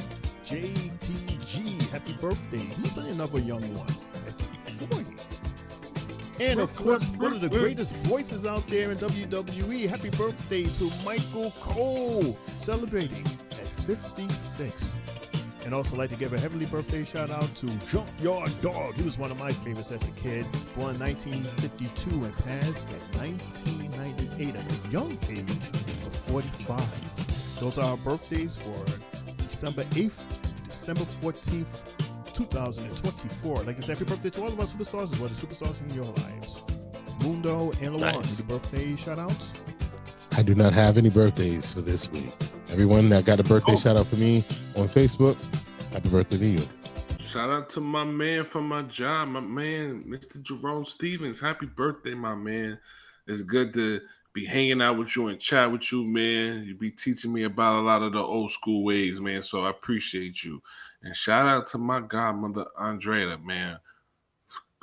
JTG, happy birthday. Who's another young one? That's 40. And of course, one of the greatest voices out there in WWE. Happy birthday to Michael Cole, celebrating at 56. And also like to give a heavenly birthday shout out to Junkyard Dog. He was one of my favorites as a kid. Born in 1952 and passed at 1998 at a young age of 45. Those are our birthdays for December 8th, December 14th, 2024. I'd like to say happy birthday to all of our superstars as well as superstars in your lives. Mundo and Lawan, any birthday shout outs? I do not have any birthdays for this week. Everyone that got a birthday shout out for me on Facebook, happy birthday to you. Shout out to my man from my job, my man, Mr. Jerome Stevens. Happy birthday, my man. It's good to be hanging out with you and chat with you, man. You be teaching me about a lot of the old school ways, man. So I appreciate you. And shout out to my godmother, Andrea, man.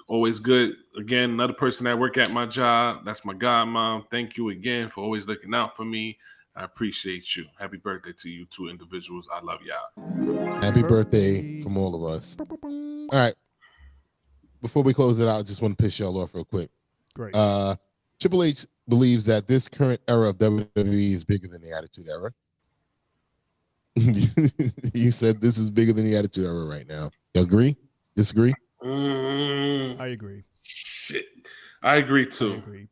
Always good. Again, another person that work at my job. That's my godmom. Thank you again for always looking out for me. I appreciate you. Happy birthday to you two individuals. I love y'all. Happy birthday from all of us. All right. Before we close it out, I just want to piss y'all off real quick. Great. Triple H believes that this current era of WWE is bigger than the Attitude Era. He said this is bigger than the Attitude Era right now. You agree? Disagree? I agree. Shit. I agree too. I agree.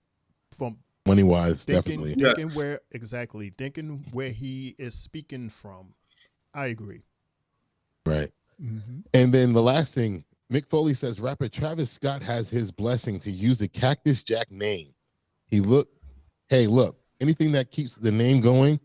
From money-wise, definitely. Thinking where he is speaking from. I agree. Right. Mm-hmm. And then the last thing, Mick Foley says rapper Travis Scott has his blessing to use the Cactus Jack name. Look, anything that keeps the name going,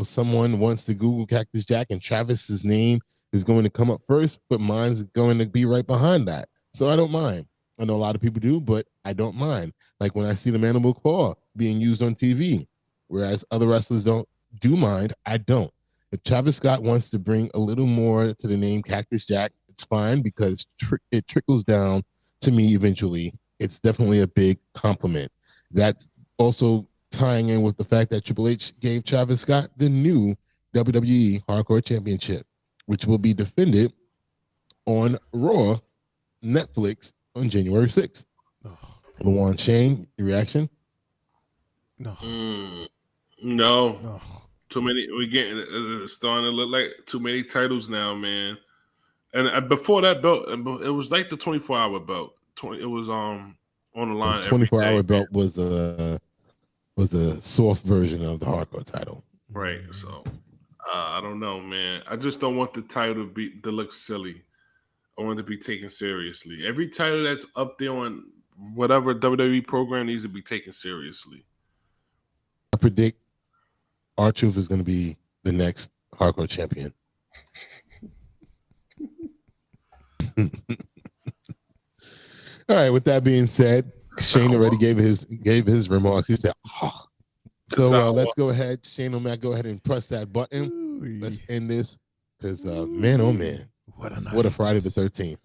someone wants to Google Cactus Jack and Travis's name is going to come up first, but mine's going to be right behind that. So I don't mind. I know a lot of people do, but I don't mind. Like when I see the Mandible Claw being used on TV, whereas other wrestlers do mind, I don't. If Travis Scott wants to bring a little more to the name Cactus Jack, it's fine because it trickles down to me eventually. It's definitely a big compliment. That's also tying in with the fact that Triple H gave Travis Scott the new WWE Hardcore Championship, which will be defended on Raw, Netflix on January 6th. Luan, Shane, your reaction? No. No. Too many. We getting starting to look like too many titles now, man. And before that belt, it was like the 24-hour belt. It was on the line. The 24-hour belt was a soft version of the hardcore title. Right. So I don't know, man. I just don't want the title to look silly. I want it to be taken seriously. Every title that's up there on whatever WWE program needs to be taken seriously. I predict R-Truth is going to be the next hardcore champion. All right. With that being said, Shane already gave his remarks. He said, "Oh." So let's go ahead, Shane O'Mac. Go ahead and press that button. Ooh, let's end this because man, oh man, what a Friday the 13th.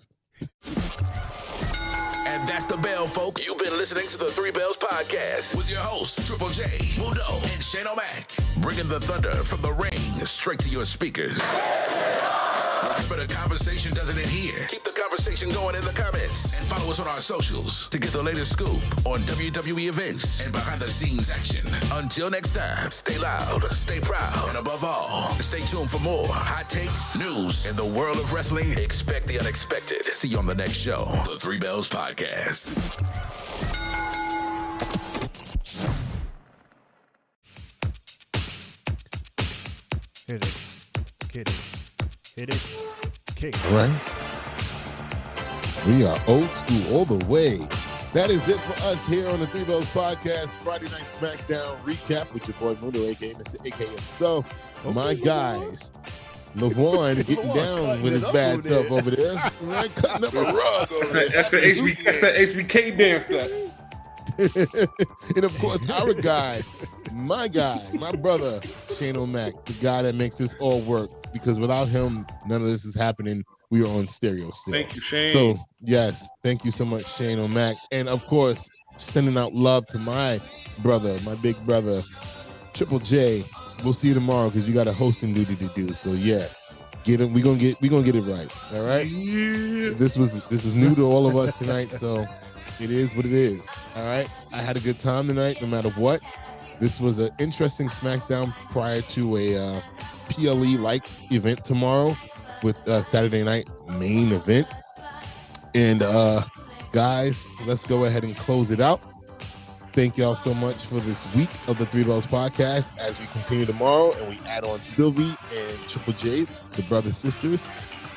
And that's the bell, folks. You've been listening to the Three Bells Podcast with your hosts, Triple J, Mundo, and Shane O'Mac, bringing the thunder from the ring straight to your speakers. But the conversation doesn't end here. Keep the conversation going in the comments and follow us on our socials to get the latest scoop on WWE events and behind-the-scenes action. Until next time, stay loud, stay proud, and above all, stay tuned for more hot takes, news, and the world of wrestling. Expect the unexpected. See you on the next show, the Three Bells Podcast. Hit it. Hit it. Hit it. Kick. All right. We are old school all the way. That is it for us here on the Three Bells Podcast Friday Night SmackDown recap with your boy Mundo, aka Mr. AKA himself. My guys, LeVon getting down with his bad self over there. Right, cutting up a rug. That's the HBK dance. And of course, our guy, my brother, Shane O'Mac, the guy that makes this all work. Because without him, none of this is happening. We are on stereo still. Thank you, Shane. So, yes, thank you so much, Shane O'Mac. And, of course, sending out love to my brother, my big brother, Triple J. We'll see you tomorrow because you got a hosting duty to do. So, yeah, get it. We gonna get it right. All right. Yeah. This is new to all of us tonight, so it is what it is. All right. I had a good time tonight, no matter what. This was an interesting SmackDown prior to a PLE-like event tomorrow with Saturday night main event. And guys, let's go ahead and close it out. Thank y'all so much for this week of the Three Bells Podcast as we continue tomorrow and we add on Sylvie and Triple J, the brother sisters.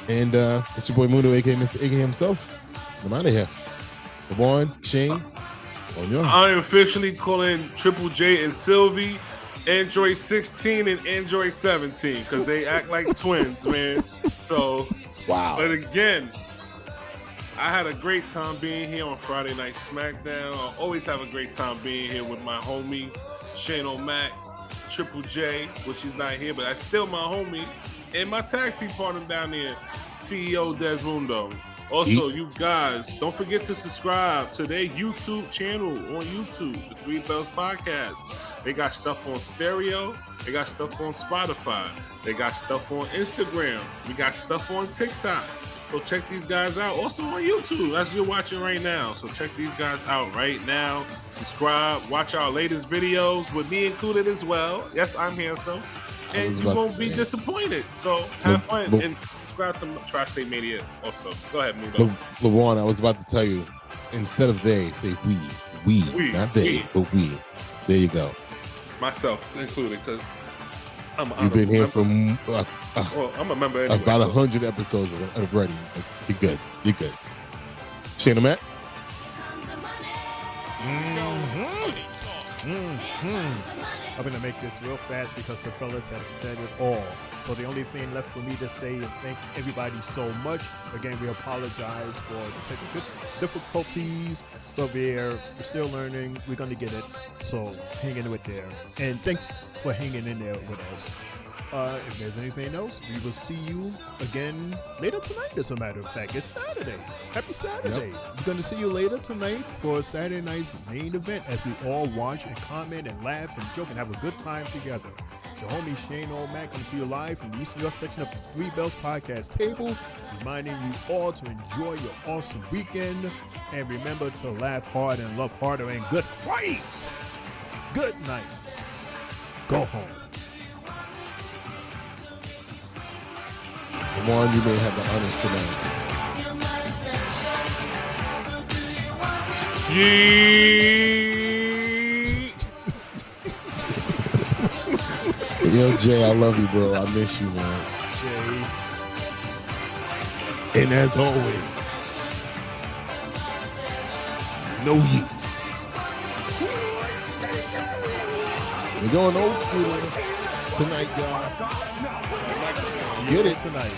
And it's your boy Mundo, aka Mr. AK himself. I'm out of here. LeBron, Shane, on your. I'm officially calling Triple J and Sylvie Android 16 and Android 17 because they act like twins, man. So, wow. But again, I had a great time being here on Friday Night SmackDown. I always have a great time being here with my homies, Shane O'Mac, Triple J, which is not here, but that's still my homie, and my tag team partner down there, CEO Desmundo. Also, you guys, don't forget to subscribe to their YouTube channel on YouTube, the Three Bells Podcast. They got stuff on stereo. They got stuff on Spotify. They got stuff on Instagram. We got stuff on TikTok. So check these guys out. Also on YouTube, as you're watching right now. So check these guys out right now. Subscribe. Watch our latest videos with me included as well. Yes, I'm handsome. And you won't be disappointed. So have fun and subscribe to Tri-State Media also. Go ahead, Mundo. LeBron, I was about to tell you, instead of they, say we. We, not they, but we. There you go. Myself included, because You've been here for well, I'm a member anyway, about 100 episodes already. You're good. You're good. Shane O'Mac? I'm going to make this real fast because the fellas have said it all. So the only thing left for me to say is thank everybody so much. Again, we apologize for the technical difficulties, but we're still learning. We're going to get it. So hang in with there. And thanks for hanging in there with us. If there's anything else, we will see you again later tonight, as a matter of fact. It's Saturday. Happy Saturday. Yep. We're going to see you later tonight for Saturday night's main event as we all watch and comment and laugh and joke and have a good time together. It's your homie Shane O'Mac coming to you live from the East New York section of the Three Bells Podcast table, reminding you all to enjoy your awesome weekend and remember to laugh hard and love harder and good fight. Good night. Go home. Come on, you may have the honors tonight. Yeet. Yo, Jay, I love you, bro. I miss you, man. Jay. And as always, no yeet. We're going old school tonight, y'all. Get it tonight.